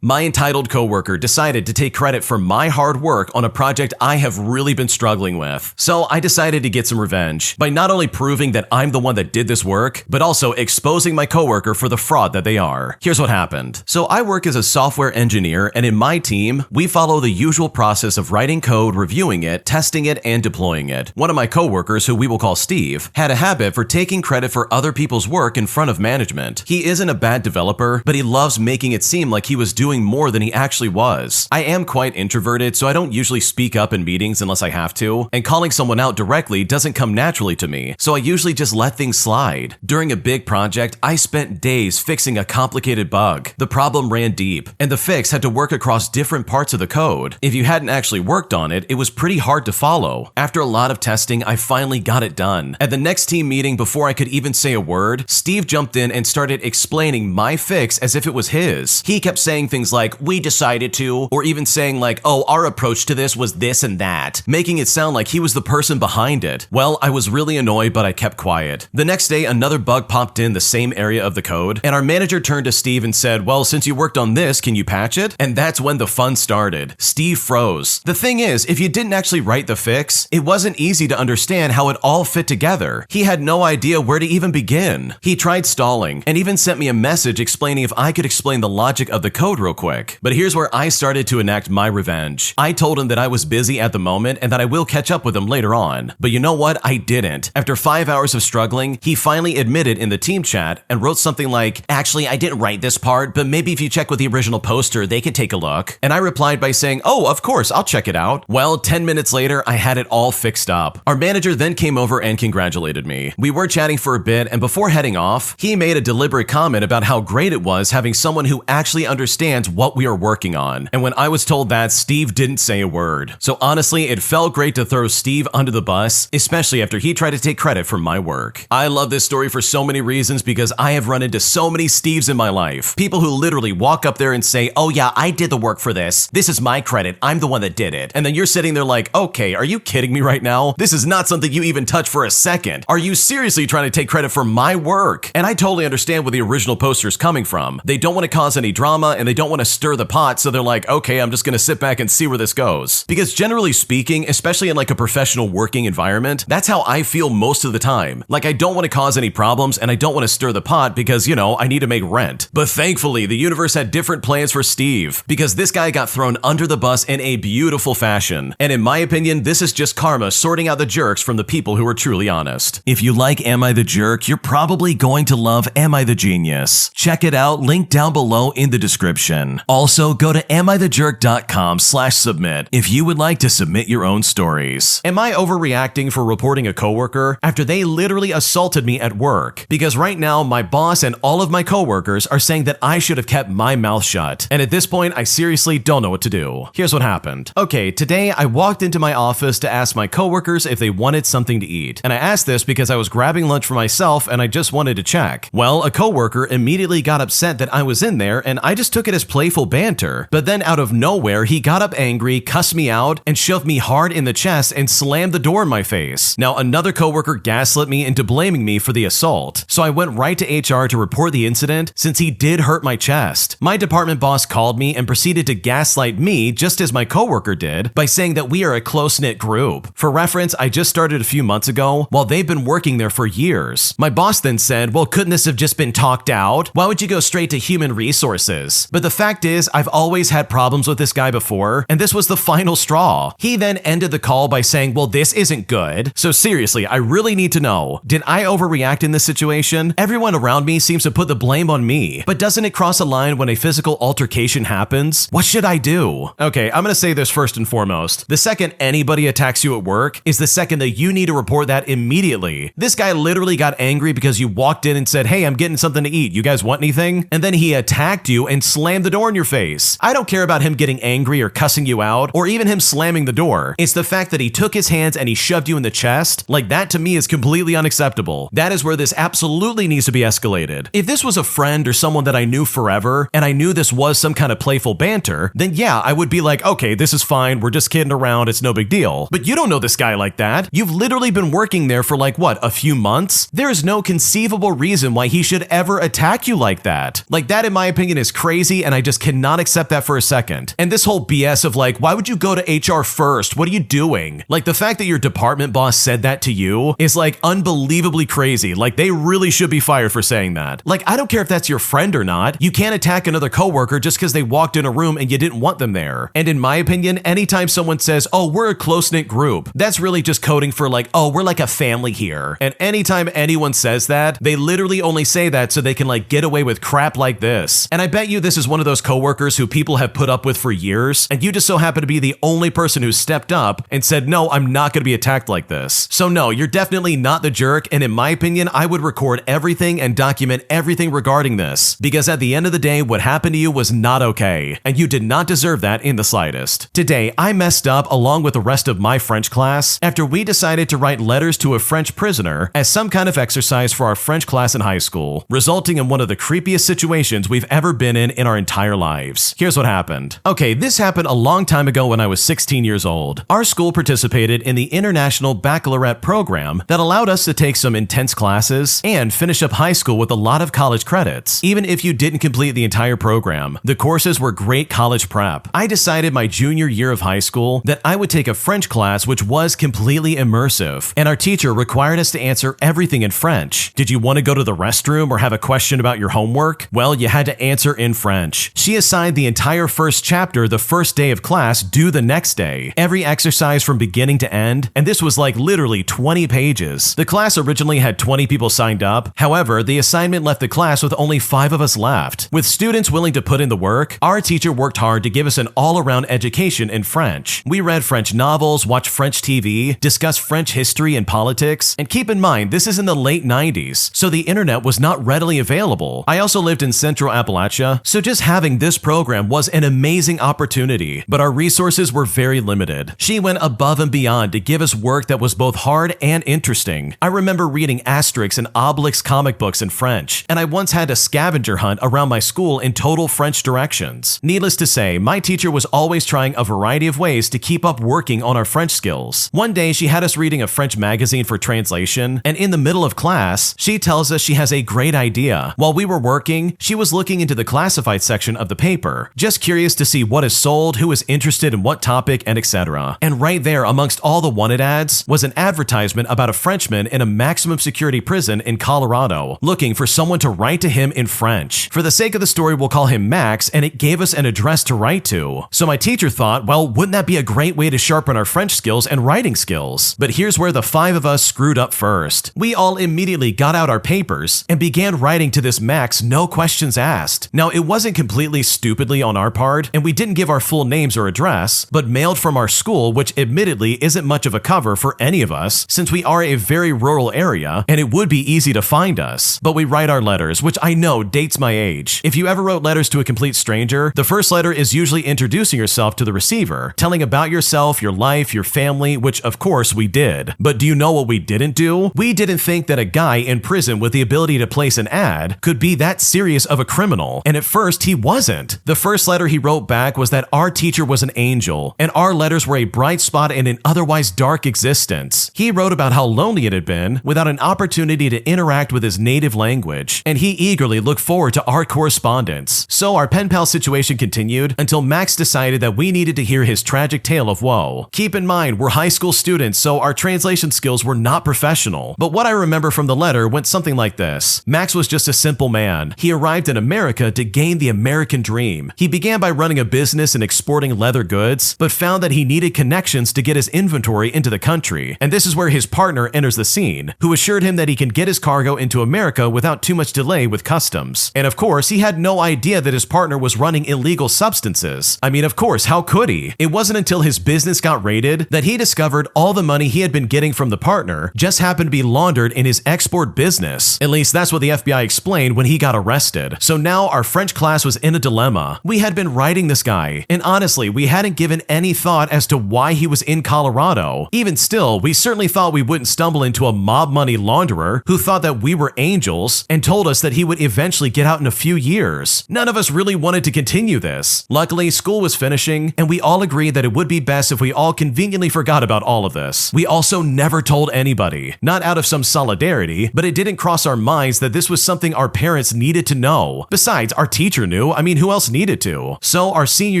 My entitled coworker decided to take credit for my hard work on a project I have really been struggling with. So I decided to get some revenge by not only proving that I'm the one that did this work, but also exposing my coworker for the fraud that they are. Here's what happened. So I work as a software engineer, and in my team, we follow the usual process of writing code, reviewing it, testing it, and deploying it. One of my coworkers, who we will call Steve, had a habit for taking credit for other people's work in front of management. He isn't a bad developer, but he loves making it seem like he was doing more than he actually was. I am quite introverted, so I don't usually speak up in meetings unless I have to, and calling someone out directly doesn't come naturally to me, so I usually just let things slide. During a big project, I spent days fixing a complicated bug. The problem ran deep, and the fix had to work across different parts of the code. If you hadn't actually worked on it, it was pretty hard to follow. After a lot of testing, I finally got it done. At the next team meeting, before I could even say a word, Steve jumped in and started explaining my fix as if it was his. He kept saying things like, "We decided to," or even saying like, "Oh, our approach to this was this and that," making it sound like he was the person behind it. Well, I was really annoyed, but I kept quiet. The next day, another bug popped in the same area of the code, and our manager turned to Steve and said, "Well, since you worked on this, can you patch it?" And that's when the fun started. Steve froze. The thing is, if you didn't actually write the fix, it wasn't easy to understand how it all fit together. He had no idea where to even begin. He tried stalling, and even sent me a message explaining if I could explain the logic of the code real quick. But here's where I started to enact my revenge. I told him that I was busy at the moment and that I will catch up with him later on. But you know what? I didn't. After 5 hours of struggling, he finally admitted in the team chat and wrote something like, "Actually, I didn't write this part, but maybe if you check with the original poster, they could take a look." And I replied by saying, "Oh, of course, I'll check it out." Well, 10 minutes later, I had it all fixed up. Our manager then came over and congratulated me. We were chatting for a bit, and before heading off, he made a deliberate comment about how great it was having someone who actually understands what we are working on. And when I was told that, Steve didn't say a word. So honestly, it felt great to throw Steve under the bus, especially after he tried to take credit for my work. I love this story for so many reasons because I have run into so many Steves in my life. People who literally walk up there and say, "Oh yeah, I did the work for this. This is my credit. I'm the one that did it." And then you're sitting there like, "Okay, are you kidding me right now? This is not something you even touch for a second. Are you seriously trying to take credit for my work?" And I totally understand where the original poster is coming from. They don't want to cause any drama and they don't want to stir the pot, so they're like, "Okay, I'm just gonna sit back and see where this goes." Because generally speaking, especially in like a professional working environment, that's how I feel most of the time. Like I don't want to cause any problems and I don't want to stir the pot because, you know, I need to make rent. But thankfully, the universe had different plans for Steve because this guy got thrown under the bus in a beautiful fashion. And in my opinion, this is just karma sorting out the jerks from the people who are truly honest. If you like Am I the Jerk, you're probably going to love Am I the Genius. Check it out, link down below in the description. Also, go to amithejerk.com/submit if you would like to submit your own stories. Am I overreacting for reporting a coworker after they literally assaulted me at work? Because right now, my boss and all of my coworkers are saying that I should have kept my mouth shut. And at this point, I seriously don't know what to do. Here's what happened. Okay, today I walked into my office to ask my coworkers if they wanted something to eat. And I asked this because I was grabbing lunch for myself and I just wanted to check. Well, a coworker immediately got upset that I was in there and I just took it as playful banter. But then out of nowhere, he got up angry, cussed me out, and shoved me hard in the chest and slammed the door in my face. Now, another coworker gaslit me into blaming me for the assault. So I went right to HR to report the incident since he did hurt my chest. My department boss called me and proceeded to gaslight me just as my coworker did by saying that we are a close-knit group. For reference, I just started a few months ago while they've been working there for years. My boss then said, "Well, couldn't this have just been talked out? Why would you go straight to human resources?" But the fact is, I've always had problems with this guy before, and this was the final straw. He then ended the call by saying, "Well, this isn't good." So seriously, I really need to know, did I overreact in this situation? Everyone around me seems to put the blame on me, but doesn't it cross a line when a physical altercation happens? What should I do? Okay, I'm gonna say this first and foremost. The second anybody attacks you at work is the second that you need to report that immediately. This guy literally got angry because you walked in and said, "Hey, I'm getting something to eat. You guys want anything?" And then he attacked you and slammed the door in your face. I don't care about him getting angry or cussing you out or even him slamming the door. It's the fact that he took his hands and he shoved you in the chest. Like that to me is completely unacceptable. That is where this absolutely needs to be escalated. If this was a friend or someone that I knew forever and I knew this was some kind of playful banter, then yeah, I would be like, okay, this is fine. We're just kidding around. It's no big deal. But you don't know this guy like that. You've literally been working there for like what, a few months? There is no conceivable reason why he should ever attack you like that. Like that, in my opinion, is crazy and I just cannot accept that for a second. And this whole BS of like, why would you go to HR first? What are you doing? Like, the fact that your department boss said that to you is like unbelievably crazy. Like, they really should be fired for saying that. Like, I don't care if that's your friend or not. You can't attack another coworker just because they walked in a room and you didn't want them there. And in my opinion, anytime someone says, oh, we're a close-knit group, that's really just coding for like, oh, we're like a family here. And anytime anyone says that, they literally only say that so they can like get away with crap like this. And I bet you this is one of those coworkers who people have put up with for years, and you just so happen to be the only person who stepped up and said, no, I'm not going to be attacked like this. So no, you're definitely not the jerk, and in my opinion, I would record everything and document everything regarding this, because at the end of the day, what happened to you was not okay, and you did not deserve that in the slightest. Today, I messed up along with the rest of my French class after we decided to write letters to a French prisoner as some kind of exercise for our French class in high school, resulting in one of the creepiest situations we've ever been in our entire lives. Here's what happened. Okay, this happened a long time ago when I was 16 years old. Our school participated in the International Baccalaureate program that allowed us to take some intense classes and finish up high school with a lot of college credits, even if you didn't complete the entire program. The courses were great college prep. I decided my junior year of high school that I would take a French class which was completely immersive, and our teacher required us to answer everything in French. Did you want to go to the restroom or have a question about your homework? Well, you had to answer in French. She assigned the entire first chapter the first day of class due the next day. Every exercise from beginning to end, and this was like literally 20 pages. The class originally had 20 people signed up. However, the assignment left the class with only 5 of us left. With students willing to put in the work, our teacher worked hard to give us an all-around education in French. We read French novels, watched French TV, discussed French history and politics, and keep in mind, this is in the late 90s, so the internet was not readily available. I also lived in Central Appalachia, so just having this program was an amazing opportunity, but our resources were very limited. She went above and beyond to give us work that was both hard and interesting. I remember reading Asterix and Obelix comic books in French, and I once had a scavenger hunt around my school in total French directions. Needless to say, my teacher was always trying a variety of ways to keep up working on our French skills. One day, she had us reading a French magazine for translation, and in the middle of class, she tells us she has a great idea. While we were working, she was looking into the classified section of the paper, just curious to see what is sold, who is interested in what topic, and etc. And right there, amongst all the wanted ads, was an advertisement about a Frenchman in a maximum security prison in Colorado, looking for someone to write to him in French. For the sake of the story, we'll call him Max, and it gave us an address to write to. So my teacher thought, well, wouldn't that be a great way to sharpen our French skills and writing skills? But here's where the 5 of us screwed up first. We all immediately got out our papers and began writing to this Max, no questions asked. Now, it wasn't completely stupidly on our part, and we didn't give our full names or address, but mailed from our school, which admittedly isn't much of a cover for any of us, since we are a very rural area, and it would be easy to find us. But we write our letters, which I know dates my age. If you ever wrote letters to a complete stranger, the first letter is usually introducing yourself to the receiver, telling about yourself, your life, your family, which of course we did. But do you know what we didn't do? We didn't think that a guy in prison with the ability to place an ad could be that serious of a criminal, and at first he wasn't. The first letter he wrote back was that our teacher was an angel, and our letters were a bright spot in an otherwise dark existence. He wrote about how lonely it had been without an opportunity to interact with his native language, and he eagerly looked forward to our correspondence. So our pen pal situation continued until Max decided that we needed to hear his tragic tale of woe. Keep in mind, we're high school students, so our translation skills were not professional. But what I remember from the letter went something like this. Max was just a simple man. He arrived in America to gain the American dream. He began by running a business and exporting leather goods, but found that he needed connections to get his inventory into the country. And this is where his partner enters the scene, who assured him that he can get his cargo into America without too much delay with customs. And of course, he had no idea that his partner was running illegal substances. I mean, of course, how could he? It wasn't until his business got raided that he discovered all the money he had been getting from the partner just happened to be laundered in his export business. At least that's what the FBI explained when he got arrested. So now our French class was in a dilemma. We had been writing this guy, and honestly, we hadn't given any thought as to why he was in Colorado. Even still, we certainly thought we wouldn't stumble into a mob money launderer who thought that we were angels and told us that he would eventually get out in a few years. None of us really wanted to continue this. Luckily, school was finishing, and we all agreed that it would be best if we all conveniently forgot about all of this. We also never told anybody, not out of some solidarity, but it didn't cross our minds that this was something our parents needed to know. Besides, our teacher knew. knew. I mean, who else needed to? So our senior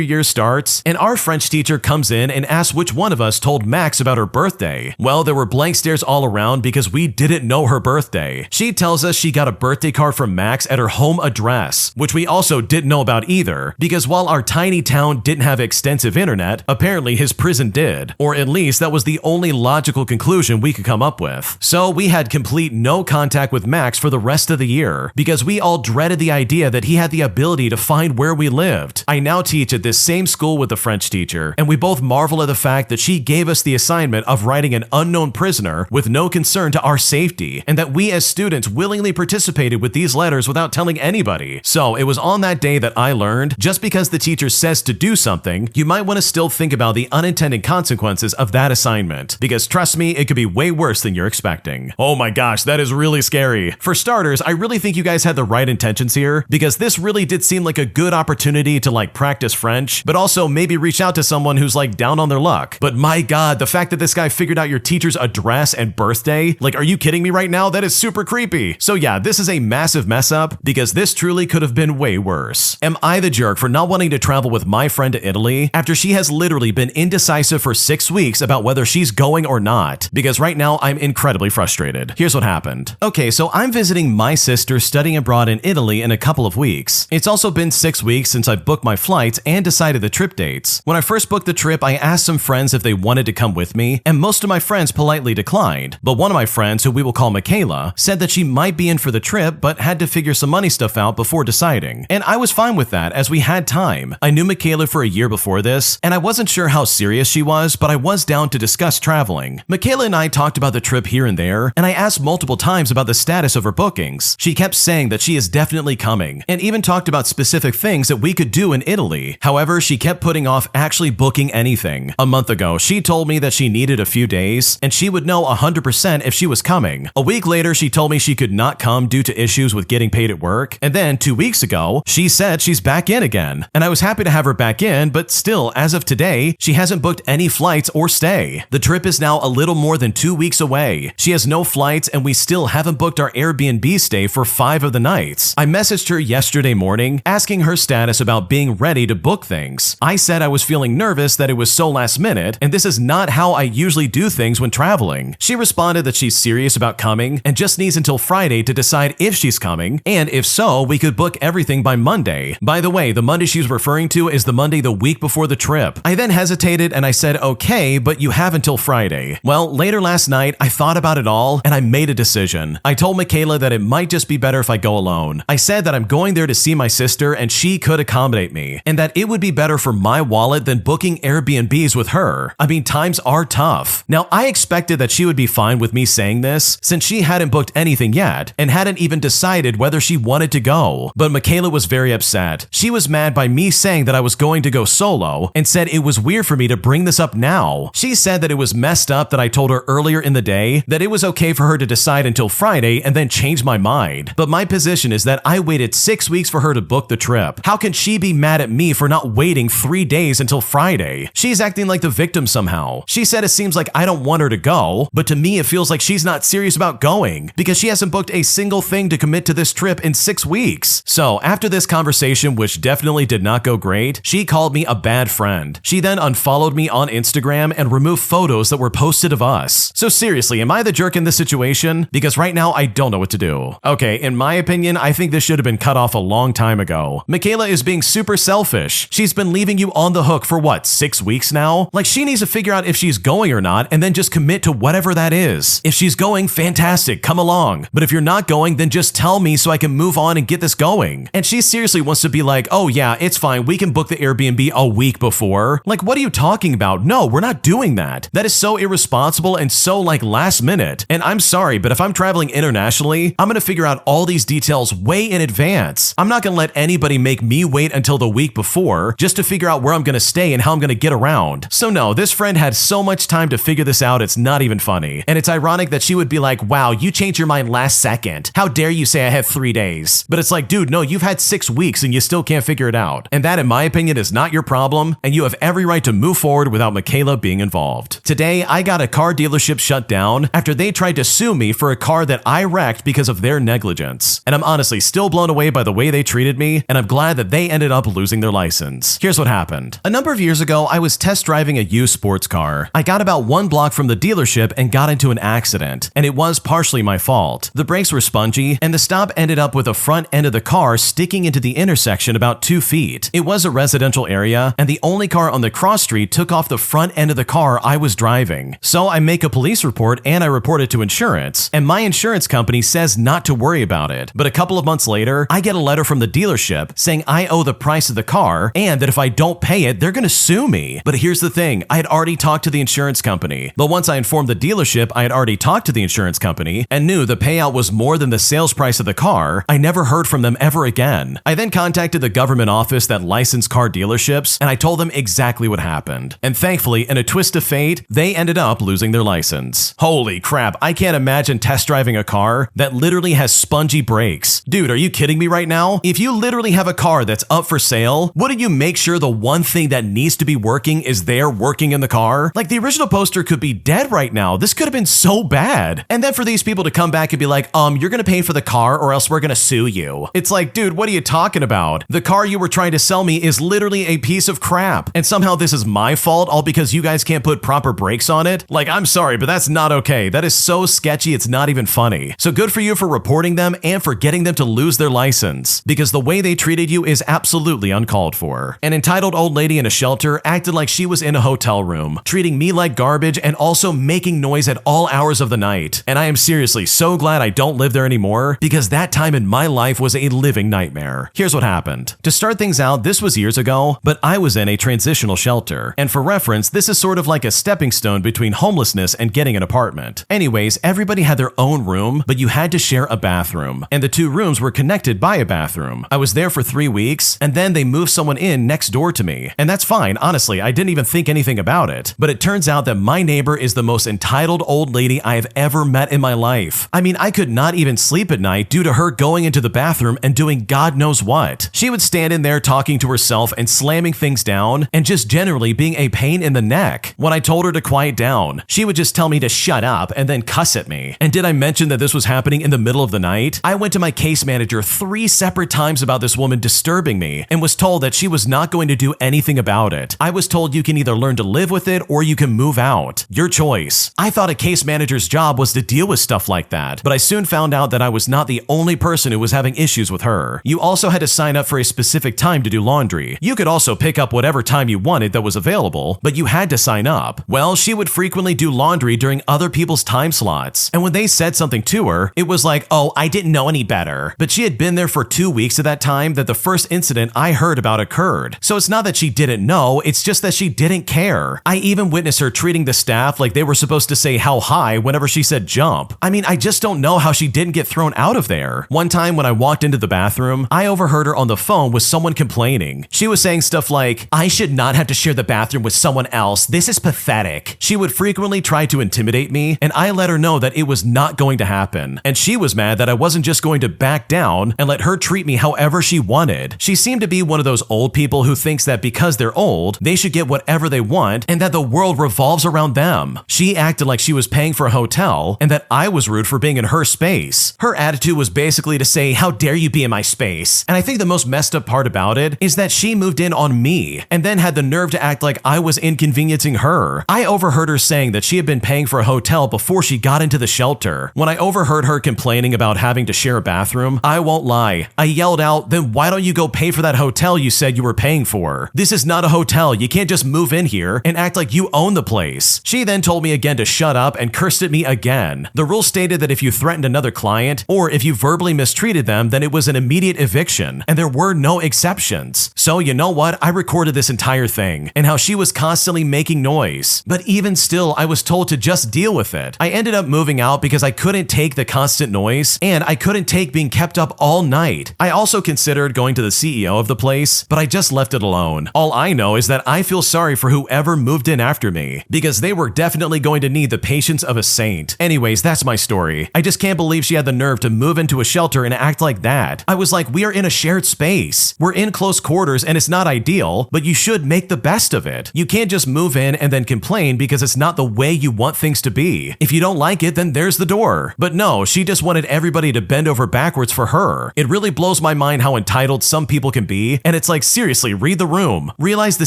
year starts, and our French teacher comes in and asks which one of us told Max about her birthday. Well, there were blank stares all around because we didn't know her birthday. She tells us she got a birthday card from Max at her home address, which we also didn't know about either, because while our tiny town didn't have extensive internet, apparently his prison did, or at least that was the only logical conclusion we could come up with. So we had complete no contact with Max for the rest of the year, because we all dreaded the idea that he had the ability to find where we lived. I now teach at this same school with the French teacher, and we both marvel at the fact that she gave us the assignment of writing an unknown prisoner with no concern to our safety, and that we as students willingly participated with these letters without telling anybody. So it was on that day that I learned, just because the teacher says to do something, you might want to still think about the unintended consequences of that assignment, because trust me, it could be way worse than you're expecting. Oh my gosh, that is really scary. For starters, I really think you guys had the right intentions here, because this really did seem like a good opportunity to practice French, but also maybe reach out to someone who's down on their luck. But my god, the fact that this guy figured out your teacher's address and birthday, are you kidding me right now? That is super creepy. So yeah, this is a massive mess up, because this truly could have been way worse. Am I the jerk for not wanting to travel with my friend to Italy after she has literally been indecisive for 6 weeks about whether she's going or not? Because right now I'm incredibly frustrated. Here's what happened. Okay, so I'm visiting my sister studying abroad in Italy in a couple of weeks. It's also been 6 weeks since I booked my flights and decided the trip dates. When I first booked the trip, I asked some friends if they wanted to come with me, and most of my friends politely declined. But one of my friends, who we will call Michaela, said that she might be in for the trip but had to figure some money stuff out before deciding. And I was fine with that, as we had time. I knew Michaela for a year before this, and I wasn't sure how serious she was, but I was down to discuss traveling. Michaela and I talked about the trip here and there, and I asked multiple times about the status of her bookings. She kept saying that she is definitely coming, and even talked about specific things that we could do in Italy. However, she kept putting off actually booking anything. A month ago, she told me that she needed a few days, and she would know 100% if she was coming. A week later, she told me she could not come due to issues with getting paid at work, and then 2 weeks ago, she said she's back in again. And I was happy to have her back in, but still, as of today, she hasn't booked any flights or stay. The trip is now a little more than 2 weeks away. She has no flights, and we still haven't booked our Airbnb stay for 5 of the nights. I messaged her yesterday morning, asking her status about being ready to book things. I said I was feeling nervous that it was so last minute, and this is not how I usually do things when traveling. She responded that she's serious about coming and just needs until Friday to decide if she's coming, and if so, we could book everything by Monday. By the way, the Monday she's referring to is the Monday the week before the trip. I then hesitated and I said, okay, but you have until Friday. Well, later last night, I thought about it all and I made a decision. I told Michaela that it might just be better if I go alone. I said that I'm going there to see my sister and she could accommodate me, and that it would be better for my wallet than booking Airbnbs with her. I mean, times are tough. Now, I expected that she would be fine with me saying this, since she hadn't booked anything yet and hadn't even decided whether she wanted to go. But Michaela was very upset. She was mad by me saying that I was going to go solo and said it was weird for me to bring this up now. She said that it was messed up that I told her earlier in the day that it was okay for her to decide until Friday and then change my mind. But my position is that I waited 6 weeks for her to book the trip. How can she be mad at me for not waiting 3 days until Friday? She's acting like the victim somehow. She said it seems like I don't want her to go, but to me it feels like she's not serious about going because she hasn't booked a single thing to commit to this trip in 6 weeks. So after this conversation, which definitely did not go great, she called me a bad friend. She then unfollowed me on Instagram and removed photos that were posted of us. So seriously, am I the jerk in this situation? Because right now I don't know what to do. Okay, in my opinion, I think this should have been cut off a long time ago. Michaela is being super selfish. She's been leaving you on the hook for what, 6 weeks now? Like, she needs to figure out if she's going or not and then just commit to whatever that is. If she's going, fantastic, come along. But if you're not going, then just tell me so I can move on and get this going. And she seriously wants to be like, oh yeah, it's fine, we can book the Airbnb a week before. Like, what are you talking about? No, we're not doing that. That is so irresponsible and so last minute. And I'm sorry, but if I'm traveling internationally, I'm gonna figure out all these details way in advance. I'm not gonna let anybody make me wait until the week before just to figure out where I'm gonna stay and how I'm gonna get around. So no, this friend had so much time to figure this out, it's not even funny. And it's ironic that she would be like, wow, you changed your mind last second. How dare you say I have 3 days? But it's like, dude, no, you've had 6 weeks and you still can't figure it out. And that, in my opinion, is not your problem, and you have every right to move forward without Michaela being involved. Today, I got a car dealership shut down after they tried to sue me for a car that I wrecked because of their negligence. And I'm honestly still blown away by the way they treated me, me, and I'm glad that they ended up losing their license. Here's what happened. A number of years ago, I was test driving a used sports car. I got about 1 block from the dealership and got into an accident, and it was partially my fault. The brakes were spongy, and the stop ended up with the front end of the car sticking into the intersection about 2 feet. It was a residential area, and the only car on the cross street took off the front end of the car I was driving. So I make a police report and I report it to insurance, and my insurance company says not to worry about it. But a couple of months later, I get a letter from the dealership saying I owe the price of the car and that if I don't pay it, they're gonna sue me. But here's the thing, I had already talked to the insurance company. But once I informed the dealership I had already talked to the insurance company and knew the payout was more than the sales price of the car, I never heard from them ever again. I then contacted the government office that licensed car dealerships, and I told them exactly what happened. And thankfully, in a twist of fate, they ended up losing their license. Holy crap, I can't imagine test driving a car that literally has spongy brakes. Dude, are you kidding me right now? If you literally have a car that's up for sale, wouldn't you make sure the one thing that needs to be working is there working in the car? Like, the original poster could be dead right now. This could have been so bad. And then for these people to come back and be like, you're gonna pay for the car or else we're gonna sue you. It's like, dude, what are you talking about? The car you were trying to sell me is literally a piece of crap. And somehow this is my fault all because you guys can't put proper brakes on it? Like, I'm sorry, but that's not okay. That is so sketchy, it's not even funny. So good for you for reporting them and for getting them to lose their license, because the way they treated you is absolutely uncalled for. An entitled old lady in a shelter acted like she was in a hotel room, treating me like garbage and also making noise at all hours of the night. And I am seriously so glad I don't live there anymore, because that time in my life was a living nightmare. Here's what happened. To start things out, this was years ago, but I was in a transitional shelter. And for reference, this is sort of like a stepping stone between homelessness and getting an apartment. Anyways, everybody had their own room, but you had to share a bathroom. And the 2 rooms were connected by a bathroom. I was there for 3 weeks, and then they moved someone in next door to me. And that's fine, honestly, I didn't even think anything about it. But it turns out that my neighbor is the most entitled old lady I have ever met in my life. I mean, I could not even sleep at night due to her going into the bathroom and doing God knows what. She would stand in there talking to herself and slamming things down and just generally being a pain in the neck. When I told her to quiet down, she would just tell me to shut up and then cuss at me. And did I mention that this was happening in the middle of the night? I went to my case manager 3 separate times about this woman disturbing me and was told that she was not going to do anything about it. I was told you can either learn to live with it or you can move out. Your choice. I thought a case manager's job was to deal with stuff like that, but I soon found out that I was not the only person who was having issues with her. You also had to sign up for a specific time to do laundry. You could also pick up whatever time you wanted that was available, but you had to sign up. Well, she would frequently do laundry during other people's time slots, and when they said something to her, it was like, oh, I didn't know any better. But she had been there for 2 weeks at that time that the first incident I heard about occurred. So it's not that she didn't know, it's just that she didn't care. I even witnessed her treating the staff like they were supposed to say how high whenever she said jump. I mean, I just don't know how she didn't get thrown out of there. One time when I walked into the bathroom, I overheard her on the phone with someone complaining. She was saying stuff like, I should not have to share the bathroom with someone else. This is pathetic. She would frequently try to intimidate me, and I let her know that it was not going to happen. And she was mad that I wasn't just going to back down and let her treat me however she wanted. She seemed to be one of those old people who thinks that because they're old, they should get whatever they want and that the world revolves around them. She acted like she was paying for a hotel and that I was rude for being in her space. Her attitude was basically to say, how dare you be in my space? And I think the most messed up part about it is that she moved in on me and then had the nerve to act like I was inconveniencing her. I overheard her saying that she had been paying for a hotel before she got into the shelter. When I overheard her complaining about having to share a bathroom, I won't lie. I yelled out, then why don't you go pay for that hotel you said you were paying for? This is not a hotel. You can't just move in here and act like you own the place. She then told me again to shut up and cursed at me again. The rule stated that if you threatened another client or if you verbally mistreated them, then it was an immediate eviction, and there were no exceptions. So you know what? I recorded this entire thing and how she was constantly making noise. But even still, I was told to just deal with it. I ended up moving out because I couldn't take the constant noise and I couldn't take being kept up all night. I also considered going to the CEO of the place, but I just left it alone. All I know is that I feel sorry for whoever moved in after me, because they were definitely going to need the patience of a saint. Anyways, that's my story. I just can't believe she had the nerve to move into a shelter and act like that. I was like, we are in a shared space. We're in close quarters and it's not ideal, but you should make the best of it. You can't just move in and then complain because it's not the way you want things to be. If you don't like it, then there's the door. But no, she just wanted everybody to bend over backwards for her. It really blows my mind find how entitled some people can be, and it's like, seriously, read the room. Realize the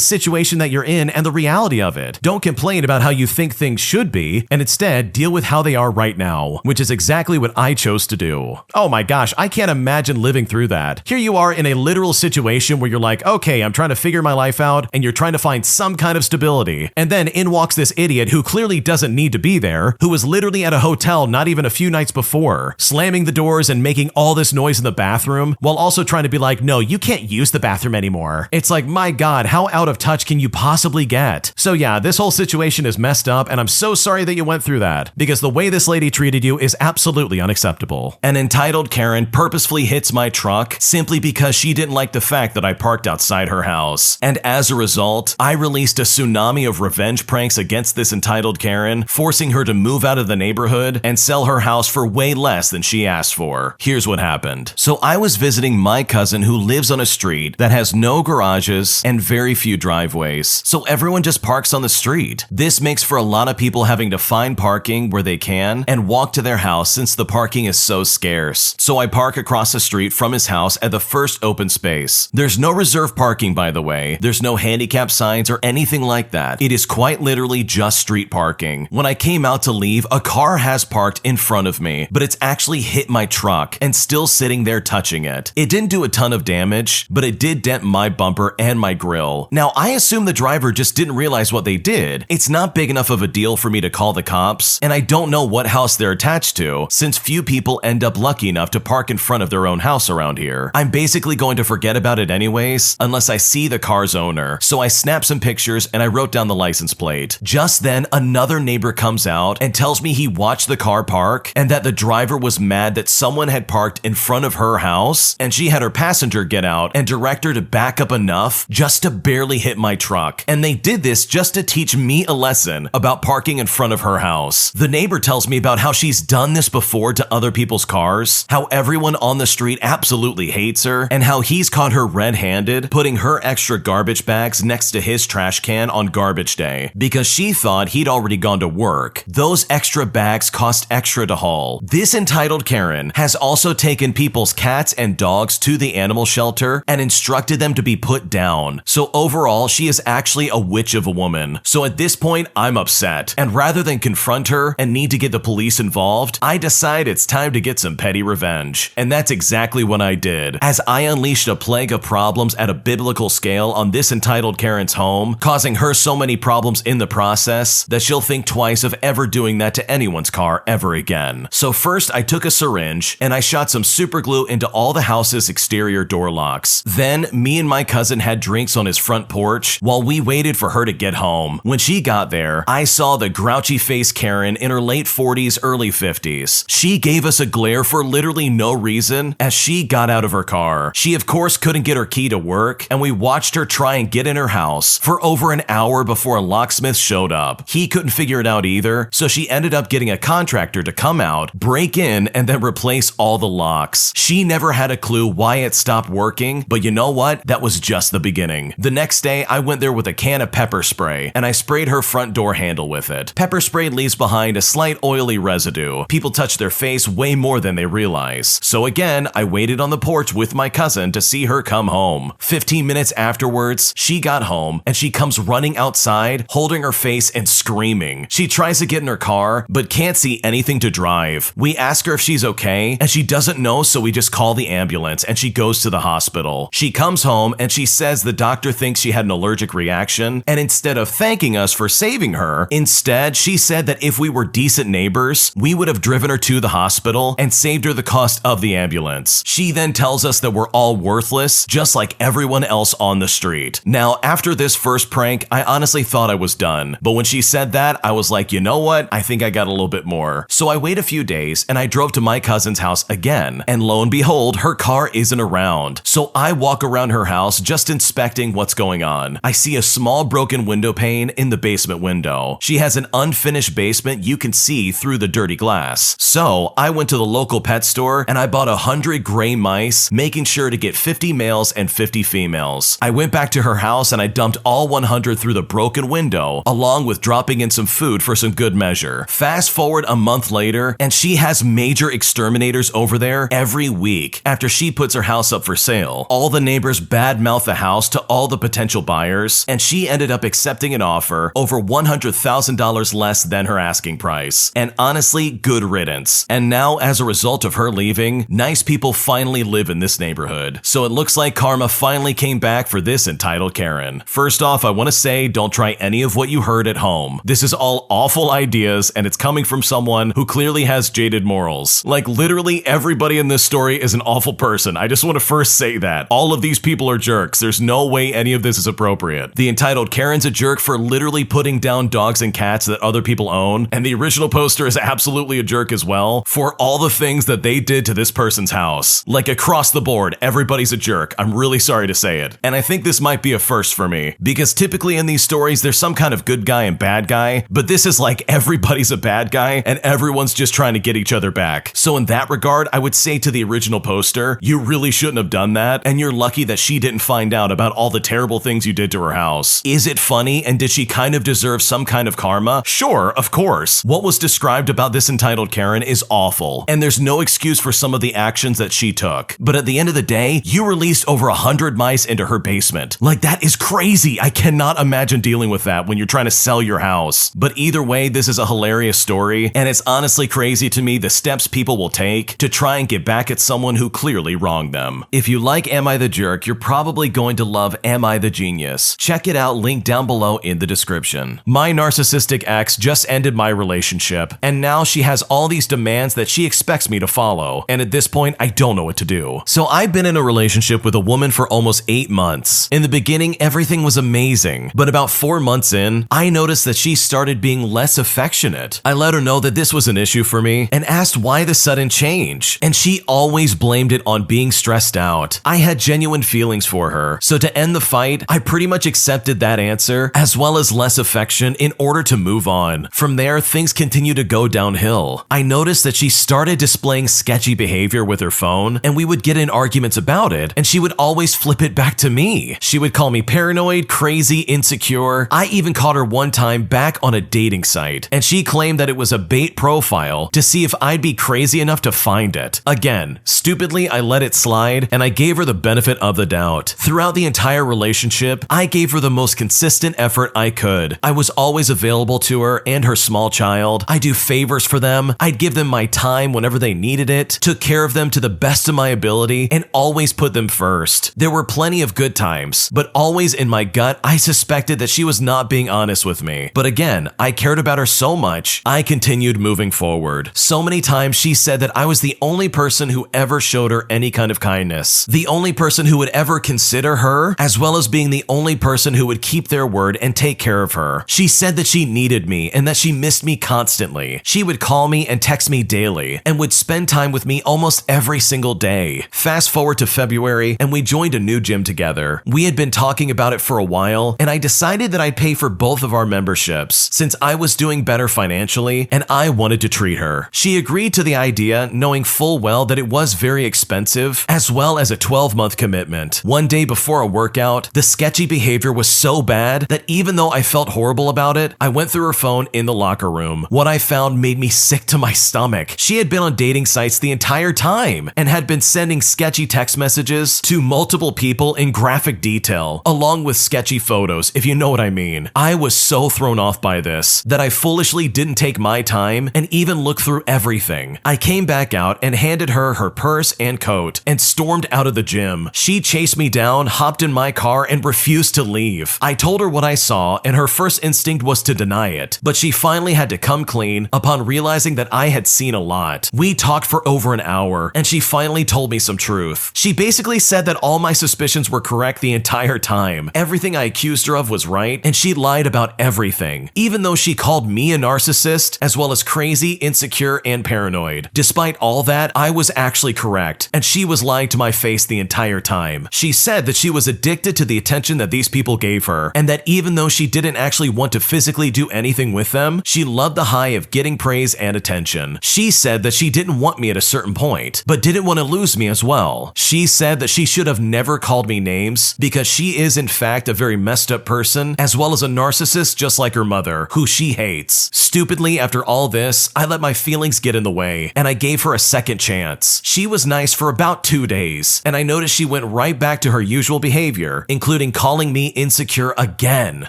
situation that you're in and the reality of it. Don't complain about how you think things should be, and instead deal with how they are right now, which is exactly what I chose to do. Oh my gosh, I can't imagine living through that. Here you are in a literal situation where you're like, okay, I'm trying to figure my life out, and you're trying to find some kind of stability. And then in walks this idiot who clearly doesn't need to be there, who was literally at a hotel not even a few nights before, slamming the doors and making all this noise in the bathroom, while also trying to be like, no, you can't use the bathroom anymore. It's like, my God, how out of touch can you possibly get? So yeah, this whole situation is messed up, and I'm so sorry that you went through that, because the way this lady treated you is absolutely unacceptable. An entitled Karen purposefully hits my truck simply because she didn't like the fact that I parked outside her house. And as a result, I released a tsunami of revenge pranks against this entitled Karen, forcing her to move out of the neighborhood and sell her house for way less than she asked for. Here's what happened. So I was visiting my cousin who lives on a street that has no garages and very few driveways, so everyone just parks on the street. This makes for a lot of people having to find parking where they can and walk to their house since the parking is so scarce. So I park across the street from his house at the first open space. There's no reserved parking, by the way. There's no handicap signs or anything like that. It is quite literally just street parking. When I came out to leave, a car has parked in front of me, but it's actually hit my truck and still sitting there touching it. It didn't do a ton of damage, but it did dent my bumper and my grill. Now, I assume the driver just didn't realize what they did. It's not big enough of a deal for me to call the cops, and I don't know what house they're attached to, since few people end up lucky enough to park in front of their own house around here. I'm basically going to forget about it anyways, unless I see the car's owner. So I snapped some pictures and I wrote down the license plate. Just then, another neighbor comes out and tells me he watched the car park and that the driver was mad that someone had parked in front of her house, and she had her passenger get out and direct her to back up enough just to barely hit my truck. And they did this just to teach me a lesson about parking in front of her house. The neighbor tells me about how she's done this before to other people's cars, how everyone on the street absolutely hates her, and how he's caught her red-handed putting her extra garbage bags next to his trash can on garbage day because she thought he'd already gone to work. Those extra bags cost extra to haul. This entitled Karen has also taken people's cats and dogs to the animal shelter and instructed them to be put down. So overall, she is actually a witch of a woman. So at this point, I'm upset. And rather than confront her and need to get the police involved, I decide it's time to get some petty revenge. And that's exactly what I did, as I unleashed a plague of problems at a biblical scale on this entitled Karen's home, causing her so many problems in the process that she'll think twice of ever doing that to anyone's car ever again. So first, I took a syringe and I shot some super glue into all the house's exterior door locks. Then, me and my cousin had drinks on his front porch while we waited for her to get home. When she got there, I saw the grouchy-faced Karen in her late 40s, early 50s. She gave us a glare for literally no reason as she got out of her car. She of course couldn't get her key to work, and we watched her try and get in her house for over an hour before a locksmith showed up. He couldn't figure it out either, so she ended up getting a contractor to come out, break in, and then replace all the locks. She never had a clue why it stopped working, but you know what? That was just the beginning. The next day, I went there with a can of pepper spray, and I sprayed her front door handle with it. Pepper spray leaves behind a slight oily residue. People touch their face way more than they realize. So again, I waited on the porch with my cousin to see her come home. 15 minutes afterwards, she got home, and she comes running outside, holding her face and screaming. She tries to get in her car, but can't see anything to drive. We ask her if she's okay, and she doesn't know, so we just call the ambulance, and she goes to the hospital. She comes home, and she says the doctor thinks she had an allergic reaction, and instead of thanking us for saving her, instead, she said that if we were decent neighbors, we would have driven her to the hospital and saved her the cost of the ambulance. She then tells us that we're all worthless, just like everyone else on the street. Now, after this first prank, I honestly thought I was done, but when she said that, I was like, you know what? I think I got a little bit more. So I wait a few days, and I drove to my cousin's house again, and lo and behold, her car isn't around. So I walk around her house just inspecting what's going on. I see a small broken window pane in the basement window. She has an unfinished basement you can see through the dirty glass. So I went to the local pet store and I bought 100 gray mice, making sure to get 50 males and 50 females. I went back to her house and I dumped all 100 through the broken window, along with dropping in some food for some good measure. Fast forward a month later, and she has major exterminators over there every week after she she puts her house up for sale. All the neighbors badmouth the house to all the potential buyers, and she ended up accepting an offer over $100,000 less than her asking price. And honestly, good riddance. And now, as a result of her leaving, nice people finally live in this neighborhood. So it looks like karma finally came back for this entitled Karen. First off, I want to say don't try any of what you heard at home. This is all awful ideas, and it's coming from someone who clearly has jaded morals. Like, literally everybody in this story is an awful person. I just want to first say that. All of these people are jerks. There's no way any of this is appropriate. The entitled Karen's a jerk for literally putting down dogs and cats that other people own, and the original poster is absolutely a jerk as well for all the things that they did to this person's house. Like, across the board, everybody's a jerk. I'm really sorry to say it. And I think this might be a first for me, because typically in these stories, there's some kind of good guy and bad guy, but this is like everybody's a bad guy and everyone's just trying to get each other back. So in that regard, I would say to the original poster, you really shouldn't have done that, and you're lucky that she didn't find out about all the terrible things you did to her house. Is it funny, and did she kind of deserve some kind of karma? Sure, of course. What was described about this entitled Karen is awful, and there's no excuse for some of the actions that she took. But at the end of the day, you released over 100 mice into her basement. Like, that is crazy. I cannot imagine dealing with that when you're trying to sell your house. But either way, this is a hilarious story, and it's honestly crazy to me the steps people will take to try and get back at someone who clearly wronged them. If you like Am I the Jerk, you're probably going to love Am I the Genius. Check it out, link down below in the description. My narcissistic ex just ended my relationship, and now she has all these demands that she expects me to follow, and at this point, I don't know what to do. So I've been in a relationship with a woman for almost 8 months. In the beginning, everything was amazing, but about 4 months in, I noticed that she started being less affectionate. I let her know that this was an issue for me and asked why the sudden change, and she always blamed it on being stressed out. I had genuine feelings for her, so to end the fight, I pretty much accepted that answer as well as less affection in order to move on. From there, things continued to go downhill. I noticed that she started displaying sketchy behavior with her phone, and we would get in arguments about it, and she would always flip it back to me. She would call me paranoid, crazy, insecure. I even caught her one time back on a dating site, and she claimed that it was a bait profile to see if I'd be crazy enough to find it. Again, stupidly, I let it slide, and I gave her the benefit of the doubt. Throughout the entire relationship, I gave her the most consistent effort I could. I was always available to her and her small child. I do favors for them. I'd give them my time whenever they needed it, took care of them to the best of my ability, and always put them first. There were plenty of good times, but always in my gut, I suspected that she was not being honest with me. But again, I cared about her so much, I continued moving forward. So many times she said that I was the only person who ever showed her any kind of kindness, the only person who would ever consider her, as well as being the only person who would keep their word and take care of her. She said that she needed me and that she missed me constantly. She would call me and text me daily and would spend time with me almost every single day. Fast forward to February, and we joined a new gym together. We had been talking about it for a while, and I decided that I'd pay for both of our memberships since I was doing better financially and I wanted to treat her. She agreed to the idea, knowing full well that it was very expensive, as well as a 12-month commitment. One day before a workout, the sketchy behavior was so bad that even though I felt horrible about it, I went through her phone in the locker room. What I found made me sick to my stomach. She had been on dating sites the entire time and had been sending sketchy text messages to multiple people in graphic detail, along with sketchy photos, if you know what I mean. I was so thrown off by this that I foolishly didn't take my time and even look through everything. I came back out and handed her her purse and coat and stormed out of the gym. She chased me down, hopped in my car, and refused to leave. I told her what I saw, and her first instinct was to deny it, but she finally had to come clean upon realizing that I had seen a lot. We talked for over an hour, and she finally told me some truth. She basically said that all my suspicions were correct the entire time. Everything I accused her of was right, and she lied about everything, even though she called me a narcissist, as well as crazy, insecure, and paranoid. Despite all that, I was actually correct, and she was lying to my face the entire time. She said that she was addicted to the attention that these people gave her, and that even though she didn't actually want to physically do anything with them, she loved the high of getting praise and attention. She said that she didn't want me at a certain point, but didn't want to lose me as well. She said that she should have never called me names because she is in fact a very messed up person, as well as a narcissist just like her mother, who she hates. Stupidly, after all this, I let my feelings get in the way, and I gave her a second chance. She was nice for about about 2 days, and I noticed she went right back to her usual behavior, including calling me insecure again,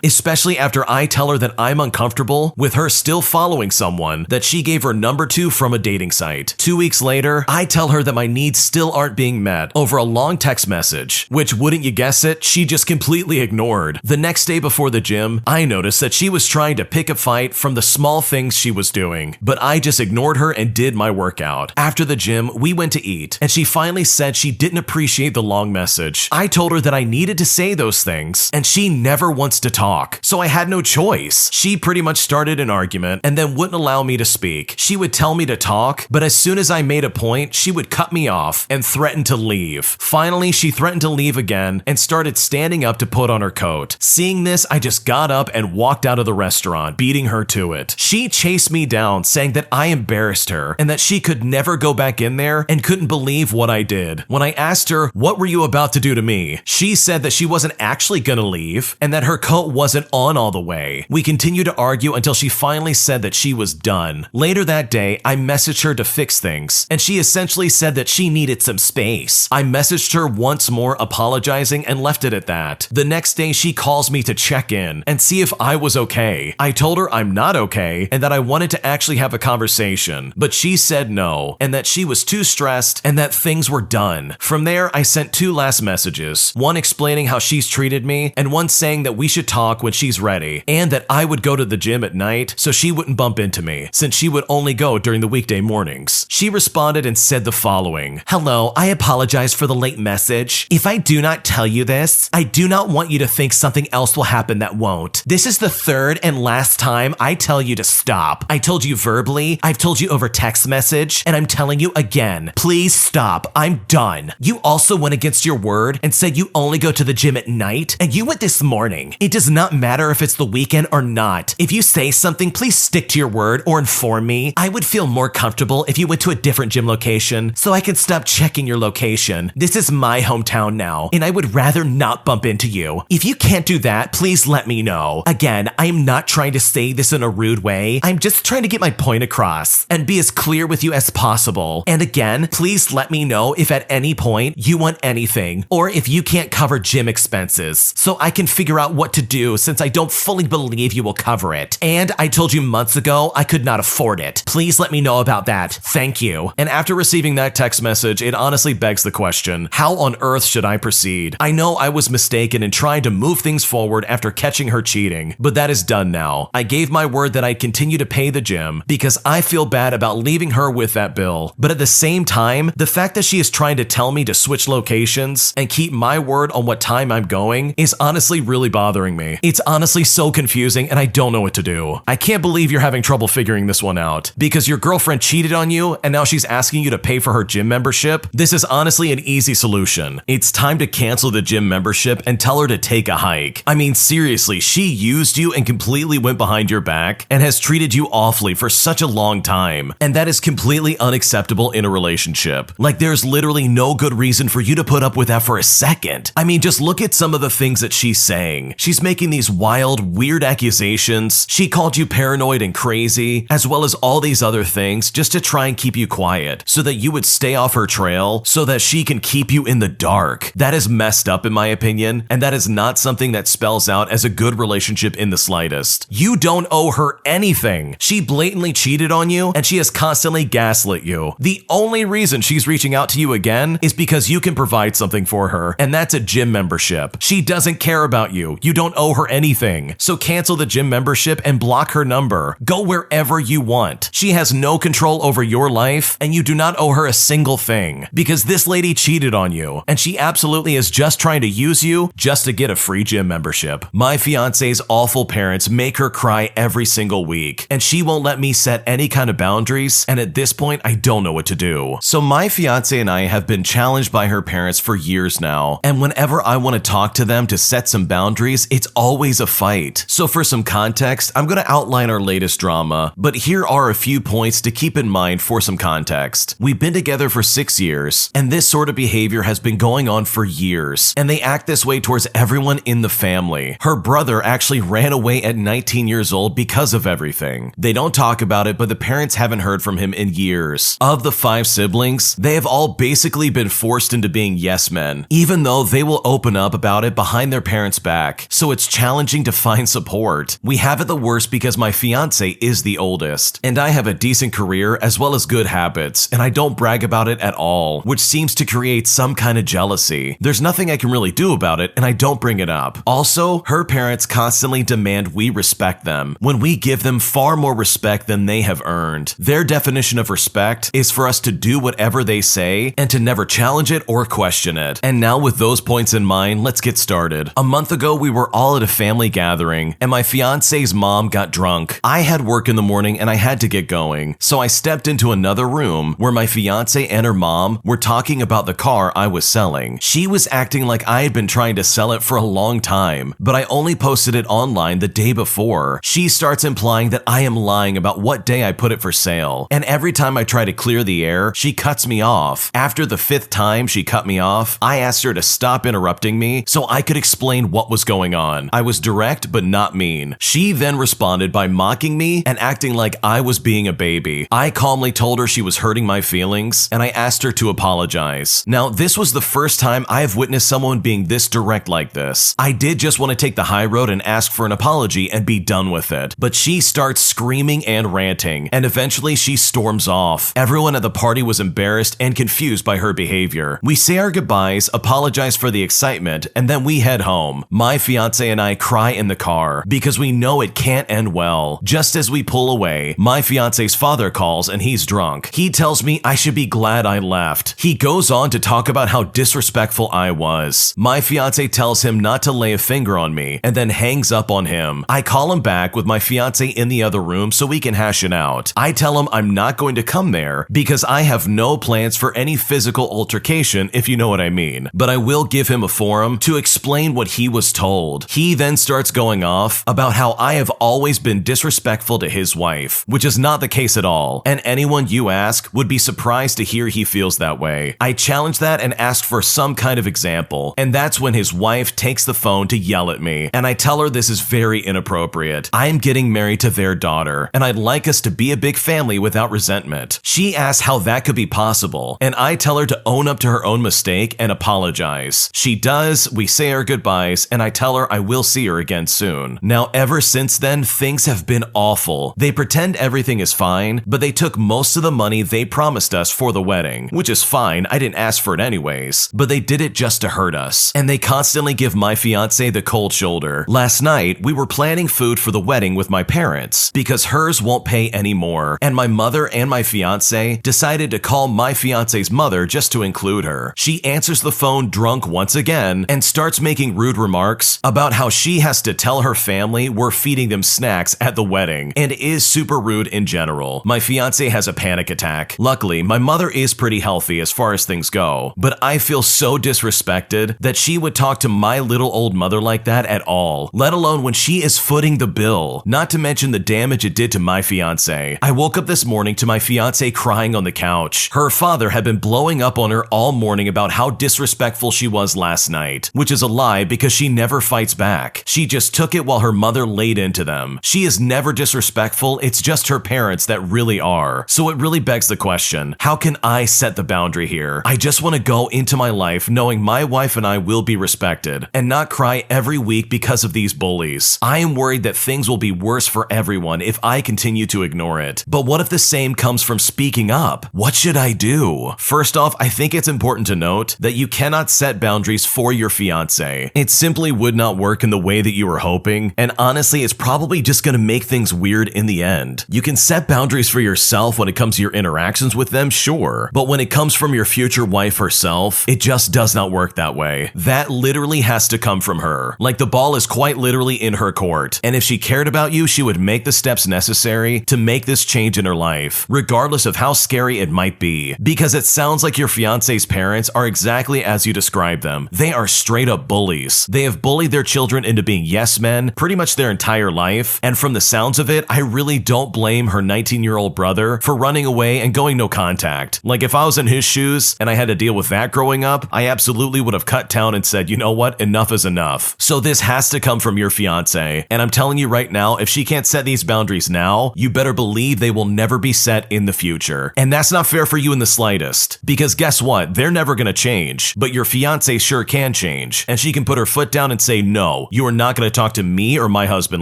especially after I tell her that I'm uncomfortable with her still following someone that she gave her number to from a dating site. 2 weeks later, I tell her that my needs still aren't being met over a long text message, which, wouldn't you guess it, she just completely ignored. The next day before the gym, I noticed that she was trying to pick a fight from the small things she was doing, but I just ignored her and did my workout. After the gym, we went to eat, and she finally said she didn't appreciate the long message. I told her that I needed to say those things, and she never wants to talk, so I had no choice. She pretty much started an argument and then wouldn't allow me to speak. She would tell me to talk, but as soon as I made a point, she would cut me off and threaten to leave. Finally, she threatened to leave again and started standing up to put on her coat. Seeing this, I just got up and walked out of the restaurant, beating her to it. She chased me down, saying that I embarrassed her and that she could never go back in there and couldn't believe what I did. When I asked her, "What were you about to do to me?" she said that she wasn't actually gonna leave and that her coat wasn't on all the way. We continued to argue until she finally said that she was done. Later that day, I messaged her to fix things, and she essentially said that she needed some space. I messaged her once more apologizing and left it at that. The next day, she calls me to check in and see if I was okay. I told her I'm not okay and that I wanted to actually have a conversation, but she said no and that she was too stressed and that things were done. From there, I sent 2 last messages, one explaining how she's treated me and one saying that we should talk when she's ready and that I would go to the gym at night so she wouldn't bump into me since she would only go during the weekday mornings. She responded and said the following: "Hello, I apologize for the late message. If I do not tell you this, I do not want you to think something else will happen that won't. This is the 3rd and last time I tell you to stop. I told you verbally, I've told you over text message, and I'm telling you again. Please stop. I'm done. You also went against your word and said you only go to the gym at night, and you went this morning. It does not matter if it's the weekend or not. If you say something, please stick to your word or inform me. I would feel more comfortable if you went to a different gym location so I can stop checking your location. This is my hometown now, and I would rather not bump into you. If you can't do that, please let me know. Again, I am not trying to say this in a rude way. I'm just trying to get my point across and be as clear with you as possible. And again, please let me know if at any point you want anything or if you can't cover gym expenses so I can figure out what to do since I don't fully believe you will cover it. And I told you months ago I could not afford it. Please let me know about that. Thank you." And after receiving that text message, it honestly begs the question, how on earth should I proceed? I know I was mistaken in trying to move things forward after catching her cheating, but that is done now. I gave my word that I'd continue to pay the gym because I feel bad about leaving her with that bill. But at the same time, the fact that she is trying to tell me to switch locations and keep my word on what time I'm going is honestly really bothering me. It's honestly so confusing and I don't know what to do. I can't believe you're having trouble figuring this one out because your girlfriend cheated on you and now she's asking you to pay for her gym membership. This is honestly an easy solution. It's time to cancel the gym membership and tell her to take a hike. I mean, seriously, she used you and completely went behind your back and has treated you awfully for such a long time. And that is completely unacceptable in a relationship. Like, there's literally no good reason for you to put up with that for a second. I mean, just look at some of the things that she's saying. She's making these wild, weird accusations. She called you paranoid and crazy, as well as all these other things just to try and keep you quiet so that you would stay off her trail so that she can keep you in the dark. That is messed up in my opinion, and that is not something that spells out as a good relationship in the slightest. You don't owe her anything. She blatantly cheated on you and she has constantly gaslit you. The only reason she's reaching out to you again is because you can provide something for her, and that's a gym membership. She doesn't care about you. You don't owe her anything. So cancel the gym membership and block her number. Go wherever you want. She has no control over your life, and you do not owe her a single thing because this lady cheated on you, and she absolutely is just trying to use you just to get a free gym membership. My fiance's awful parents make her cry every single week, and she won't let me set any kind of boundaries, and at this point, I don't know what to do. So my fiance and I have been challenged by her parents for years now, and whenever I want to talk to them to set some boundaries, it's always a fight. So for some context, I'm going to outline our latest drama, but here are a few points to keep in mind for some context. We've been together for 6 years, and this sort of behavior has been going on for years, and they act this way towards everyone in the family. Her brother actually ran away at 19 years old because of everything. They don't talk about it, but the parents haven't heard from him in years. Of the 5 siblings, they have all all basically been forced into being yes men, even though they will open up about it behind their parents' back, so it's challenging to find support. We have it the worst because my fiance is the oldest, and I have a decent career as well as good habits, and I don't brag about it at all, which seems to create some kind of jealousy. There's nothing I can really do about it, and I don't bring it up. Also, her parents constantly demand we respect them, when we give them far more respect than they have earned. Their definition of respect is for us to do whatever they say and to never challenge it or question it. And now with those points in mind, let's get started. A month ago, we were all at a family gathering, and my fiance's mom got drunk. I had work in the morning and I had to get going, so I stepped into another room where my fiance and her mom were talking about the car I was selling. She was acting like I had been trying to sell it for a long time, but I only posted it online the day before. She starts implying that I am lying about what day I put it for sale, and every time I try to clear the air, she cuts me off. After the 5th time she cut me off, I asked her to stop interrupting me so I could explain what was going on. I was direct but not mean. She then responded by mocking me and acting like I was being a baby. I calmly told her she was hurting my feelings, and I asked her to apologize. Now, this was the first time I have witnessed someone being this direct like this. I did just want to take the high road and ask for an apology and be done with it, but she starts screaming and ranting, and eventually she storms off. Everyone at the party was embarrassed and confused by her behavior. We say our goodbyes, apologize for the excitement, and then we head home. My fiance and I cry in the car because we know it can't end well. Just as we pull away, my fiance's father calls and he's drunk. He tells me I should be glad I left. He goes on to talk about how disrespectful I was. My fiance tells him not to lay a finger on me and then hangs up on him. I call him back with my fiance in the other room so we can hash it out. I tell him I'm not going to come there because I have no plans for any physical altercation, if you know what I mean, but I will give him a forum to explain what he was told. He then starts going off about how I have always been disrespectful to his wife, which is not the case at all, and anyone you ask would be surprised to hear he feels that way. I challenge that and ask for some kind of example, and that's when his wife takes the phone to yell at me, and I tell her this is very inappropriate. I am getting married to their daughter, and I'd like us to be a big family without resentment. She asks how that could be possible, and I tell her to own up to her own mistake and apologize. She does, we say our goodbyes, and I tell her I will see her again soon. Now, ever since then, things have been awful. They pretend everything is fine, but they took most of the money they promised us for the wedding, which is fine, I didn't ask for it anyways, but they did it just to hurt us. And they constantly give my fiance the cold shoulder. Last night, we were planning food for the wedding with my parents because hers won't pay anymore, and my mother and my fiance decided to call my fiance's mother just to include her. She answers the phone drunk once again and starts making rude remarks about how she has to tell her family we're feeding them snacks at the wedding, and is super rude in general. My fiance has a panic attack. Luckily, my mother is pretty healthy as far as things go, but I feel so disrespected that she would talk to my little old mother like that at all, let alone when she is footing the bill, not to mention the damage it did to my fiance. I woke up this morning to my fiance crying on the couch. Her father had been blowing up on her all morning about how disrespectful she was last night, which is a lie because she never fights back. She just took it while her mother laid into them. She is never disrespectful, it's just her parents that really are. So it really begs the question, how can I set the boundary here? I just want to go into my life knowing my wife and I will be respected, and not cry every week because of these bullies. I am worried that things will be worse for everyone if I continue to ignore it. But what if the same comes from speaking up? What should I do? First off, I think it's important to note that you cannot set boundaries for your fiance. It simply would not work in the way that you were hoping, and honestly, it's probably just going to make things weird in the end. You can set boundaries for yourself when it comes to your interactions with them, sure, but when it comes from your future wife herself, it just does not work that way. That literally has to come from her. Like, the ball is quite literally in her court, and if she cared about you, she would make the steps necessary to make this change in her life, regardless of how scary it might be, because it sounds like your fiance's parents are exactly as you describe them. They are straight up bullies. They have bullied their children into being yes men pretty much their entire life, and from the sounds of it, I really don't blame her 19-year-old brother for running away and going no contact. Like, if I was in his shoes and I had to deal with that growing up, I absolutely would have cut town and said, you know what, enough is enough. So this has to come from your fiance, and I'm telling you right now, if she can't set these boundaries now, you better believe they will never be set in the future. And that's not fair for you in the slightest. exist. Because guess what? They're never gonna change, but your fiance sure can change. And she can put her foot down and say, no, you are not gonna talk to me or my husband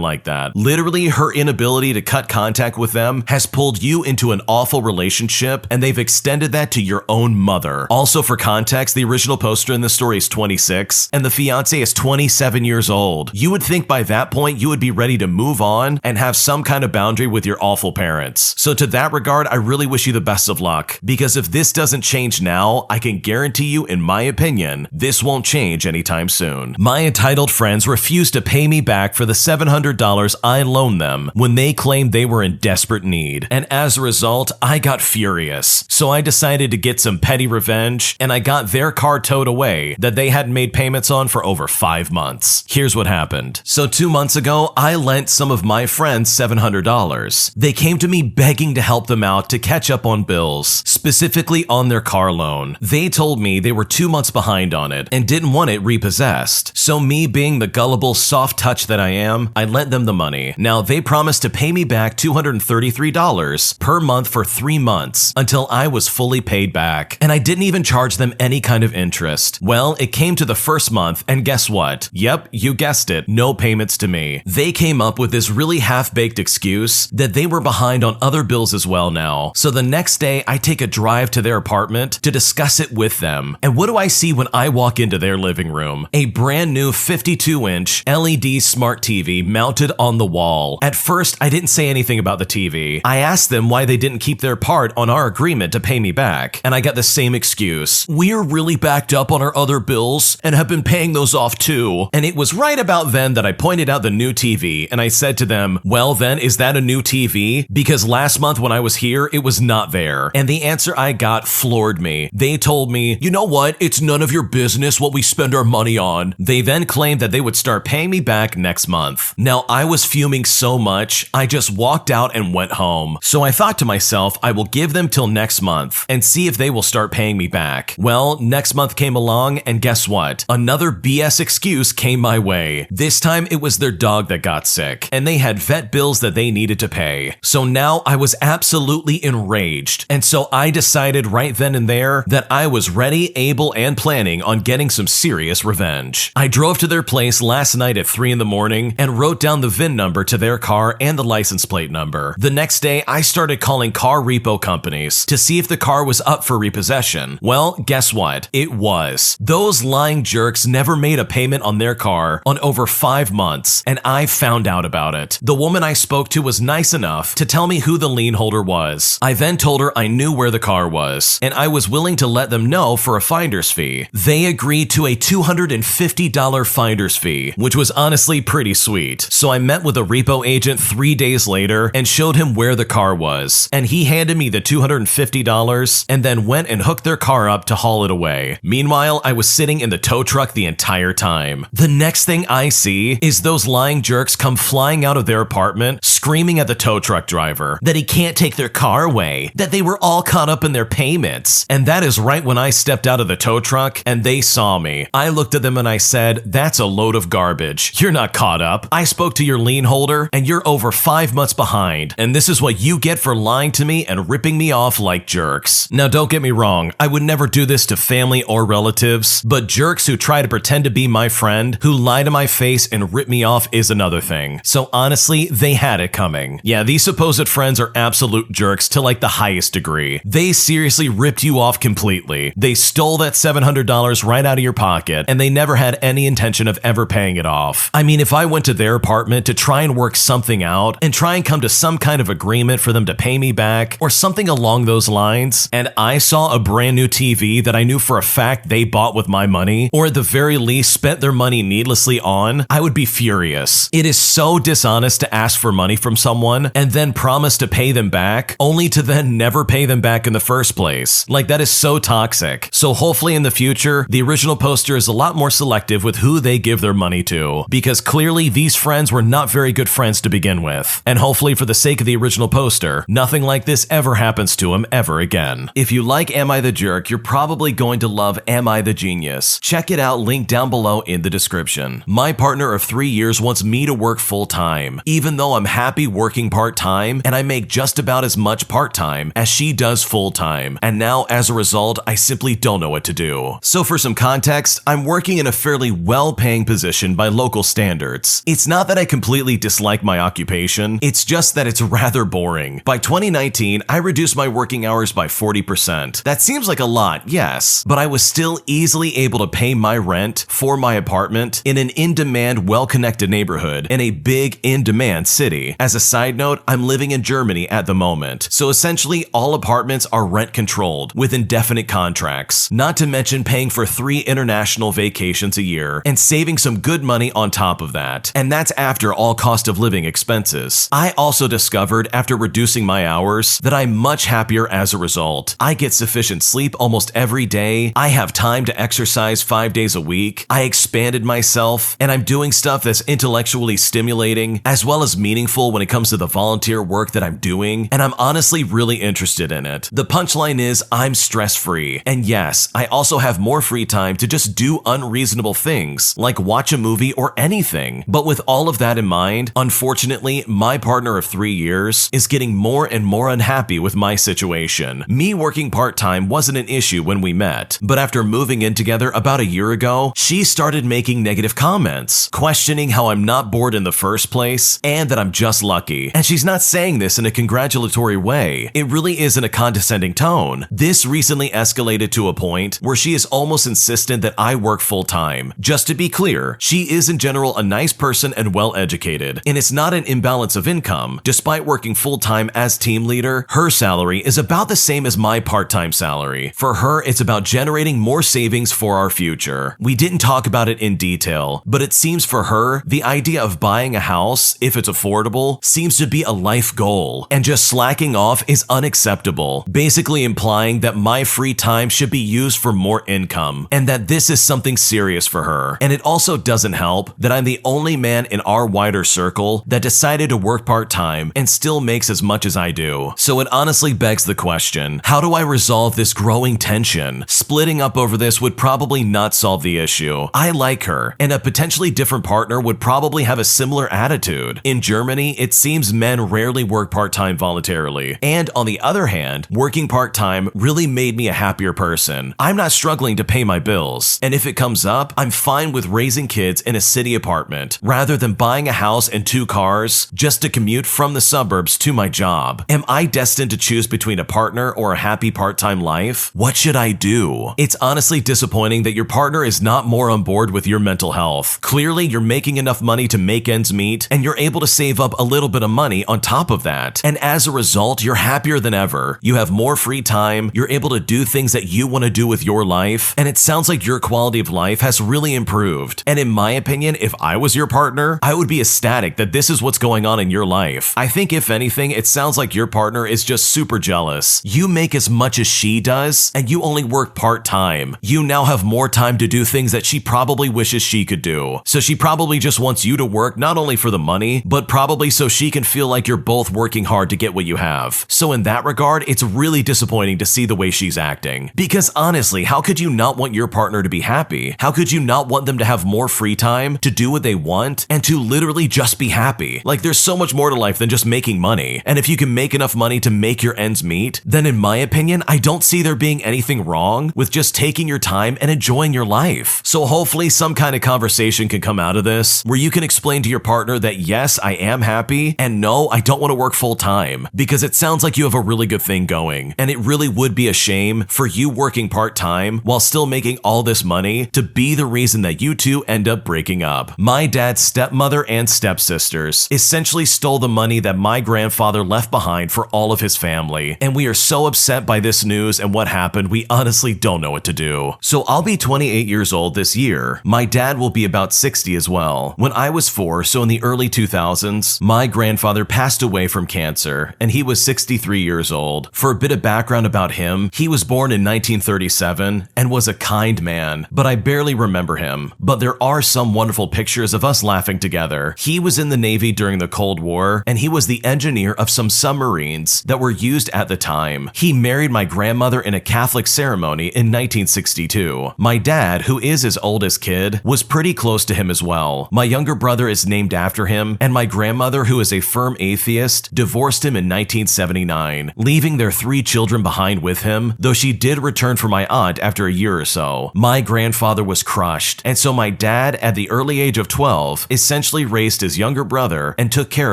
like that. Literally, her inability to cut contact with them has pulled you into an awful relationship, and they've extended that to your own mother. Also, for context, the original poster in the story is 26, and the fiance is 27 years old. You would think by that point you would be ready to move on and have some kind of boundary with your awful parents. So to that regard, I really wish you the best of luck, because if this doesn't change now, I can guarantee you, in my opinion, this won't change anytime soon. My entitled friends refused to pay me back for the $700 I loaned them when they claimed they were in desperate need. And as a result, I got furious. So I decided to get some petty revenge, and I got their car towed away that they hadn't made payments on for over 5 months. Here's what happened. So 2 months ago, I lent some of my friends $700. They came to me begging to help them out to catch up on bills, specifically on their car loan. They told me they were 2 months behind on it and didn't want it repossessed. So me being the gullible soft touch that I am, I lent them the money. Now they promised to pay me back $233 per month for 3 months until I was fully paid back. And I didn't even charge them any kind of interest. Well, it came to the first month, and guess what? Yep, you guessed it, no payments to me. They came up with this really half-baked excuse that they were behind on other bills as well now. So the next day, I take a drive to their apartment to discuss it with them. And what do I see when I walk into their living room? A brand new 52-inch LED smart TV mounted on the wall. At first, I didn't say anything about the TV. I asked them why they didn't keep their part on our agreement to pay me back, and I got the same excuse. We're really backed up on our other bills and have been paying those off too. And it was right about then that I pointed out the new TV, and I said to them, well then, is that a new TV? Because last month when I was here, it was not there. And the answer I got floored me. They told me, you know what? It's none of your business what we spend our money on. They then claimed that they would start paying me back next month. Now I was fuming so much, I just walked out and went home. So I thought to myself, I will give them till next month and see if they will start paying me back. Well, next month came along, and guess what? Another BS excuse came my way. This time it was their dog that got sick, and they had vet bills that they needed to pay. So now I was absolutely enraged, and so I decided right then and there that I was ready, able, and planning on getting some serious revenge. I drove to their place last night at 3 in the morning and wrote down the VIN number to their car and the license plate number. The next day, I started calling car repo companies to see if the car was up for repossession. Well, guess what? It was. Those lying jerks never made a payment on their car on over 5 months, and I found out about it. The woman I spoke to was nice enough to tell me who the lien holder was. I then told her I knew where the car was, and I was willing to let them know for a finder's fee. They agreed to a $250 finder's fee, which was honestly pretty sweet. So I met with a repo agent 3 days later and showed him where the car was, and he handed me the $250 and then went and hooked their car up to haul it away. Meanwhile, I was sitting in the tow truck the entire time. The next thing I see is those lying jerks come flying out of their apartment, screaming at the tow truck driver that he can't take their car away, that they were all caught up in their payments. And that is right when I stepped out of the tow truck and they saw me. I looked at them and I said, that's a load of garbage. You're not caught up. I spoke to your lien holder and you're over 5 months behind. And this is what you get for lying to me and ripping me off like jerks. Now don't get me wrong, I would never do this to family or relatives, but jerks who try to pretend to be my friend, who lie to my face and rip me off is another thing. So honestly, they had it coming. Yeah, these supposed friends are absolute jerks to like the highest degree. They seriously ripped you off completely. They stole that $700 right out of your pocket, and they never had any intention of ever paying it off. I mean, if I went to their apartment to try and work something out and try and come to some kind of agreement for them to pay me back or something along those lines, and I saw a brand new TV that I knew for a fact they bought with my money, or at the very least spent their money needlessly on, I would be furious. It is so dishonest to ask for money from someone and then promise to pay them back, only to then never pay them back in the first place. Like, that is so toxic. So hopefully in the future, the original poster is a lot more selective with who they give their money to, because clearly these friends were not very good friends to begin with. And hopefully for the sake of the original poster, nothing like this ever happens to him ever again. If you like Am I the Jerk, you're probably going to love Am I the Genius. Check it out, link down below in the description. My partner of 3 years wants me to work full time, even though I'm happy happy working part-time, and I make just about as much part-time as she does full-time. And now, as a result, I simply don't know what to do. So for some context, I'm working in a fairly well-paying position by local standards. It's not that I completely dislike my occupation, it's just that it's rather boring. By 2019, I reduced my working hours by 40%. That seems like a lot, yes, but I was still easily able to pay my rent for my apartment in an in-demand, well-connected neighborhood in a big in-demand city. As a side note, I'm living in Germany at the moment, so essentially all apartments are rent-controlled with indefinite contracts, not to mention paying for 3 international vacations a year and saving some good money on top of that. And that's after all cost of living expenses. I also discovered after reducing my hours that I'm much happier as a result. I get sufficient sleep almost every day, I have time to exercise 5 days a week, I expanded myself, and I'm doing stuff that's intellectually stimulating as well as meaningful when it comes to the volunteer work that I'm doing, and I'm honestly really interested in it. The punchline is I'm stress-free, and yes, I also have more free time to just do unreasonable things like watch a movie or anything. But with all of that in mind, unfortunately, my partner of 3 years is getting more and more unhappy with my situation. Me working part-time wasn't an issue when we met, but after moving in together about a year ago, she started making negative comments, questioning how I'm not bored in the first place and that I'm just lucky. And she's not saying this in a congratulatory way. It really is in a condescending tone. This recently escalated to a point where she is almost insistent that I work full-time. Just to be clear, she is in general a nice person and well-educated, and it's not an imbalance of income. Despite working full-time as team leader, her salary is about the same as my part-time salary. For her, it's about generating more savings for our future. We didn't talk about it in detail, but it seems for her, the idea of buying a house, if it's affordable, seems to be a life goal, and just slacking off is unacceptable, basically implying that my free time should be used for more income, and that this is something serious for her. And it also doesn't help that I'm the only man in our wider circle that decided to work part-time and still makes as much as I do. So it honestly begs the question, how do I resolve this growing tension? Splitting up over this would probably not solve the issue. I like her, and a potentially different partner would probably have a similar attitude. In Germany, it seems men rarely work part-time voluntarily, and on the other hand, working part-time really made me a happier person. I'm not struggling to pay my bills, and if it comes up, I'm fine with raising kids in a city apartment rather than buying a house and 2 cars just to commute from the suburbs to my job. Am I destined to choose between a partner or a happy part-time life? What should I do? It's honestly disappointing that your partner is not more on board with your mental health. Clearly, you're making enough money to make ends meet, and you're able to save up a little bit of money on top of that. And as a result, you're happier than ever. You have more free time, you're able to do things that you want to do with your life, and it sounds like your quality of life has really improved. And in my opinion, if I was your partner, I would be ecstatic that this is what's going on in your life. I think if anything, it sounds like your partner is just super jealous. You make as much as she does, and you only work part-time. You now have more time to do things that she probably wishes she could do. So she probably just wants you to work not only for the money, but probably so she can feel like you're both working hard to get what you have. So in that regard, it's really disappointing to see the way she's acting. Because honestly, how could you not want your partner to be happy? How could you not want them to have more free time, to do what they want, and to literally just be happy? Like, there's so much more to life than just making money. And if you can make enough money to make your ends meet, then in my opinion, I don't see there being anything wrong with just taking your time and enjoying your life. So hopefully some kind of conversation can come out of this where you can explain to your partner that yes, I am happy, and no, I don't want to work full time, because it sounds like you have a really good thing going, and it really would be a shame for you working part-time while still making all this money to be the reason that you two end up breaking up. My dad's stepmother and stepsisters essentially stole the money that my grandfather left behind for all of his family, and we are so upset by this news and what happened, we honestly don't know what to do. So I'll be 28 years old this year. My dad will be about 60 as well. When I was 4, so in the early 2000s, my grandfather passed away from cancer, and he was 63 years old. For a bit of background about him, he was born in 1937 and was a kind man, but I barely remember him. But there are some wonderful pictures of us laughing together. He was in the Navy during the Cold War, and he was the engineer of some submarines that were used at the time. He married my grandmother in a Catholic ceremony in 1962. My dad, who is his oldest kid, was pretty close to him as well. My younger brother is named after him, and my grandmother mother, who is a firm atheist, divorced him in 1979, leaving their 3 children behind with him, though she did return for my aunt after a year or so. My grandfather was crushed, and so my dad, at the early age of 12, essentially raised his younger brother and took care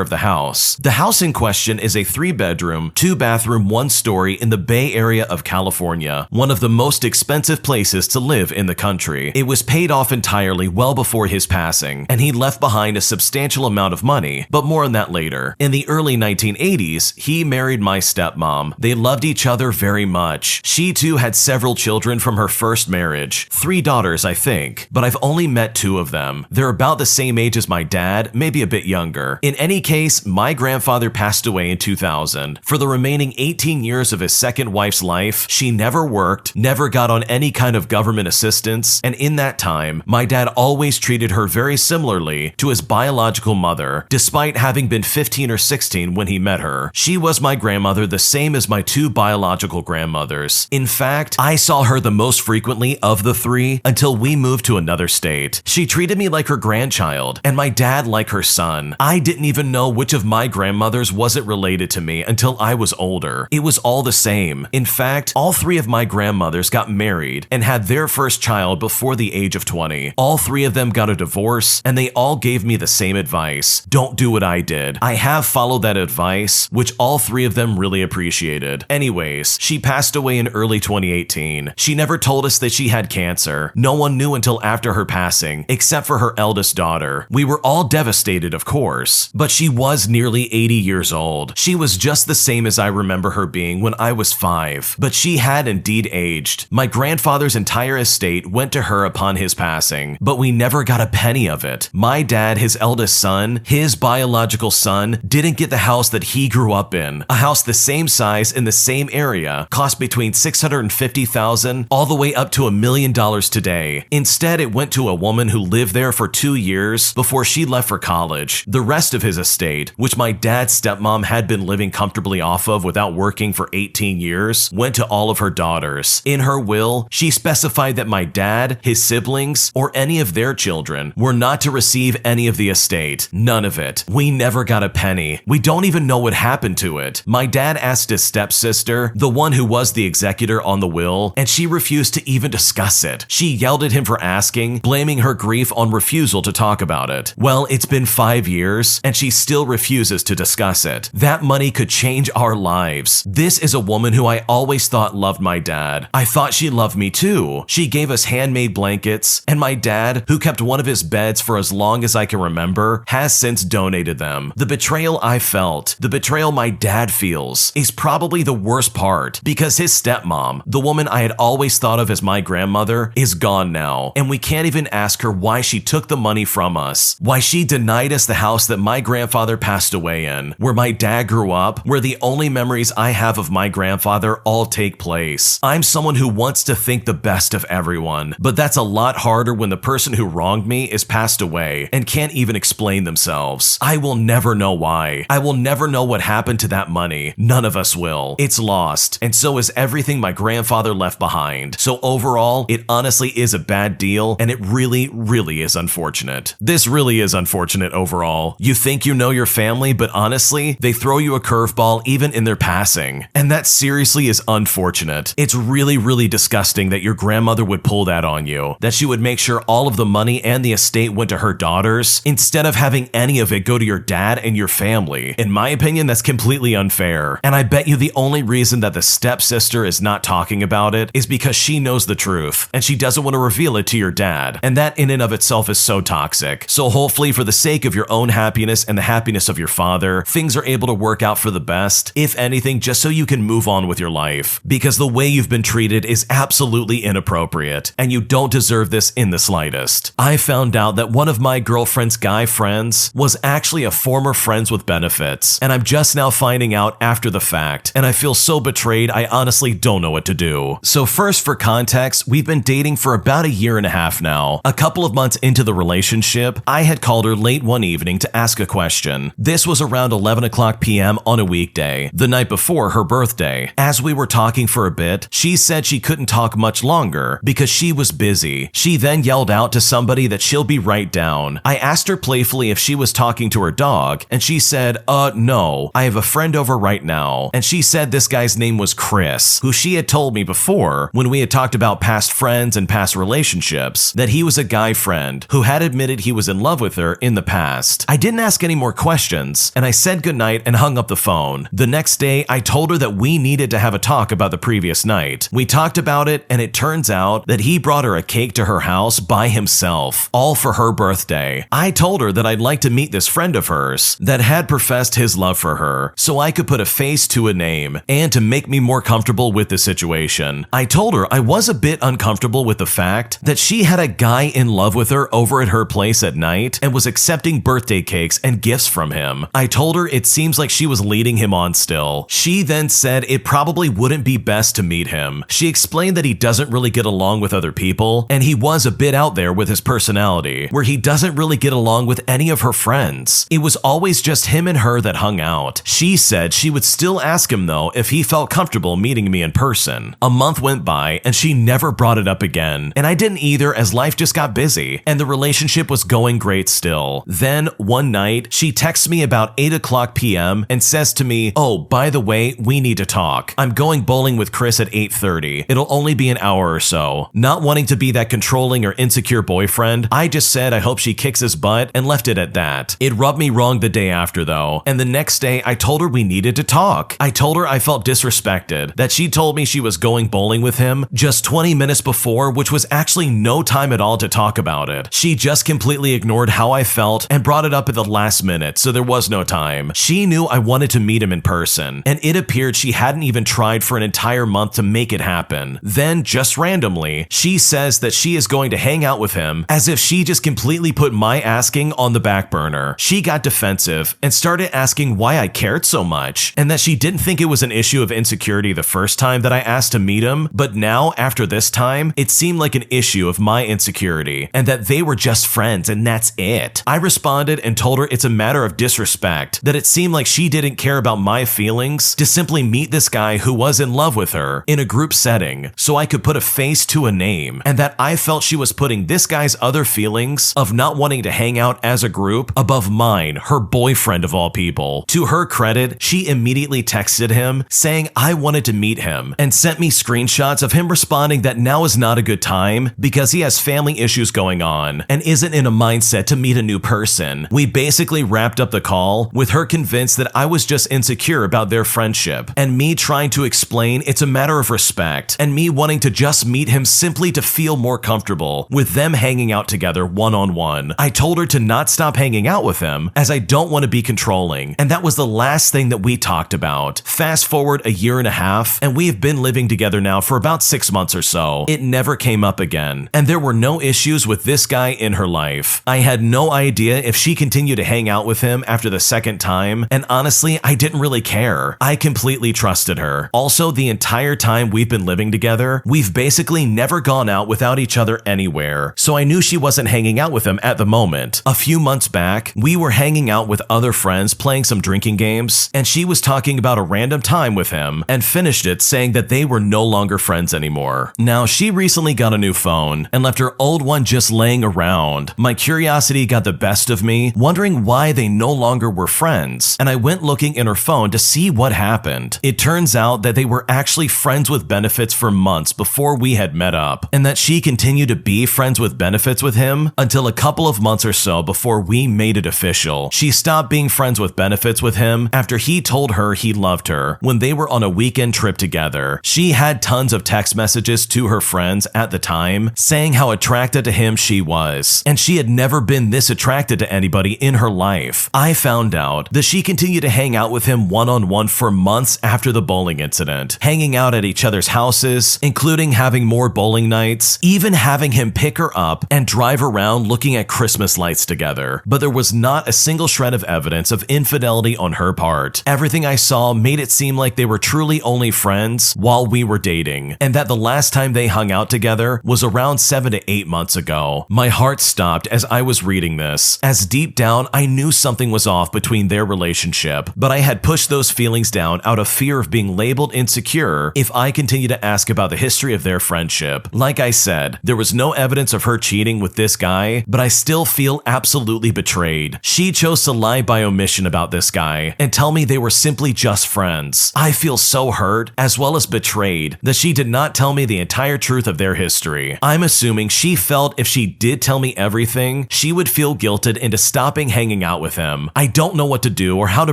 of the house. The house in question is a 3-bedroom, 2-bathroom, 1-story in the Bay Area of California, one of the most expensive places to live in the country. It was paid off entirely well before his passing, and he left behind a substantial amount of money, but more on that later. In the early 1980s, he married my stepmom. They loved each other very much. She too had several children from her first marriage, 3 daughters, I think, but I've only met 2 of them. They're about the same age as my dad, maybe a bit younger. In any case, my grandfather passed away in 2000. For the remaining 18 years of his second wife's life, she never worked, never got on any kind of government assistance, and in that time, my dad always treated her very similarly to his biological mother, despite having been 15 or 16 when he met her. She was my grandmother, the same as my 2 biological grandmothers. In fact, I saw her the most frequently of the 3 until we moved to another state. She treated me like her grandchild, and my dad like her son. I didn't even know which of my grandmothers wasn't related to me until I was older. It was all the same. In fact, all 3 of my grandmothers got married and had their first child before the age of 20. All 3 of them got a divorce, and they all gave me the same advice: don't do what I did. I have followed that advice, which all 3 of them really appreciated. Anyways, she passed away in early 2018. She never told us that she had cancer. No one knew until after her passing, except for her eldest daughter. We were all devastated, of course, but she was nearly 80 years old. She was just the same as I remember her being when I was 5, but she had indeed aged. My grandfather's entire estate went to her upon his passing, but we never got a penny of it. My dad, his eldest son, his biological son, didn't get the house that he grew up in. A house the same size in the same area cost between $650,000 all the way up to $1 million today. Instead, it went to a woman who lived there for 2 years before she left for college. The rest of his estate, which my dad's stepmom had been living comfortably off of without working for 18 years, went to all of her daughters. In her will, she specified that my dad, his siblings, or any of their children were not to receive any of the estate. None of it. We never got a penny. We don't even know what happened to it. My dad asked his stepsister, the one who was the executor on the will, and she refused to even discuss it. She yelled at him for asking, blaming her grief on refusal to talk about it. Well, it's been 5 years, and she still refuses to discuss it. That money could change our lives. This is a woman who I always thought loved my dad. I thought she loved me too. She gave us handmade blankets, and my dad, who kept one of his beds for as long as I can remember, has since donated them. The betrayal I felt, the betrayal my dad feels, is probably the worst part, because his stepmom, the woman I had always thought of as my grandmother, is gone now, and we can't even ask her why she took the money from us, why she denied us the house that my grandfather passed away in, where my dad grew up, where the only memories I have of my grandfather all take place. I'm someone who wants to think the best of everyone, but that's a lot harder when the person who wronged me is passed away and can't even explain themselves. I will never know why. I will never know what happened to that money. None of us will. It's lost, and so is everything my grandfather left behind. So overall, it honestly is a bad deal, and it really, really is unfortunate. This really is unfortunate overall. You think you know your family, but honestly, they throw you a curveball even in their passing. And that seriously is unfortunate. It's really, really disgusting that your grandmother would pull that on you, that she would make sure all of the money and the estate went to her daughters, instead of having any of it go to your dad and your family. In my opinion, that's completely unfair. And I bet you the only reason that the stepsister is not talking about it is because she knows the truth, and she doesn't want to reveal it to your dad. And that in and of itself is so toxic. So hopefully, for the sake of your own happiness and the happiness of your father, things are able to work out for the best, if anything, just so you can move on with your life. Because the way you've been treated is absolutely inappropriate, and you don't deserve this in the slightest. I found out that one of my girlfriend's guy friends was actually a former friends with benefits, and I'm just now finding out after the fact, and I feel so betrayed I honestly don't know what to do. So first, for context, we've been dating for about 1.5 years now. A couple of months into the relationship, I had called her late one evening to ask a question. This was around 11:00 p.m. on a weekday, the night before her birthday. As we were talking for a bit, she said she couldn't talk much longer because she was busy. She then yelled out to somebody that she'll be right down. I asked her playfully if she was talking to her dog, and she said, no, I have a friend over right now. And she said this guy's name was Chris, who she had told me before when we had talked about past friends and past relationships, that he was a guy friend who had admitted he was in love with her in the past. I didn't ask any more questions, and I said goodnight and hung up the phone. The next day, I told her that we needed to have a talk about the previous night. We talked about it, and it turns out that he brought her a cake to her house by himself, all for her birthday. I told her that I'd like to meet this friend of hers that had professed his love for her, so I could put a face to a name, and to make me more comfortable with the situation. I told her I was a bit uncomfortable with the fact that she had a guy in love with her over at her place at night and was accepting birthday cakes and gifts from him. I told her it seems like she was leading him on still. She then said it probably wouldn't be best to meet him. She explained that he doesn't really get along with other people, and he was a bit out there with his personality, where he doesn't really get along with any of her friends. It was always just him and her that hung out. She said she would still ask him though if he felt comfortable meeting me in person. A month went by and she never brought it up again, and I didn't either as life just got busy and the relationship was going great still. Then one night she texts me about 8:00 p.m. and says to me, "Oh, by the way, we need to talk. I'm going bowling with Chris at 8:30. It'll only be an hour or so." Not wanting to be that controlling or insecure boyfriend, I just said I hope she kicks his butt and left it at that. It rubbed me wrong the day after though, and the next day I told her we needed to talk. I told her I felt disrespected, that she told me she was going bowling with him just 20 minutes before, which was actually no time at all to talk about it. She just completely ignored how I felt and brought it up at the last minute, so there was no time. She knew I wanted to meet him in person, and it appeared she hadn't even tried for an entire month to make it happen. Then, just randomly, she says that she is going to hang out with him, as if she just completely put my asking on the back burner. She got defensive and started asking why I cared so much, and that she didn't think it was an issue of insecurity the first time that I asked to meet him, but now, after this time, it seemed like an issue of my insecurity, and that they were just friends and that's it. I responded and told her it's a matter of disrespect, that it seemed like she didn't care about my feelings to simply meet this guy who was in love with her in a group setting so I could put a face to a name, and that I felt she was putting this guy's other feelings of not wanting to hang out as a group above mine, her boyfriend of all people. To her credit, she immediately texted him saying I wanted to meet him and sent me screenshots of him responding that now is not a good time because he has family issues going on and isn't in a mindset to meet a new person. We basically wrapped up the call with her convinced that I was just insecure about their friendship, and me trying to explain it's a matter of respect, and me wanting to just meet him simply to feel more comfortable with them hanging out together one-on-one. I told her to not stop hanging out with him as I don't want to be controlling, and that was the last thing that we talked about. Fast forward a year and a half, and we have been living together now for about 6 months or so. It never came up again, and there were no issues with this guy in her life. I had no idea if she continued to hang out with him after the second time, and honestly, I didn't really care. I completely trusted her. Also, the entire time we've been living together, we've basically never gone out without each other anywhere, so I knew she wasn't hanging out with him at the moment. A few months back, we were hanging out with other friends playing some drinking games, and she was talking about a random time with him and finished it saying that they were no longer friends anymore. Now, she recently got a new phone and left her old one just laying around. My curiosity got the best of me, wondering why they no longer were friends, and I went looking in her phone to see what happened. It turns out that they were actually friends with benefits for months before we had met up, and that she continued to be friends with benefits with him until a couple of months or so before we made it official. She stopped being friends with benefits with him after he told her he loved her when they were on a weekend trip together. She had tons of text messages to her friends at the time saying how attracted to him she was, and she had never been this attracted to anybody in her life. I found out that she continued to hang out with him one-on-one for months after the bowling incident, hanging out at each other's houses, including having more bowling nights, even having him pick her up and drive around looking at Christmas lights together. But there was not a single shred of evidence of infidelity on her part. Everything I saw made it seem like they were truly only friends while we were dating, and that the last time they hung out together was around 7 to 8 months ago. My heart stopped as I was reading this, as deep down I knew something was off between their relationship, but I had pushed those feelings down out of fear of being labeled insecure if I continued to ask about the history of their friendship. Like I said, there was no evidence of her cheating with this guy, but I still feel absolutely betrayed. She She chose to lie by omission about this guy and tell me they were simply just friends. I feel so hurt, as well as betrayed, that she did not tell me the entire truth of their history. I'm assuming she felt if she did tell me everything, she would feel guilted into stopping hanging out with him. I don't know what to do or how to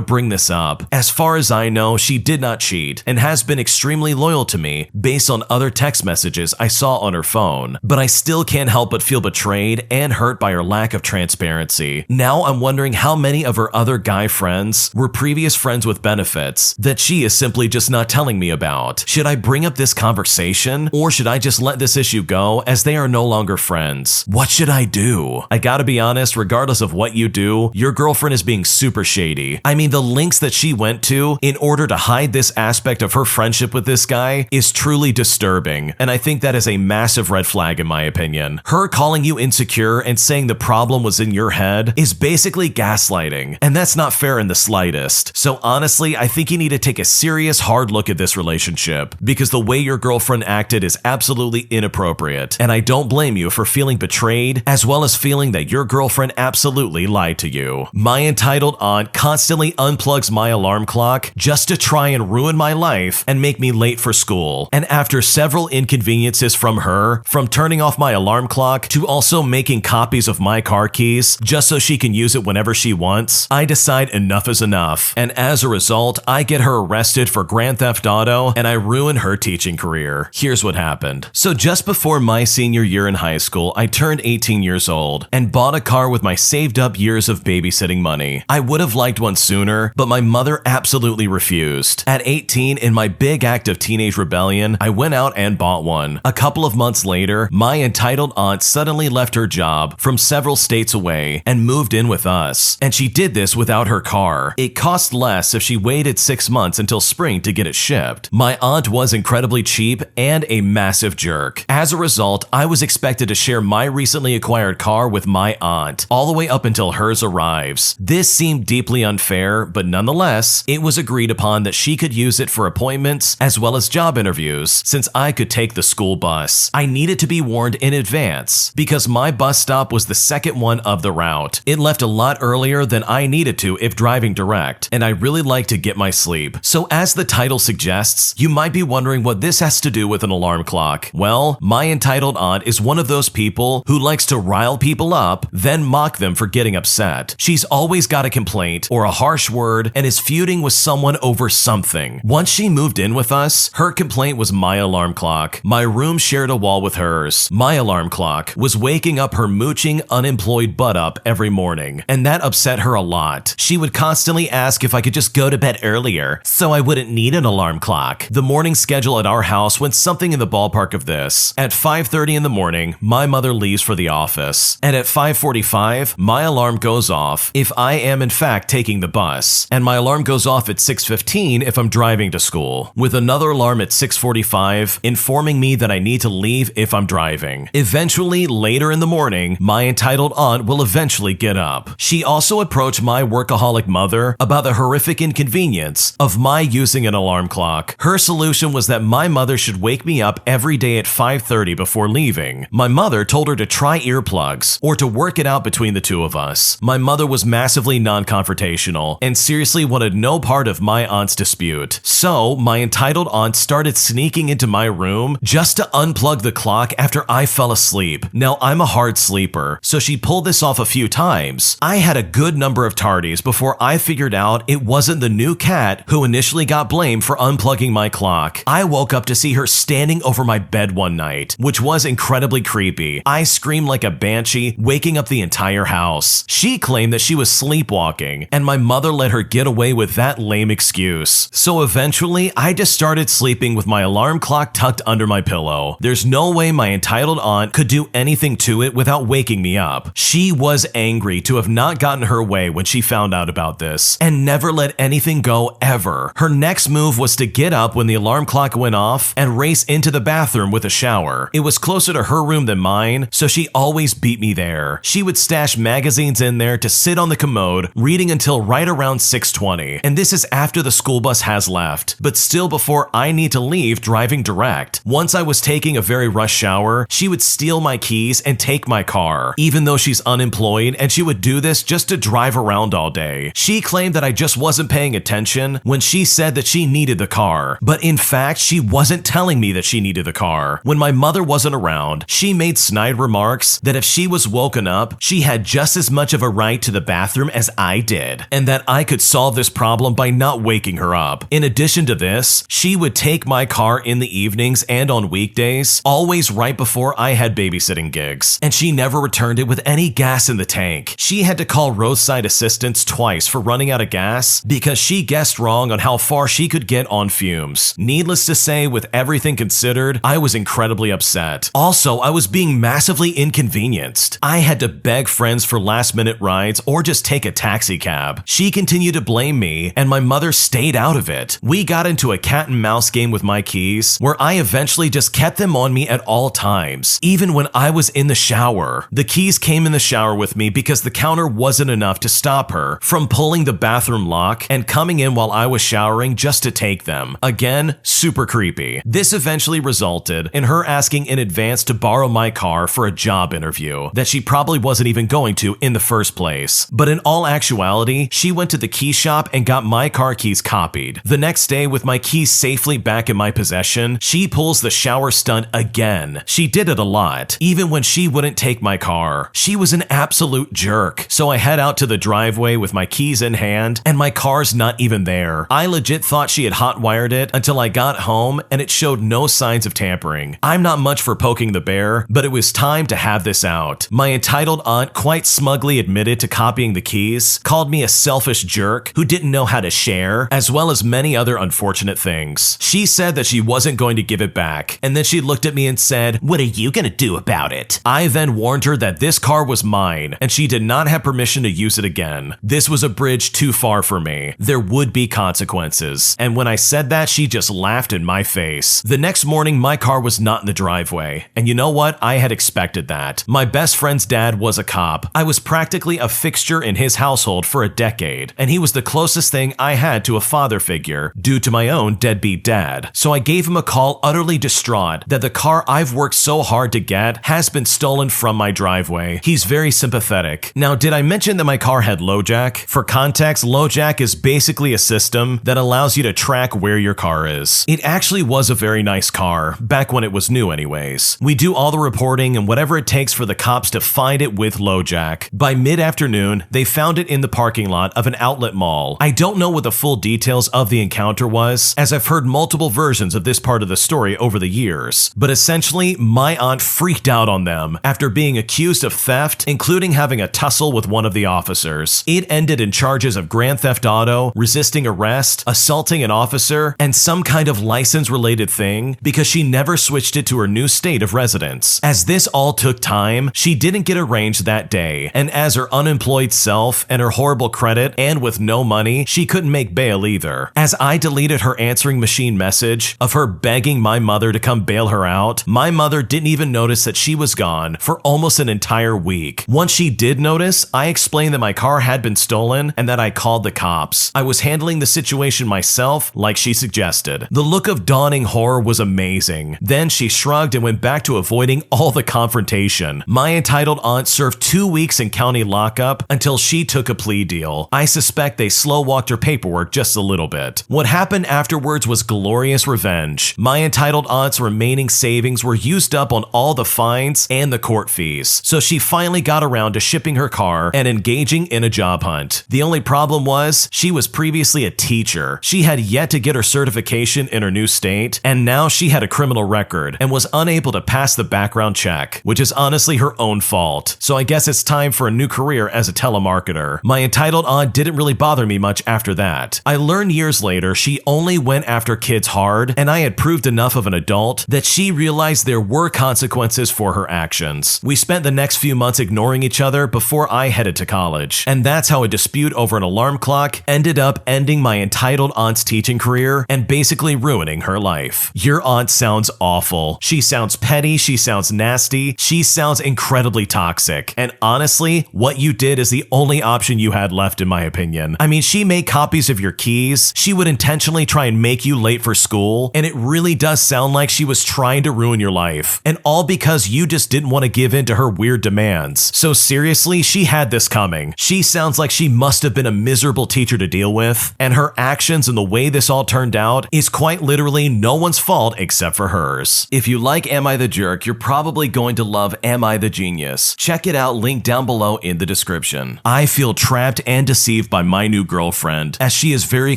bring this up. As far as I know, she did not cheat and has been extremely loyal to me based on other text messages I saw on her phone, but I still can't help but feel betrayed and hurt by her lack of transparency. Now I'm wondering how many of her other guy friends were previous friends with benefits that she is simply just not telling me about. Should I bring up this conversation, or should I just let this issue go as they are no longer friends? What should I do? I gotta be honest, regardless of what you do, your girlfriend is being super shady. I mean, the links that she went to in order to hide this aspect of her friendship with this guy is truly disturbing, and I think that is a massive red flag in my opinion. Her calling you insecure and saying the problem was in your head is basically gaslighting, and that's not fair in the slightest. So honestly, I think you need to take a serious hard look at this relationship, because the way your girlfriend acted is absolutely inappropriate, and I don't blame you for feeling betrayed, as well as feeling that your girlfriend absolutely lied to you. My entitled aunt constantly unplugs my alarm clock just to try and ruin my life and make me late for school, and after several inconveniences from her, from turning off my alarm clock to also making copies of my car keys just so she can use it whenever she wants, I decide enough is enough, and as a result, I get her arrested for Grand Theft Auto and I ruin her teaching career. Here's what happened. So just before my senior year in high school, I turned 18 years old and bought a car with my saved up years of babysitting money. I would have liked one sooner, but my mother absolutely refused. At 18, in my big act of teenage rebellion, I went out and bought one. A couple of months later, my entitled aunt suddenly left her job from several states away and moved in with us. And she did this without her car. It cost less if she waited 6 months until spring to get it shipped. My aunt was incredibly cheap and a massive jerk. As a result, I was expected to share my recently acquired car with my aunt, all the way up until hers arrives. This seemed deeply unfair, but nonetheless, it was agreed upon that she could use it for appointments as well as job interviews, since I could take the school bus. I needed to be warned in advance because my bus stop was the second one of the route. It left a lot earlier than I needed to if driving direct, and I really like to get my sleep. So as the title suggests, you might be wondering what this has to do with an alarm clock. Well, my entitled aunt is one of those people who likes to rile people up, then mock them for getting upset. She's always got a complaint or a harsh word and is feuding with someone over something. Once she moved in with us, her complaint was my alarm clock. My room shared a wall with hers. My alarm clock was waking up her mooching, unemployed butt up every morning, and that upset her a lot. She would constantly ask if I could just go to bed earlier so I wouldn't need an alarm clock. The morning schedule at our house went something in the ballpark of this. At 5:30 in the morning, my mother leaves for the office, and at 5:45, my alarm goes off if I am in fact taking the bus, and my alarm goes off at 6:15 if I'm driving to school, with another alarm at 6:45 informing me that I need to leave if I'm driving. Eventually, later in the morning, my entitled aunt will eventually get up. She also approached my workaholic mother about the horrific inconvenience of my using an alarm clock. Her solution was that my mother should wake me up every day at 5:30 before leaving. My mother told her to try earplugs or to work it out between the two of us. My mother was massively non-confrontational and seriously wanted no part of my aunt's dispute. So my entitled aunt started sneaking into my room just to unplug the clock after I fell asleep. Now I'm a hard sleeper, so she pulled this off a few times. I had a good number of tardies before I figured out it wasn't the new cat who initially got blamed for unplugging my clock. I woke up to see her standing over my bed one night, which was incredibly creepy. I screamed like a banshee, waking up the entire house. She claimed that she was sleepwalking, and my mother let her get away with that lame excuse. So eventually, I just started sleeping with my alarm clock tucked under my pillow. There's no way my entitled aunt could do anything to it without waking me up. She was angry to have not gotten her way when she found out about this, and never let anything go ever. Her next move was to get up when the alarm clock went off and race into the bathroom with a shower. It was closer to her room than mine, so she always beat me there. She would stash magazines in there to sit on the commode, reading until right around 6:20, and this is after the school bus has left, but still before I need to leave driving direct. Once I was taking a very rushed shower, she would steal my keys and take my car, even though she's unemployed, and she would do this this just to drive around all day. She claimed that I just wasn't paying attention when she said that she needed the car. But in fact, she wasn't telling me that she needed the car. When my mother wasn't around, she made snide remarks that if she was woken up, she had just as much of a right to the bathroom as I did, and that I could solve this problem by not waking her up. In addition to this, she would take my car in the evenings and on weekdays, always right before I had babysitting gigs, and she never returned it with any gas in the tank. She had to call roadside assistance twice for running out of gas because she guessed wrong on how far she could get on fumes. Needless to say, with everything considered, I was incredibly upset. Also, I was being massively inconvenienced. I had to beg friends for last-minute rides or just take a taxi cab. She continued to blame me, and my mother stayed out of it. We got into a cat and mouse game with my keys, where I eventually just kept them on me at all times, even when I was in the shower. The keys came in the shower with me because the counter wasn't enough to stop her from pulling the bathroom lock and coming in while I was showering just to take them. Again, super creepy. This eventually resulted in her asking in advance to borrow my car for a job interview that she probably wasn't even going to in the first place. But in all actuality, she went to the key shop and got my car keys copied. The next day, with my keys safely back in my possession, she pulls the shower stunt again. She did it a lot, even when she wouldn't take my car. She was an absolute jerk. So I head out to the driveway with my keys in hand, and my car's not even there. I legit thought she had hotwired it until I got home, and it showed no signs of tampering. I'm not much for poking the bear, but it was time to have this out. My entitled aunt quite smugly admitted to copying the keys, called me a selfish jerk who didn't know how to share, as well as many other unfortunate things. She said that she wasn't going to give it back, and then she looked at me and said, "What are you gonna do about it?" I then warned her that this car was mine, and she did not have permission to use it again. This was a bridge too far for me. There would be consequences. And when I said that, she just laughed in my face. The next morning, my car was not in the driveway. And you know what? I had expected that. My best friend's dad was a cop. I was practically a fixture in his household for a decade, and he was the closest thing I had to a father figure due to my own deadbeat dad. So I gave him a call, utterly distraught that the car I've worked so hard to get has been stolen from my driveway. He's very sympathetic. Now, did I mention that my car had LoJack? For context, LoJack is basically a system that allows you to track where your car is. It actually was a very nice car, back when it was new anyways. We do all the reporting and whatever it takes for the cops to find it with LoJack. By mid-afternoon, they found it in the parking lot of an outlet mall. I don't know what the full details of the encounter was, as I've heard multiple versions of this part of the story over the years, but essentially, my aunt freaked out on them after being accused of theft, including having a tussle with one of the officers. It ended in charges of grand theft auto, resisting arrest, assaulting an officer, and some kind of license-related thing because she never switched it to her new state of residence. As this all took time, she didn't get arraigned that day, and as her unemployed self and her horrible credit and with no money, she couldn't make bail either. As I deleted her answering machine message of her begging my mother to come bail her out, my mother didn't even notice that she was gone for almost an entire week. Once she did notice, I explained that my car had been stolen and that I called the cops. I was handling the situation myself, like she suggested. The look of dawning horror was amazing. Then she shrugged and went back to avoiding all the confrontation. My entitled aunt served 2 weeks in county lockup until she took a plea deal. I suspect they slow-walked her paperwork just a little bit. What happened afterwards was glorious revenge. My entitled aunt's remaining savings were used up on all the fines and the court fees, so she finally got around to shipping her car and engaging in a job hunt. The only problem was she was previously a teacher. She had yet to get her certification in her new state, and now she had a criminal record and was unable to pass the background check, which is honestly her own fault. So I guess it's time for a new career as a telemarketer. My entitled aunt didn't really bother me much after that. I learned years later she only went after kids hard, and I had proved enough of an adult that she realized there were consequences for her actions. We spent the next few months ignoring each other before I headed to college, and that's how a dispute over an alarm clock ended up ending my entitled aunt's teaching career and basically ruining her life. Your aunt sounds awful. She sounds petty, she sounds nasty, she sounds incredibly toxic, and honestly, what you did is the only option you had left in my opinion. I mean, she made copies of your keys, she would intentionally try and make you late for school, and it really does sound like she was trying to ruin your life, and all because you just didn't want to give in to her weird demands. So seriously, she had had this coming. She sounds like she must have been a miserable teacher to deal with, and her actions and the way this all turned out is quite literally no one's fault except for hers. If you like Am I the Jerk, you're probably going to love Am I the Genius. Check it out, link down below in the description. I feel trapped and deceived by my new girlfriend, as she is very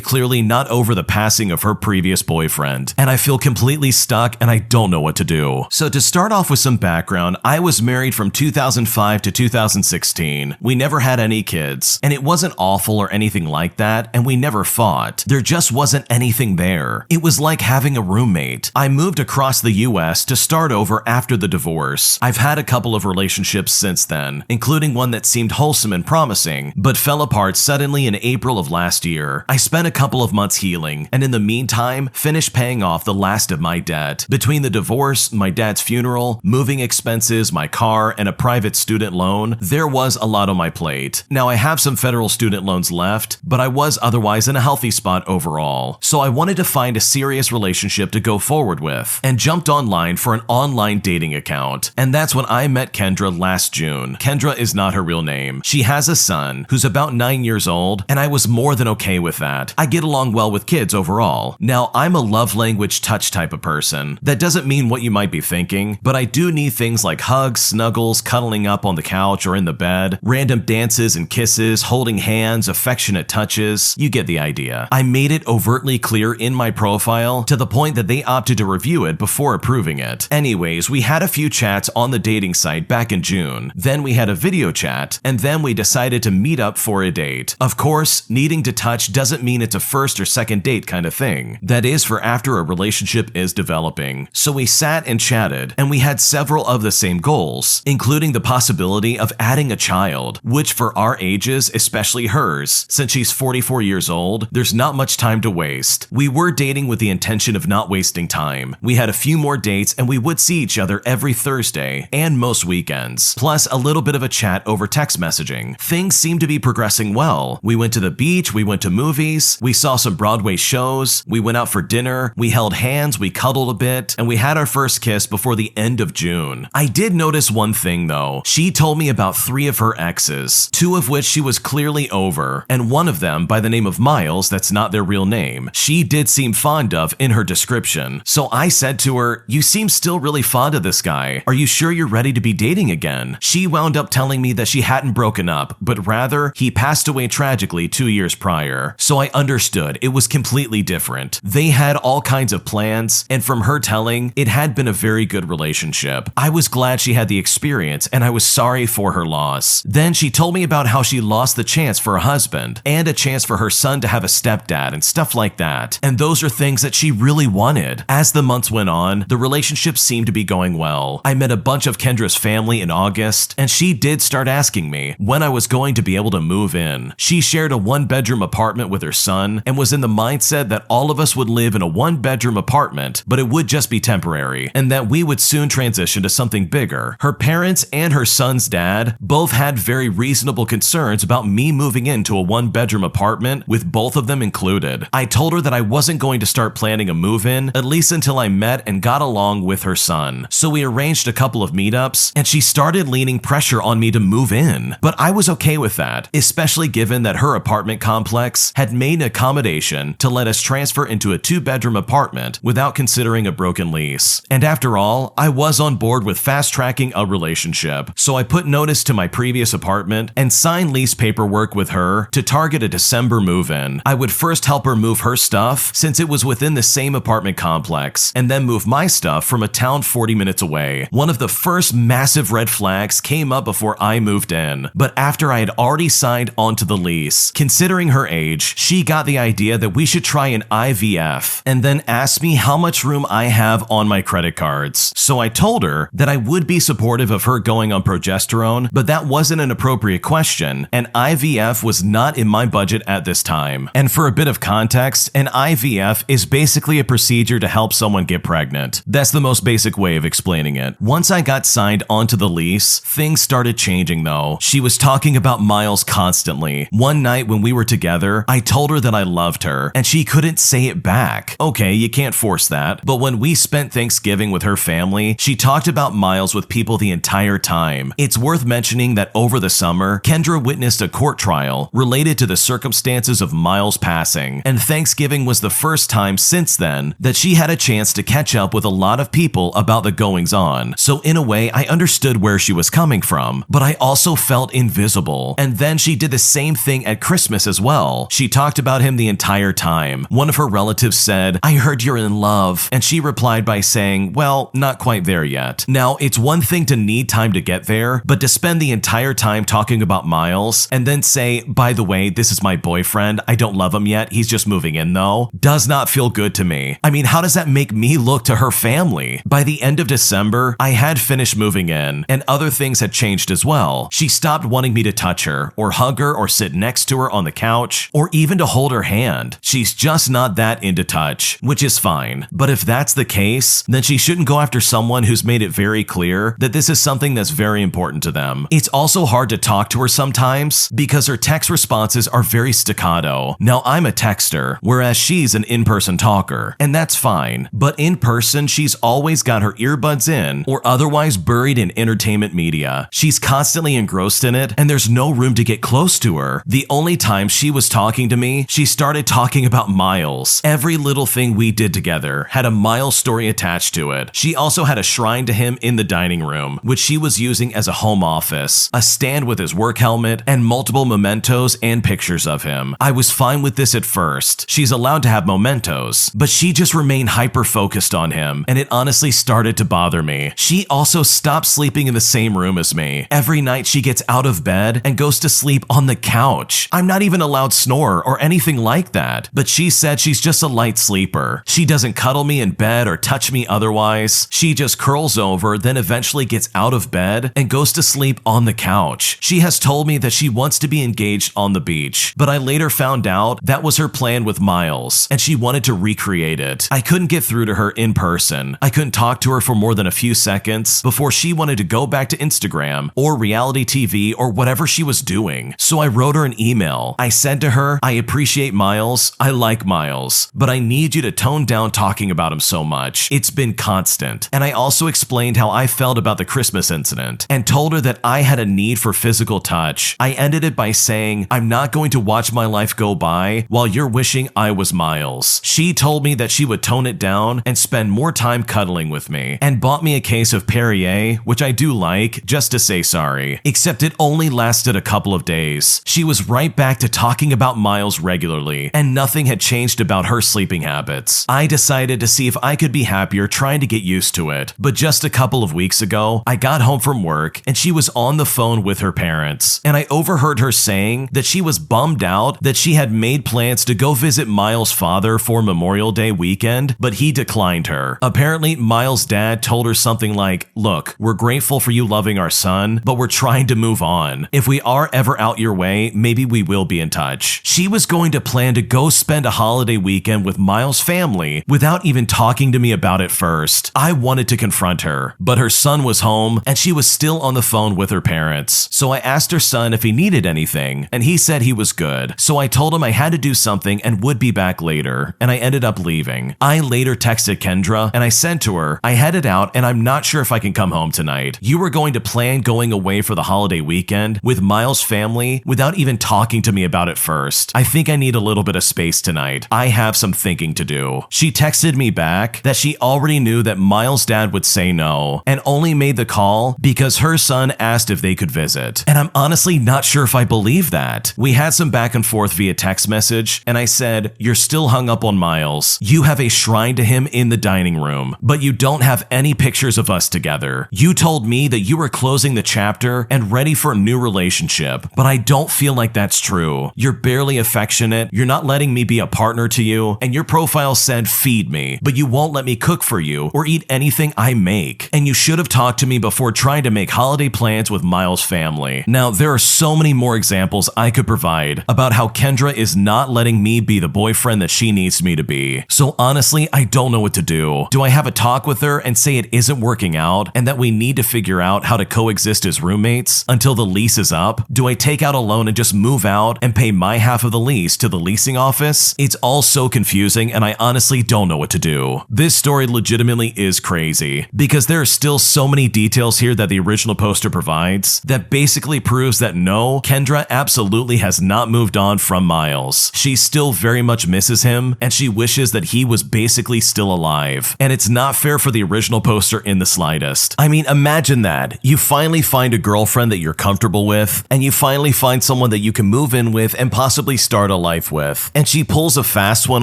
clearly not over the passing of her previous boyfriend, and I feel completely stuck and I don't know what to do. So to start off with some background, I was married from 2005 to 2016. We never had any kids, and it wasn't awful or anything like that, and we never fought. There just wasn't anything there. It was like having a roommate. I moved across the US to start over after the divorce. I've had a couple of relationships since then, including one that seemed wholesome and promising, but fell apart suddenly in April of last year. I spent a couple of months healing, and in the meantime, finished paying off the last of my debt. Between the divorce, my dad's funeral, moving expenses, my car, and a private student loan, there was a lot on my plate. Now I have some federal student loans left, but I was otherwise in a healthy spot overall. So I wanted to find a serious relationship to go forward with, and jumped online for an online dating account. And that's when I met Kendra last June. Kendra is not her real name. She has a son who's about 9 years old, and I was more than okay with that. I get along well with kids overall. Now, I'm a love language touch type of person. That doesn't mean what you might be thinking, but I do need things like hugs, snuggles, cuddling up on the couch or in the bed, random dances and kisses, holding hands, affectionate touches. You get the idea. I made it overtly clear in my profile to the point that they opted to review it before approving it. Anyways, we had a few chats on the dating site back in June. Then we had a video chat, and then we decided to meet up for a date. Of course, needing to touch doesn't mean it's a first or second date kind of thing. That is for after a relationship is developing. So we sat and chatted, and we had several of the same goals, including the possibility of adding a child, which for our ages, especially hers, since she's 44 years old, there's not much time to waste. We were dating with the intention of not wasting time. We had a few more dates, and we would see each other every Thursday and most weekends, plus a little bit of a chat over text messaging. Things seemed to be progressing well. We went to the beach, we went to movies, we saw some Broadway shows, we went out for dinner, we held hands, we cuddled a bit, and we had our first kiss before the end of June. I did notice one thing though. She told me about 3 of her exes, 2 of which she was clearly over, and one of them, by the name of Miles, that's not their real name, she did seem fond of in her description. So I said to her, "You seem still really fond of this guy. Are you sure you're ready to be dating again?" She wound up telling me that she hadn't broken up, but rather he passed away tragically 2 years prior. So I understood it was completely different. They had all kinds of plans, and from her telling, it had been a very good relationship. I was glad she had the experience, and I was sorry for her loss. Then she told me about how she lost the chance for a husband, and a chance for her son to have a stepdad and stuff like that. And those are things that she really wanted. As the months went on, the relationship seemed to be going well. I met a bunch of Kendra's family in August, and she did start asking me when I was going to be able to move in. She shared a 1-bedroom apartment with her son, and was in the mindset that all of us would live in a 1-bedroom apartment, but it would just be temporary, and that we would soon transition to something bigger. Her parents and her son's dad both had very reasonable concerns about me moving into a 1-bedroom apartment with both of them included. I told her that I wasn't going to start planning a move-in, at least until I met and got along with her son. So we arranged a couple of meetups, and she started leaning pressure on me to move in. But I was okay with that, especially given that her apartment complex had made an accommodation to let us transfer into a 2-bedroom apartment without considering a broken lease. And after all, I was on board with fast-tracking a relationship, so I put notice to my previous apartment and signed lease paperwork with her to target a December move-in. I would first help her move her stuff, since it was within the same apartment complex, and then move my stuff from a town 40 minutes away. One of the first massive red flags came up before I moved in, but after I had already signed onto the lease. Considering her age, she got the idea that we should try an IVF, and then asked me how much room I have on my credit cards. So I told her that I would be supportive of her going on progesterone, but that wasn't an appropriate question, and IVF was not in my budget at this time. And for a bit of context, an IVF is basically a procedure to help someone get pregnant. That's the most basic way of explaining it. Once I got signed onto the lease, things started changing though. She was talking about Miles constantly. One night when we were together, I told her that I loved her, and she couldn't say it back. Okay, you can't force that, but when we spent Thanksgiving with her family, she talked about Miles with people the entire time. It's worth mentioning that over the summer, Kendra witnessed a court trial related to the circumstances of Miles' passing, and Thanksgiving was the first time since then that she had a chance to catch up with a lot of people about the goings-on. So in a way, I understood where she was coming from, but I also felt invisible. And then she did the same thing at Christmas as well. She talked about him the entire time. One of her relatives said, "I heard you're in love," and she replied by saying, "Well, not quite there yet." Now, it's one thing to need time to get there, but to spend the entire time talking about Miles and then say, "By the way, this is my boyfriend, I don't love him yet, he's just moving in though," does not feel good to me. I mean, how does that make me look to her family? By the end of December, I had finished moving in, and other things had changed as well. She stopped wanting me to touch her, or hug her, or sit next to her on the couch, or even to hold her hand. She's just not that into touch, which is fine. But if that's the case, then she shouldn't go after someone who's made it very clear that this is something that's very important to them. It's also hard to talk to her sometimes because her text responses are very staccato. Now, I'm a texter, whereas she's an in-person talker, and that's fine. But in person, she's always got her earbuds in or otherwise buried in entertainment media. She's constantly engrossed in it, and there's no room to get close to her. The only time she was talking to me, she started talking about Miles. Every little thing we did together had a Miles story attached to it. She also had a shrine to him in the dining room, which she was using as a home office, a stand with his work helmet, and multiple mementos and pictures of him. I was fine with this at first. She's allowed to have mementos, but she just remained hyper-focused on him, and it honestly started to bother me. She also stopped sleeping in the same room as me. Every night she gets out of bed and goes to sleep on the couch. I'm not even allowed snore or anything like that, but she said she's just a light sleeper. She doesn't cuddle me in bed or touch me otherwise. She just curls over, then eventually gets out of bed and goes to sleep on the couch. She has told me that she wants to be engaged on the beach, but I later found out that was her plan with Miles, and she wanted to recreate it. I couldn't get through to her in person. I couldn't talk to her for more than a few seconds before she wanted to go back to Instagram or reality TV or whatever she was doing. So I wrote her an email. I said to her, "I appreciate Miles, I like Miles, but I need you to tone down talking about him so much. It's been constant." And I also explained how I felt about the Christmas incident and told her that I had a need for physical touch. I ended it by saying, "I'm not going to watch my life go by while you're wishing I was Miles." She told me that she would tone it down and spend more time cuddling with me, and bought me a case of Perrier, which I do like, just to say sorry. Except it only lasted a couple of days. She was right back to talking about Miles regularly, and nothing had changed about her sleeping habits. I decided to see if I could be happier trying to get used to it. But just a couple of weeks ago, I got home from work and she was on the phone with her parents, and I overheard her saying that she was bummed out that she had made plans to go visit Miles' father for Memorial Day weekend, but he declined her. Apparently, Miles' dad told her something like, "Look, we're grateful for you loving our son, but we're trying to move on. If we are ever out your way, maybe we will be in touch." She was going to plan to go spend a holiday weekend with Miles' family without even talking to me about it first. I wanted to confront her, but her son was home and she was still on the phone with her parents. So I asked her son if he needed anything, and he said he was good. So I told him I had to do something and would be back later, and I ended up leaving. I later texted Kendra and I said to her, "I headed out and I'm not sure if I can come home tonight. You were going to plan going away for the holiday weekend with Miles' family without even talking to me about it first. I think I need a little bit of space tonight. I have some thinking to do." She texted me back that she already knew that Miles' dad would say no, and only made the call because her son asked if they could visit. And I'm honestly not sure if I believe that. We had some back and forth via text message, and I said, "You're still hung up on Miles. You have a shrine to him in the dining room, but you don't have any pictures of us together. You told me that you were closing the chapter and ready for a new relationship, but I don't feel like that's true. You're barely affectionate, you're not letting me be a partner to you, and your profile said feed me, but you won't let me cook for you or eat anything I make. And you should have talked to me before trying to make holiday plans with Miles' family." Now, there are so many more examples I could provide about how Kendra is not letting me be the boyfriend that she needs me to be. So honestly, I don't know what to do. Do I have a talk with her and say it isn't working out and that we need to figure out how to coexist as roommates until the lease is up? Do I take out a loan and just move out and pay my half of the lease to the leasing office? It's all so confusing, and I honestly don't know what to do. This story legitimately is crazy because there are still so many details here that the original poster provides that basically proves that no, Kendra absolutely has not moved on from Miles. She still very much misses him, and she wishes that he was basically still alive. And it's not fair for the original poster in the slightest. I mean, imagine that. You finally find a girlfriend that you're comfortable with, and you finally find someone that you can move in with and possibly start a life with. And she pulls a fast one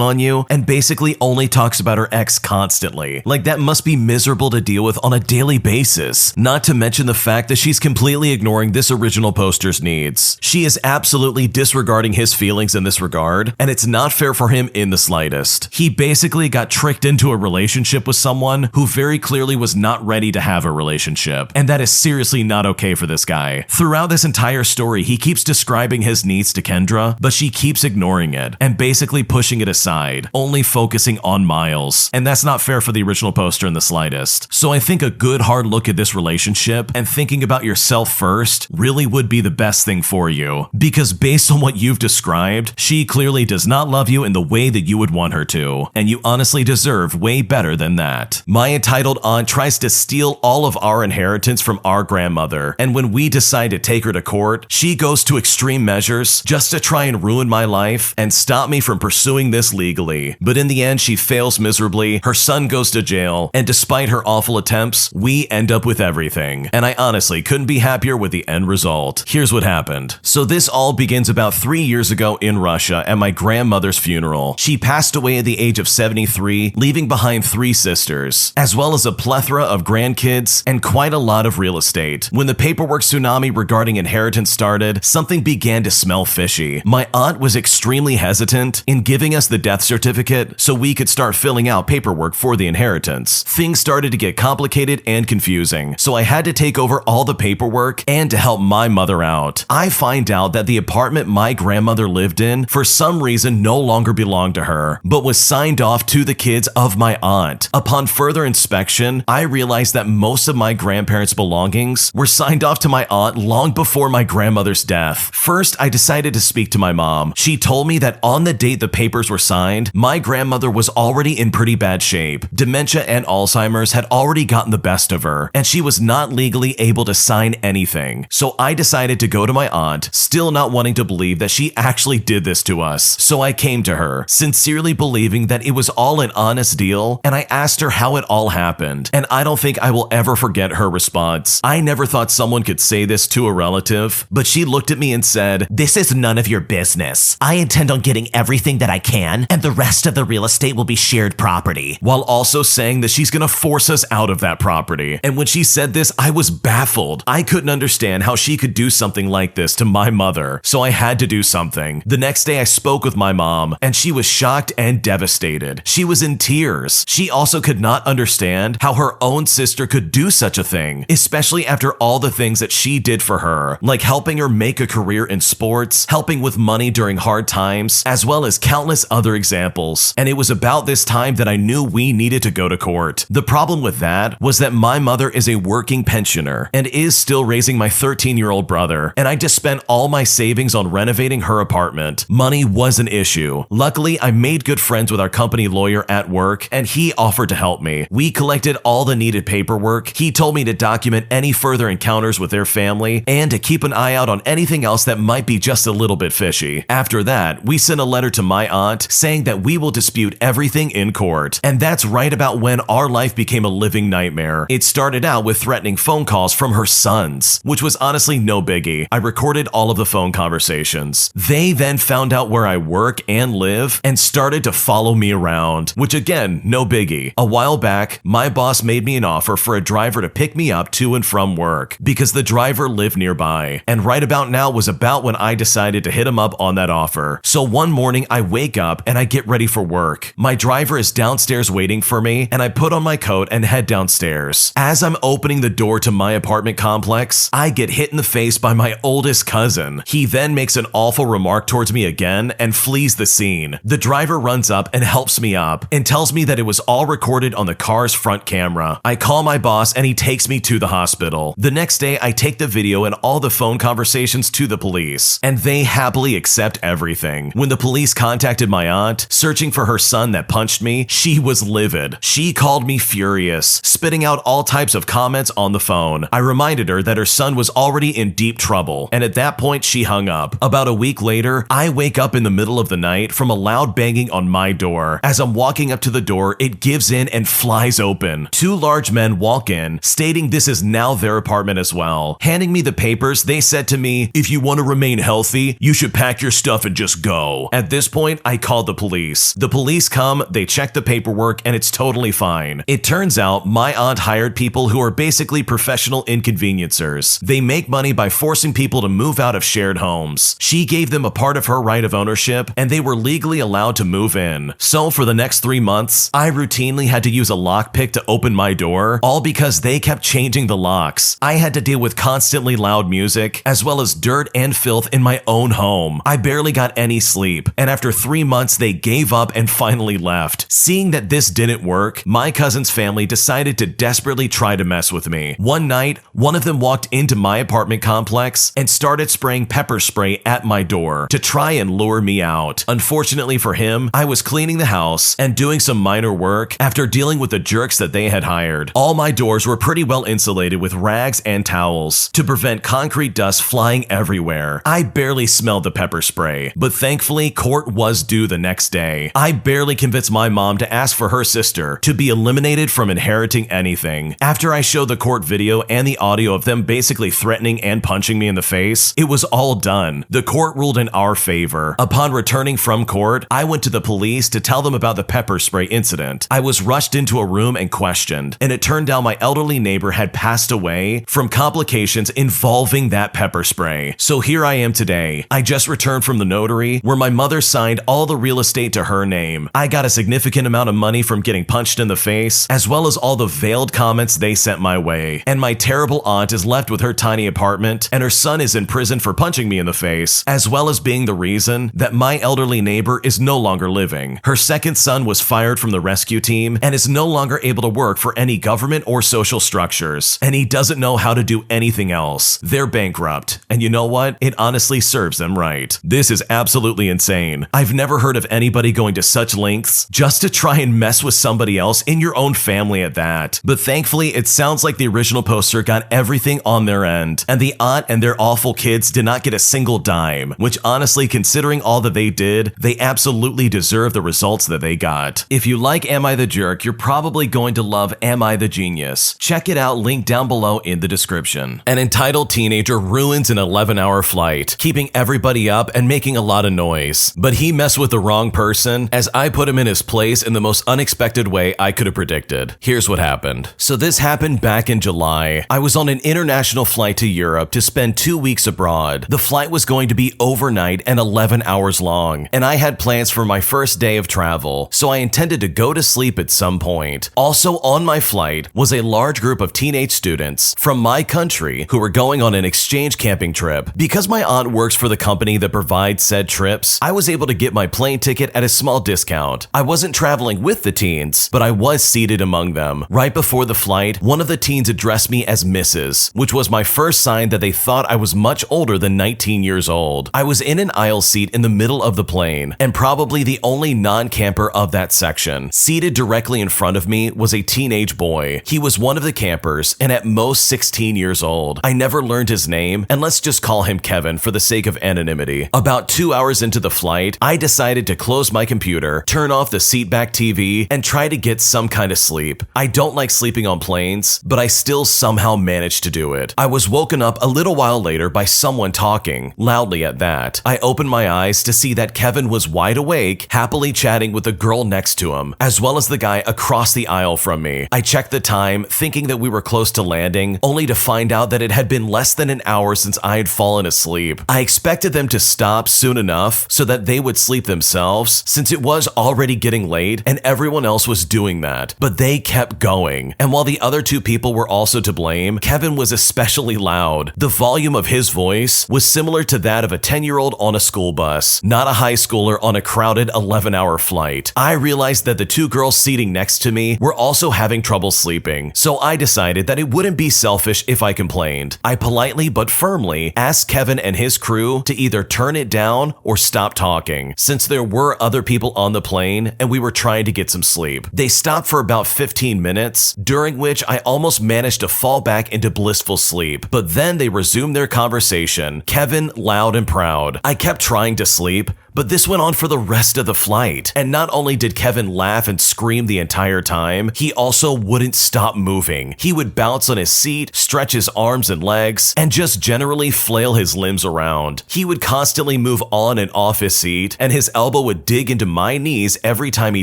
on you and basically only talks about her ex constantly. Like, that must be miserable to deal with on a daily basis. Not to mention the fact that she's completely ignoring this original poster's needs. She is absolutely disregarding his feelings in this regard, and it's not fair for him in the slightest. He basically got tricked into a relationship with someone who very clearly was not ready to have a relationship, and that is seriously not okay for this guy. Throughout this entire story, he keeps describing his needs to Kendra, but she keeps ignoring it and basically pushing it aside, only focusing on Miles. And that's not fair for the original poster in the slightest. So I think a good hard look at this relationship and thinking about yourself first really would be the best thing for you. Because based on what you've described, she clearly does not love you in the way that you would want her to, and you honestly deserve way better than that. My entitled aunt tries to steal all of our inheritance from our grandmother, and when we decide to take her to court, she goes to extreme measures just to try and ruin my life and stop me from pursuing this legally. But in the end, she fails miserably, her son goes to jail, and despite her awful attempts, we end up with everything. And I honestly couldn't be happier with the end result. Here's what happened. So this all begins about 3 years ago in Russia at my grandmother's funeral. She passed away at the age of 73, leaving behind 3 sisters, as well as a plethora of grandkids and quite a lot of real estate. When the paperwork tsunami regarding inheritance started, something began to smell fishy. My aunt was extremely hesitant in giving us the death certificate so we could start filling out paperwork for the inheritance. Things started to get complicated and confusing, so I had to take over all the paperwork and to help my mother out. I find out that the apartment my grandmother lived in for some reason no longer belonged to her, but was signed off to the kids of my aunt. Upon further inspection, I realized that most of my grandparents' belongings were signed off to my aunt long before my grandmother's death. First, I decided to speak to my mom. She told me that on the date the papers were signed, my grandmother was already in pretty bad shape. Dementia and Alzheimer's had already gotten the best of her, and she was not legally able to sign anything. So I decided to go to my aunt, still not wanting to believe that she actually did this to us. So I came to her, sincerely believing that it was all an honest deal, and I asked her how it all happened, and I don't think I will ever forget her response. I never thought someone could say this to a relative, but she looked at me and said, "This is none of your business. I intend on getting everything that I can, and the rest of the real estate will be shared property," while also saying that she's gonna force us out of that property. And when she said this, I was baffled. I couldn't understand how she could do something like this to my mother, so I had to do something. The next day I spoke with my mom, and she was shocked and devastated. She was in tears. She also could not understand how her own sister could do such a thing, especially after all the things that she did for her, like helping her make a career in sports, helping with money during hard times, as well as countless other examples. And it was about this time that I knew we needed to go to court. The problem with that was that my mother is a working pensioner and is still raising my 13-year-old brother, and I just spent all my savings on renovating her apartment. Money was an issue. Luckily, I made good friends with our company lawyer at work, and he offered to help me. We collected all the needed paperwork. He told me to document any further encounters with their family and to keep an eye out on anything else that might be just a little bit fishy. After that, we sent a letter to my aunt saying that we will dispute everything in court. And that's right about when our life became a living nightmare. It started out with threatening phone calls from her sons, which was honestly no biggie. I recorded all of the phone conversations. They then found out where I work and live and started to follow me around, which again, no biggie. A while back, my boss made me an offer for a driver to pick me up to and from work because the driver lived nearby. And right about now was about when I decided to hit him up on that offer. So one morning I wake up and I get ready for work. My driver is downstairs waiting for me, and I put on my coat and head downstairs. As I'm opening the door to my apartment complex, I get hit in the face by my oldest cousin. He then makes an awful remark towards me again and flees the scene. The driver runs up and helps me up and tells me that it was all recorded on the car's front camera. I call my boss and he takes me to the hospital. The next day, I take the video and all the phone conversations to the police, and they happily accept everything. When the police contacted my aunt, searching for her son that punched me, she was livid. She called me furious, spitting out all types of comments on the phone. I reminded her that her son son was already in deep trouble, and at that point she hung up. About a week later, I wake up in the middle of the night from a loud banging on my door. As I'm walking up to the door, it gives in and flies open. Two large men walk in, stating this is now their apartment as well. Handing me the papers, they said to me, "If you want to remain healthy, you should pack your stuff and just go." At this point, I called the police. The police come, they check the paperwork, and it's totally fine. It turns out my aunt hired people who are basically professional inconveniencers. They make money by forcing people to move out of shared homes. She gave them a part of her right of ownership, and they were legally allowed to move in. So for the next 3 months, I routinely had to use a lockpick to open my door, all because they kept changing the locks. I had to deal with constantly loud music, as well as dirt and filth in my own home. I barely got any sleep, and after 3 months, they gave up and finally left. Seeing that this didn't work, my cousin's family decided to desperately try to mess with me. One night, one of them walked into my apartment complex and started spraying pepper spray at my door to try and lure me out. Unfortunately for him, I was cleaning the house and doing some minor work after dealing with the jerks that they had hired. All my doors were pretty well insulated with rags and towels to prevent concrete dust flying everywhere. I barely smelled the pepper spray, but thankfully court was due the next day. I barely convinced my mom to ask for her sister to be eliminated from inheriting anything. After I showed the court video and the audio of them basically threatening and punching me in the face, it was all done. The court ruled in our favor. Upon returning from court, I went to the police to tell them about the pepper spray incident. I was rushed into a room and questioned, and it turned out my elderly neighbor had passed away from complications involving that pepper spray. So here I am today. I just returned from the notary where my mother signed all the real estate to her name. I got a significant amount of money from getting punched in the face, as well as all the veiled comments they sent my way. And my terrible aunt is left with her tiny apartment, and her son is in prison for punching me in the face, as well as being the reason that my elderly neighbor is no longer living. Her second son was fired from the rescue team and is no longer able to work for any government or social structures, and he doesn't know how to do anything else. They're bankrupt, and you know what? It honestly serves them right. This is absolutely insane. I've never heard of anybody going to such lengths just to try and mess with somebody else in your own family at that. But thankfully, it sounds like the original poster got everything on their end, and the aunt and their awful kids did not get a single dime, which honestly, considering all that they did, they absolutely deserve the results that they got. If you like Am I the Jerk, you're probably going to love Am I the Genius. Check it out, link down below in the description. An entitled teenager ruins an 11-hour flight, keeping everybody up and making a lot of noise. But he messed with the wrong person, as I put him in his place in the most unexpected way I could have predicted. Here's what happened. So this happened back in July. I was on an international flight to Europe to spend 2 weeks abroad. The flight was going to be overnight and 11 hours long, and I had plans for my first day of travel, so I intended to go to sleep at some point. Also on my flight was a large group of teenage students from my country who were going on an exchange camping trip. Because my aunt works for the company that provides said trips, I was able to get my plane ticket at a small discount. I wasn't traveling with the teens, but I was seated among them. Right before the flight, one of the teens addressed me as Mrs., which was my first sign that they thought I was much older than 19 years old. I was in an aisle seat in the middle of the plane, and probably the only non-camper of that section. Seated directly in front of me was a teenage boy. He was one of the campers, and at most 16 years old. I never learned his name, and let's just call him Kevin for the sake of anonymity. About 2 hours into the flight, I decided to close my computer, turn off the seatback TV, and try to get some kind of sleep. I don't like sleeping on planes, but I still somehow managed to do it. I was woken up a little while later by someone talking, loudly at that. I opened my eyes to see that Kevin was wide awake, happily chatting with the girl next to him, as well as the guy across the aisle from me. I checked the time, thinking that we were close to landing, only to find out that it had been less than an hour since I had fallen asleep. I expected them to stop soon enough so that they would sleep themselves, since it was already getting late and everyone else was doing that, but they kept going. And while the other two people were also to blame, Kevin was especially loud. The volume of his voice was similar to that of a 10-year-old on a school bus, not a high schooler on a crowded 11-hour flight. I realized that the two girls seating next to me were also having trouble sleeping, so I decided that it wouldn't be selfish if I complained. I politely but firmly asked Kevin and his crew to either turn it down or stop talking, since there were other people on the plane and we were trying to get some sleep. They stopped for about 15 minutes, during which I almost managed to fall back into blissful sleep. sleep, but then they resumed their conversation, Kevin loud and proud. I kept trying to sleep, but this went on for the rest of the flight. And not only did Kevin laugh and scream the entire time, he also wouldn't stop moving. He would bounce on his seat, stretch his arms and legs, and just generally flail his limbs around. He would constantly move on and off his seat, and his elbow would dig into my knees every time he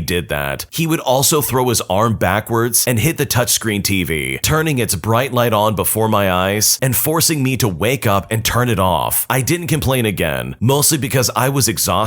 did that. He would also throw his arm backwards and hit the touchscreen TV, turning its bright light on before my eyes and forcing me to wake up and turn it off. I didn't complain again, mostly because I was exhausted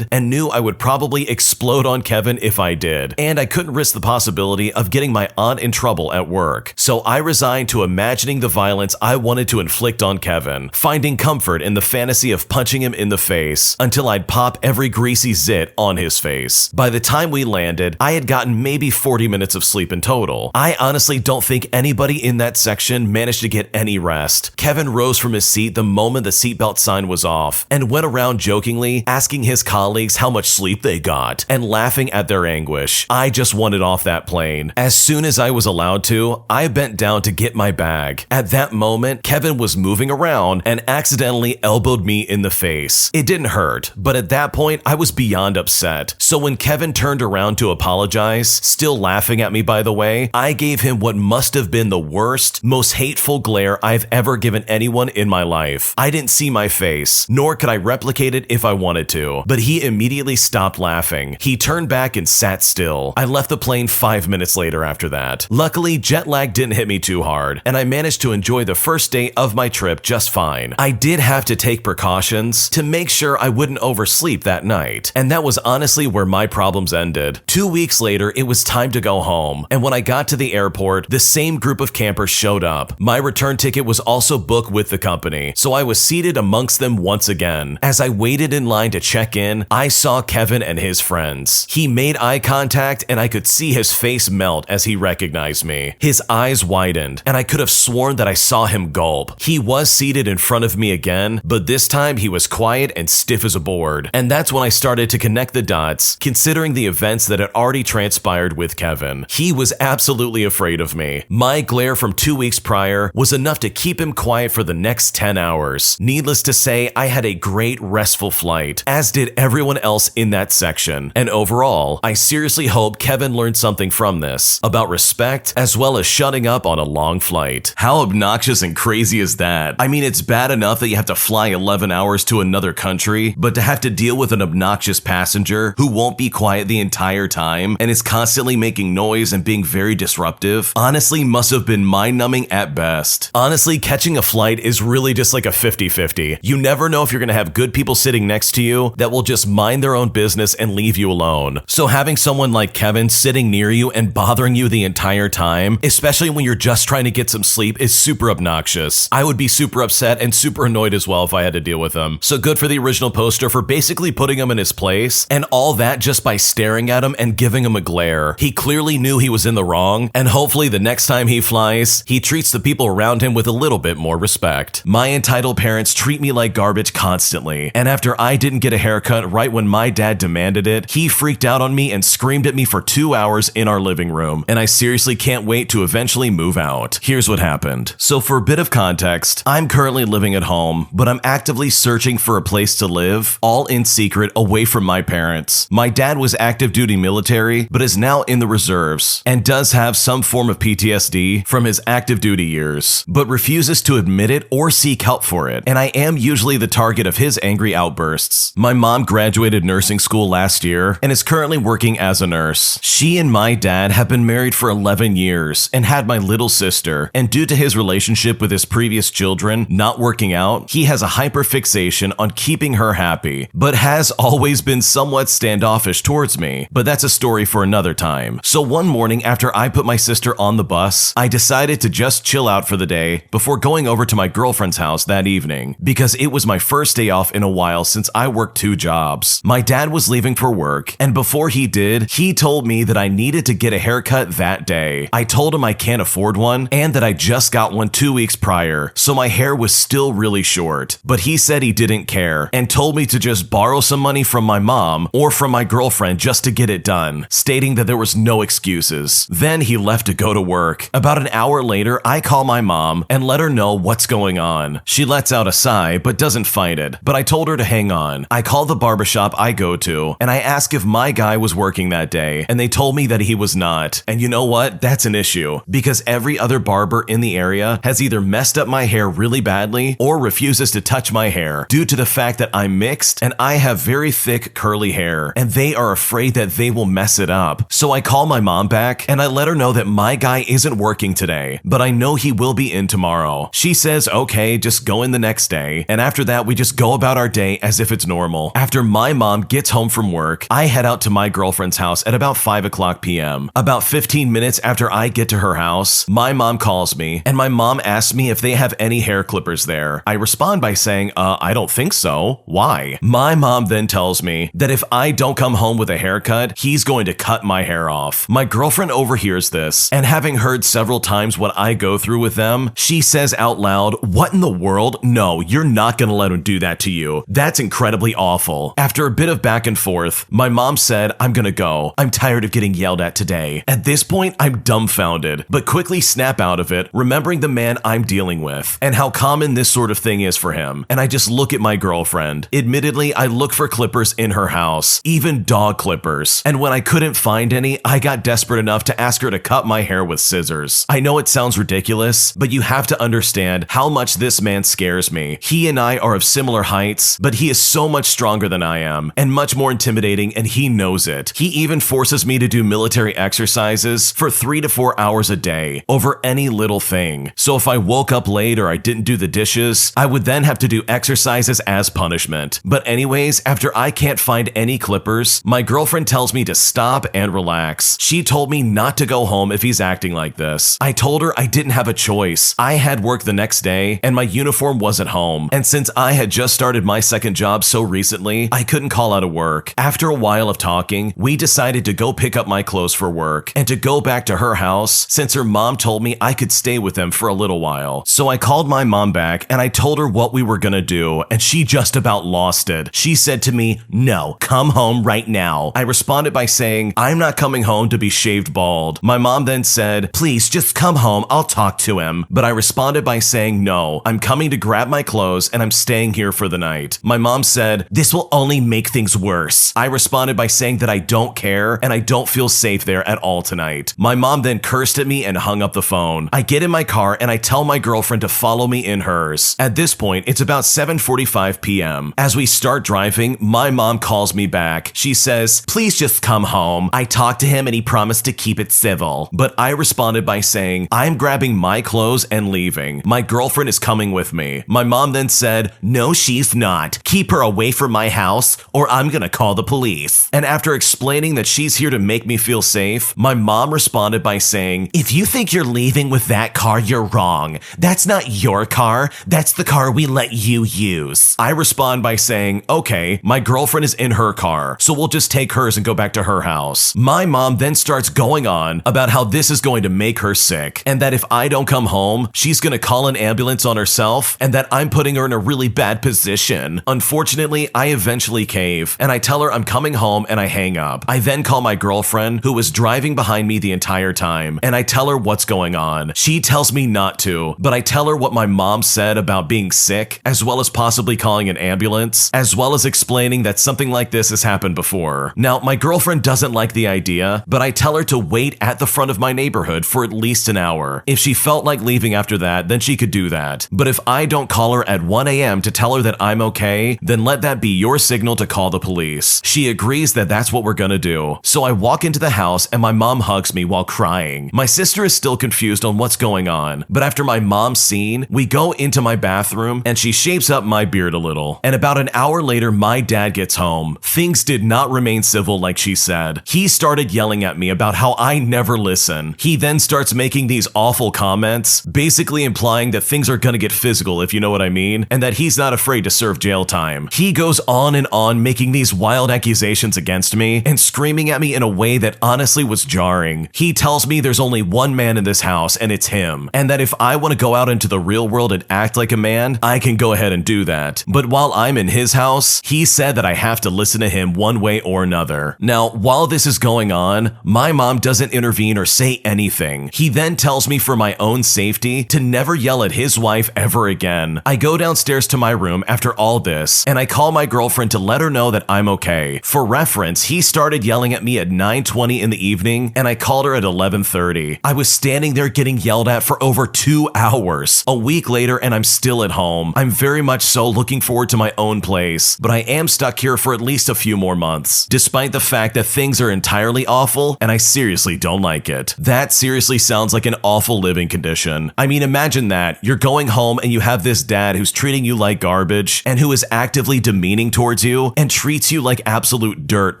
and knew I would probably explode on Kevin if I did, and I couldn't risk the possibility of getting my aunt in trouble at work. So I resigned to imagining the violence I wanted to inflict on Kevin, finding comfort in the fantasy of punching him in the face until I'd pop every greasy zit on his face. By the time we landed, I had gotten maybe 40 minutes of sleep in total. I honestly don't think anybody in that section managed to get any rest. Kevin rose from his seat the moment the seatbelt sign was off and went around jokingly asking his colleagues how much sleep they got and laughing at their anguish. I just wanted off that plane. As soon as I was allowed to, I bent down to get my bag. At that moment, Kevin was moving around and accidentally elbowed me in the face. It didn't hurt, but at that point, I was beyond upset. So when Kevin turned around to apologize, still laughing at me by the way, I gave him what must have been the worst, most hateful glare I've ever given anyone in my life. I didn't see my face, nor could I replicate it if I wanted to. But he immediately stopped laughing. He turned back and sat still. I left the plane 5 minutes later after that. Luckily, jet lag didn't hit me too hard, and I managed to enjoy the first day of my trip just fine. I did have to take precautions to make sure I wouldn't oversleep that night, and that was honestly where my problems ended. 2 weeks later, it was time to go home, and when I got to the airport, the same group of campers showed up. My return ticket was also booked with the company, so I was seated amongst them once again. As I waited in line to check in, I saw Kevin and his friends. He made eye contact and I could see his face melt as he recognized me. His eyes widened and I could have sworn that I saw him gulp. He was seated in front of me again, but this time he was quiet and stiff as a board. And that's when I started to connect the dots, considering the events that had already transpired with Kevin. He was absolutely afraid of me. My glare from 2 weeks prior was enough to keep him quiet for the next 10 hours. Needless to say, I had a great restful flight, as did everyone else in that section. And overall, I seriously hope Kevin learned something from this about respect as well as shutting up on a long flight. How obnoxious and crazy is that? I mean, it's bad enough that you have to fly 11 hours to another country, but to have to deal with an obnoxious passenger who won't be quiet the entire time and is constantly making noise and being very disruptive, honestly must have been mind-numbing at best. Honestly, catching a flight is really just like a 50-50. You never know if you're gonna have good people sitting next to you that will just mind their own business and leave you alone. So having someone like Kevin sitting near you and bothering you the entire time, especially when you're just trying to get some sleep, is super obnoxious. I would be super upset and super annoyed as well if I had to deal with him. So good for the original poster for basically putting him in his place, and all that just by staring at him and giving him a glare. He clearly knew he was in the wrong, and hopefully the next time he flies, he treats the people around him with a little bit more respect. My entitled parents treat me like garbage constantly, and after I didn't get a haircut right when my dad demanded it, he freaked out on me and screamed at me for 2 hours in our living room, and I seriously can't wait to eventually move out. Here's what happened. So for a bit of context, I'm currently living at home, but I'm actively searching for a place to live, all in secret, away from my parents. My dad was active duty military, but is now in the reserves, and does have some form of PTSD from his active duty years, but refuses to admit it or seek help for it, and I am usually the target of his angry outbursts. My mom graduated nursing school last year and is currently working as a nurse. She and my dad have been married for 11 years and had my little sister, and due to his relationship with his previous children not working out, he has a hyperfixation on keeping her happy, but has always been somewhat standoffish towards me, but that's a story for another time. So one morning after I put my sister on the bus, I decided to just chill out for the day before going over to my girlfriend's house that evening, because it was my first day off in a while since I worked 2 jobs. My dad was leaving for work, and before he did, he told me that I needed to get a haircut that day. I told him I can't afford one, and that I just got one 2 weeks prior, so my hair was still really short. But he said he didn't care, and told me to just borrow some money from my mom or from my girlfriend just to get it done, stating that there was no excuses. Then he left to go to work. About an hour later, I call my mom and let her know what's going on. She lets out a sigh, but doesn't fight it. But I told her to hang on. I call the barbershop I go to, and I ask if my guy was working that day, and they told me that he was not. And you know what? That's an issue, because every other barber in the area has either messed up my hair really badly or refuses to touch my hair due to the fact that I'm mixed and I have very thick curly hair, and they are afraid that they will mess it up. So I call my mom back and I let her know that my guy isn't working today, but I know he will be in tomorrow. She says, okay, just go in the next day. And after that, we just go about our day as if it's normal. After my mom gets home from work, I head out to my girlfriend's house at about 5 o'clock p.m. About 15 minutes after I get to her house, my mom calls me, and my mom asks me if they have any hair clippers there. I respond by saying, I don't think so. Why? My mom then tells me that if I don't come home with a haircut, he's going to cut my hair off. My girlfriend overhears this, and having heard several times what I go through with them, she says out loud, "What in the world? No, you're not gonna let him do that to you. That's incredibly awful." After a bit of back and forth, my mom said, "I'm gonna go. I'm tired of getting yelled at today." At this point, I'm dumbfounded, but quickly snap out of it, remembering the man I'm dealing with and how common this sort of thing is for him. And I just look at my girlfriend. Admittedly, I look for clippers in her house, even dog clippers. And when I couldn't find any, I got desperate enough to ask her to cut my hair with scissors. I know it sounds ridiculous, but you have to understand how much this man scares me. He and I are of similar heights, but he is so much stronger than I am and much more intimidating, and he knows it. He even forces me to do military exercises for 3 to 4 hours a day over any little thing. So if I woke up late or I didn't do the dishes, I would then have to do exercises as punishment. But anyways, after I can't find any clippers, my girlfriend tells me to stop and relax. She told me not to go home if he's acting like this. I told her I didn't have a choice. I had work the next day and my uniform wasn't home. And since I had just started my second job so recently, I couldn't call out of work. After a while of talking, we decided to go pick up my clothes for work and to go back to her house since her mom told me I could stay with them for a little while. So I called my mom back and I told her what we were gonna do, and she just about lost it. She said to me, "No, come home right now." I responded by saying, "I'm not coming home to be shaved bald." My mom then said, "Please just come home, I'll talk to him." But I responded by saying, "No, I'm coming to grab my clothes and I'm staying here for the night." My mom said, "This will only make things worse." I responded by saying that I don't care and I don't feel safe there at all tonight. My mom then cursed at me and hung up the phone. I get in my car and I tell my girlfriend to follow me in hers. At this point, it's about 7:45 p.m. As we start driving, my mom calls me back. She says, "Please just come home. I talked to him and he promised to keep it civil." But I responded by saying, "I'm grabbing my clothes and leaving. My girlfriend is coming with me." My mom then said, "No, she's not. Keep her away from my house or I'm gonna call the police." And after explaining that she's here to make me feel safe, my mom responded by saying, "If you think you're leaving with that car, you're wrong. That's not your car. That's the car we let you use." I respond by saying, "Okay, my girlfriend is in her car, so we'll just take hers and go back to her house." My mom then starts going on about how this is going to make her sick, and that if I don't come home, she's going to call an ambulance on herself, and that I'm putting her in a really bad position. Unfortunately, I eventually cave, and I tell her I'm coming home and I hang up. I then call my girlfriend, who was driving behind me the entire time, and I tell her what's going on. She tells me not to, but I tell her what my mom said about being sick, as well as possibly calling an ambulance, as well as explaining that something like this has happened before. Now, my girlfriend doesn't like the idea, but I tell her to wait at the front of my neighborhood for at least an hour. If she felt like leaving after that, then she could do that. But if I don't call her at 1 a.m. to tell her that I'm okay, then let that be your signal to call the police. She agrees that that's what we're gonna do. So I walk into the house and my mom hugs me while crying. My sister is still confused on what's going on, but after my mom's scene, we go into my bathroom and she shapes up my beard a little. And about an hour later, my dad gets home. Things did not remain civil like she said. He started yelling at me about how I never listen. He then starts making these awful comments, basically implying that things are gonna get physical, if you know what I mean, and that he's not afraid to serve jail time. He goes goes on making these wild accusations against me and screaming at me in a way that honestly was jarring. He tells me there's only one man in this house and it's him, and that if I want to go out into the real world and act like a man, I can go ahead and do that. But while I'm in his house, he said that I have to listen to him one way or another. Now, while this is going on, my mom doesn't intervene or say anything. He then tells me for my own safety to never yell at his wife ever again. I go downstairs to my room after all this, and I call my girlfriend to let her know that I'm okay. For reference, he started yelling at me at 9:20 in the evening, and I called her at 11:30. I was standing there getting yelled at for over 2 hours. A week later, and I'm still at home. I'm very much so looking forward to my own place, but I am stuck here for at least a few more months, despite the fact that things are entirely awful, and I seriously don't like it. That seriously sounds like an awful living condition. I mean, imagine that. You're going home and you have this dad who's treating you like garbage and who is actively demeaning towards you and treats you like absolute dirt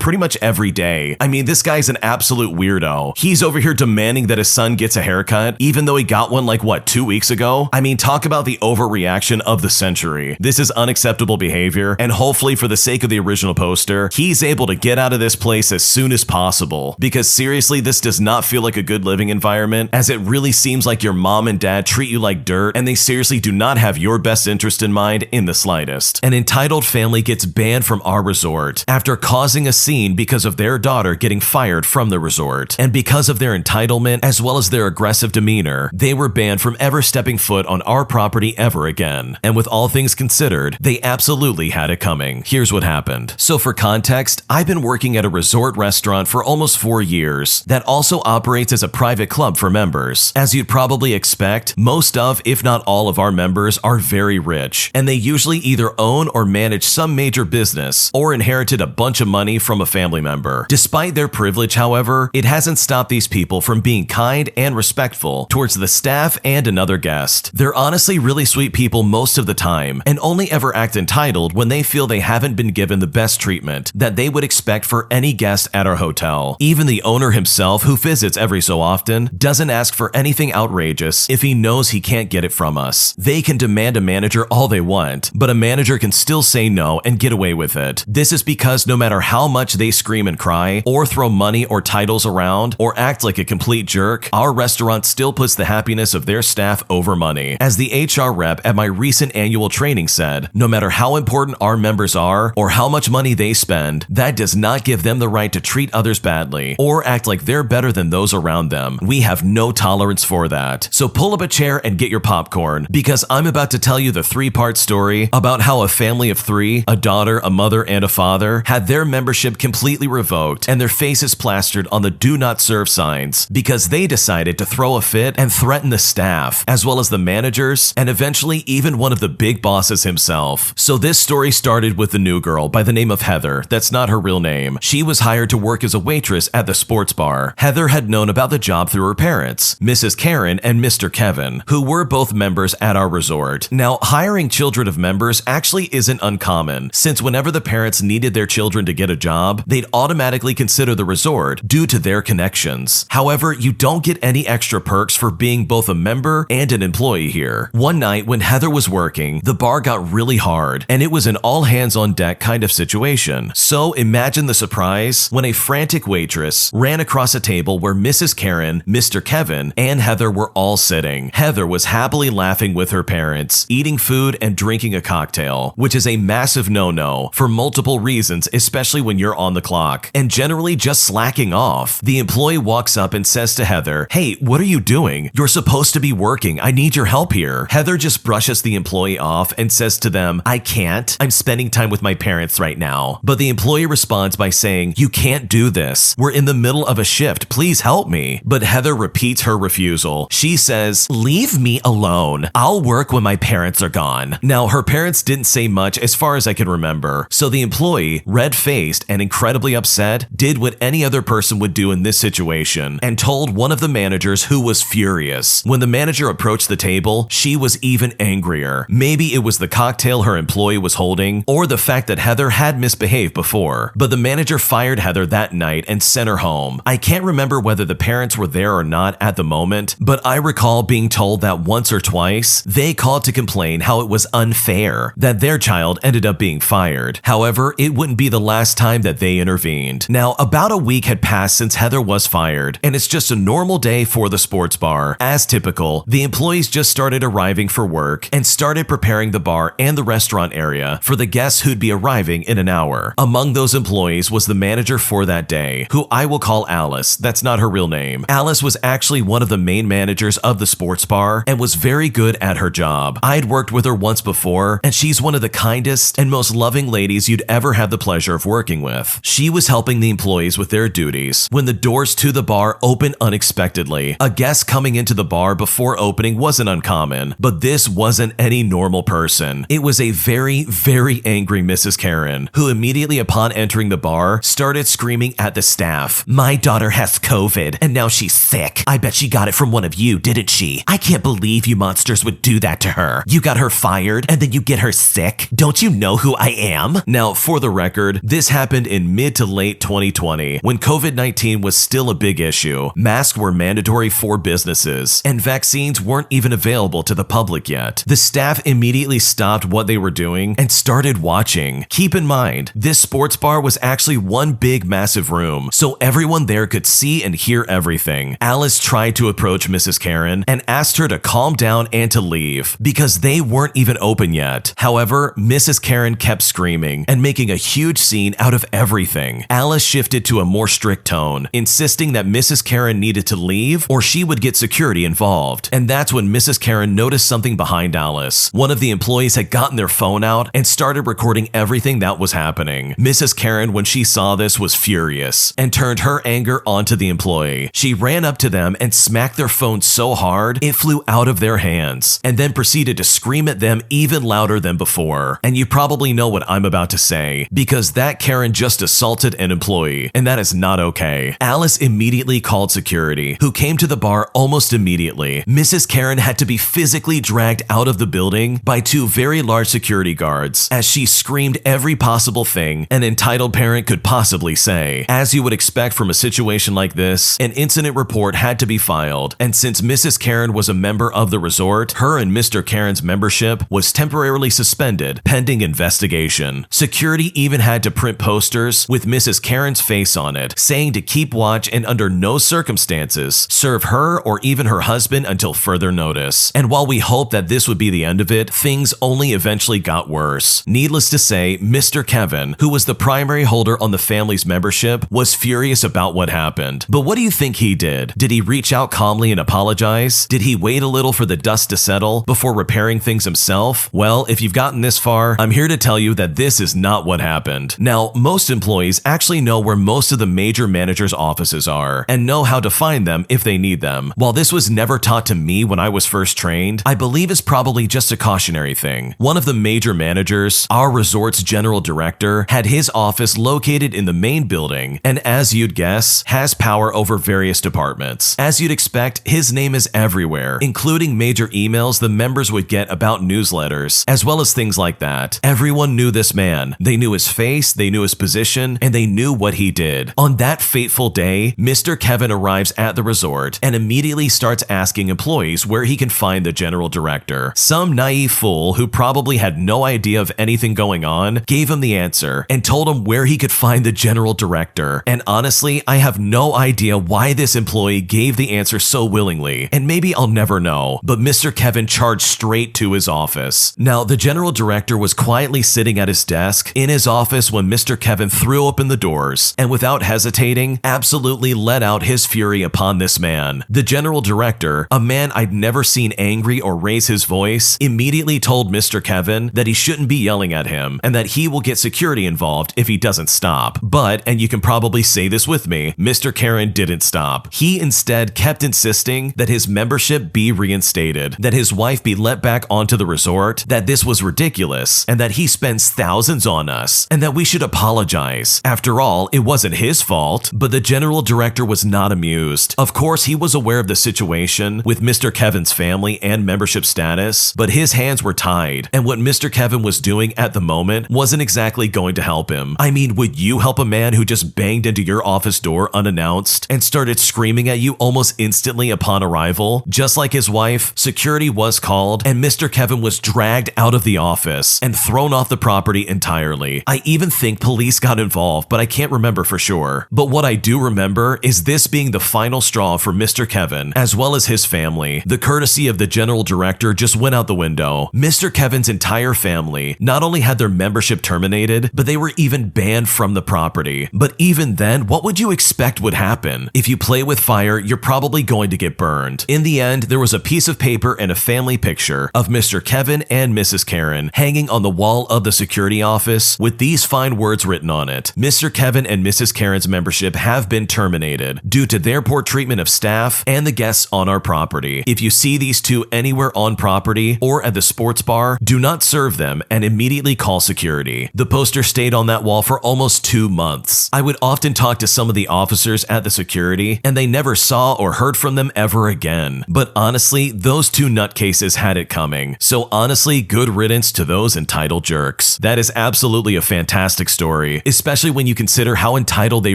pretty much every day. I mean, this guy's an absolute weirdo. He's over here demanding that his son gets a haircut, even though he got one like, what, 2 weeks ago? I mean, talk about the overreaction of the century. This is unacceptable behavior, and hopefully for the sake of the original poster, he's able to get out of this place as soon as possible, because seriously, this does not feel like a good living environment, as it really seems like your mom and dad treat you like dirt, and they seriously do not have your best interest in mind in the slightest. An entitled family gets banned from our resort after causing a scene because of their daughter getting fired from the resort, and because of their entitlement as well as their aggressive demeanor, they were banned from ever stepping foot on our property ever again. And with all things considered, they absolutely had it coming. Here's what happened. So for context, I've been working at a resort restaurant for almost 4 years that also operates as a private club for members. As you'd probably expect, most of, if not all of our members are very rich, and they usually either own or manage some major business or inherited a bunch of money from a family member. Despite their privilege, however, it hasn't stopped these people from being kind and respectful towards the staff and another guest. They're honestly really sweet people most of the time, and only ever act entitled when they feel they haven't been given the best treatment that they would expect for any guest at our hotel. Even the owner himself, who visits every so often, doesn't ask for anything outrageous if he knows he can't get it from us. They can demand a manager all they want, but a manager can still say no and get away with it. This is because no matter how much they scream and cry, or throw money or titles around, or act like a complete jerk, our restaurant still puts the happiness of their staff over money. As the HR rep at my recent annual training said, no matter how important our members are or how much money they spend, that does not give them the right to treat others badly or act like they're better than those around them. We have no tolerance for that. So pull up a chair and get your popcorn, because I'm about to tell you the 3-part story about how a family of 3, a daughter, a mother, and a father, had their membership completely revoked and their faces plastered on the do not serve signs because they decided to throw a fit and threaten the staff, as well as the managers, and eventually even one of the big bosses himself. So this story started with the new girl by the name of Heather. That's not her real name. She was hired to work as a waitress at the sports bar. Heather had known about the job through her parents, Mrs. Karen and Mr. Kevin, who were both members at our resort. Now, hiring children of members actually isn't uncommon, since whenever the parents needed their children to get a job, they'd automatically consider the resort due to their connections. However, you don't get any extra perks for being both a member and an employee here. One night when Heather was working, the bar got really hard, and it was an all-hands-on-deck kind of situation. So imagine the surprise when a frantic waitress ran across a table where Mrs. Karen, Mr. Kevin, and Heather were all sitting. Heather was happily laughing with her parents, eating food and drinking a cocktail, which is a massive no-no for multiple reasons, especially when you're on the clock, and generally just slacking off. The employee walks up and says to Heather, "Hey, what are you doing? You're supposed to be working. I need your help here." Heather just brushes the employee off and says to them, "I can't. I'm spending time with my parents right now." But the employee responds by saying, "You can't do this. We're in the middle of a shift. Please help me." But Heather repeats her refusal. She says, "Leave me alone. I'll work when my parents are gone." Now, her parents didn't say much as far as I can remember, so the employee, red-faced and incredibly upset, did what any other person would do in this situation and told one of the managers, who was furious. When the manager approached the table, she was even angrier. Maybe it was the cocktail her employee was holding, or the fact that Heather had misbehaved before, but the manager fired Heather that night and sent her home. I can't remember whether the parents were there or not at the moment, but I recall being told that once or twice, they called to complain how it was unfair that their child ended up being being fired. However, it wouldn't be the last time that they intervened. Now, about a week had passed since Heather was fired, and it's just a normal day for the sports bar. As typical, the employees just started arriving for work and started preparing the bar and the restaurant area for the guests who'd be arriving in an hour. Among those employees was the manager for that day, who I will call Alice. That's not her real name. Alice was actually one of the main managers of the sports bar and was very good at her job. I'd worked with her once before, and she's one of the kindest and most loving ladies you'd ever have the pleasure of working with. She was helping the employees with their duties when the doors to the bar opened unexpectedly. A guest coming into the bar before opening wasn't uncommon, but this wasn't any normal person. It was a very, very angry Mrs. Karen, who immediately upon entering the bar started screaming at the staff. "My daughter has COVID, and now she's sick. I bet she got it from one of you, didn't she? I can't believe you monsters would do that to her. You got her fired, and then you get her sick? Don't you know who I am?" Now, for the record, this happened in mid to late 2020, when COVID-19 was still a big issue. Masks were mandatory for businesses, and vaccines weren't even available to the public yet. The staff immediately stopped what they were doing and started watching. Keep in mind, this sports bar was actually one big massive room, so everyone there could see and hear everything. Alice tried to approach Mrs. Karen and asked her to calm down and to leave, because they weren't even open yet. However, Mrs. Karen kept screaming and making a huge scene out of everything. Alice shifted to a more strict tone, insisting that Mrs. Karen needed to leave or she would get security involved. And that's when Mrs. Karen noticed something behind Alice. One of the employees had gotten their phone out and started recording everything that was happening. Mrs. Karen, when she saw this, was furious and turned her anger onto the employee. She ran up to them and smacked their phone so hard it flew out of their hands, and then proceeded to scream at them even louder than before. And you probably know what I'm about to say, because that Karen just assaulted an employee, and that is not okay. Alice immediately called security, who came to the bar almost immediately. Mrs. Karen had to be physically dragged out of the building by two very large security guards as she screamed every possible thing an entitled parent could possibly say. As you would expect from a situation like this, an incident report had to be filed, and since Mrs. Karen was a member of the resort, her and Mr. Karen's membership was temporarily suspended pending investigation. Security even had to print posters with Mrs. Karen's face on it, saying to keep watch and under no circumstances serve her or even her husband until further notice. And while we hoped that this would be the end of it, things only eventually got worse. Needless to say, Mr. Kevin, who was the primary holder on the family's membership, was furious about what happened. But what do you think he did? Did he reach out calmly and apologize? Did he wait a little for the dust to settle before repairing things himself? Well, if you've gotten this far, I'm here to tell you that this is not what happened. Now, most employees actually know where most of the major managers' offices are and know how to find them if they need them. While this was never taught to me when I was first trained, I believe it's probably just a cautionary thing. One of the major managers, our resort's general director, had his office located in the main building, and as you'd guess, has power over various departments. As you'd expect, his name is everywhere, including major emails the members would get about newsletters, as well as things like that. Everyone knew this man. They knew his face, they knew his position, and they knew what he did. On that fateful day, Mr. Kevin arrives at the resort and immediately starts asking employees where he can find the general director. Some naive fool who probably had no idea of anything going on gave him the answer and told him where he could find the general director. And honestly, I have no idea why this employee gave the answer so willingly, and maybe I'll never know, but Mr. Kevin charged straight to his office. Now, the general director was quietly sitting at his desk in his office when Mr. Kevin threw open the doors and without hesitating, absolutely let out his fury upon this man. The general director, a man I'd never seen angry or raise his voice, immediately told Mr. Kevin that he shouldn't be yelling at him and that he will get security involved if he doesn't stop. But, and you can probably say this with me, Mr. Karen didn't stop. He instead kept insisting that his membership be reinstated, that his wife be let back onto the resort, that this was ridiculous, and that he spends thousands on us, and that we should apologize. After all, it wasn't his fault. But the general director was not amused. Of course, he was aware of the situation with Mr. Kevin's family and membership status, but his hands were tied, and what Mr. Kevin was doing at the moment wasn't exactly going to help him. I mean, would you help a man who just banged into your office door unannounced and started screaming at you almost instantly upon arrival? Just like his wife, security was called, and Mr. Kevin was dragged out of the office and thrown off the property entirely. I even think police got involved, but I can't remember for sure. But what I do remember is this being the final straw for Mr. Kevin, as well as his family. The courtesy of the general director just went out the window. Mr. Kevin's entire family not only had their membership terminated, but they were even banned from the property. But even then, what would you expect would happen? If you play with fire, you're probably going to get burned. In the end, there was a piece of paper and a family picture of Mr. Kevin and Mrs. Karen hanging on the wall of the security office with these fine words written on it. Mr. Kevin and Mrs. Karen's membership have been terminated due to their poor treatment of staff and the guests on our property. If you see these two anywhere on property or at the sports bar, do not serve them and immediately call security. The poster stayed on that wall for almost 2 months. I would often talk to some of the officers at the security, and they never saw or heard from them ever again. But honestly, those two nutcases had it coming. So honestly, good riddance to those entitled jerks. That is absolutely a fantastic story, especially when you consider how entitled they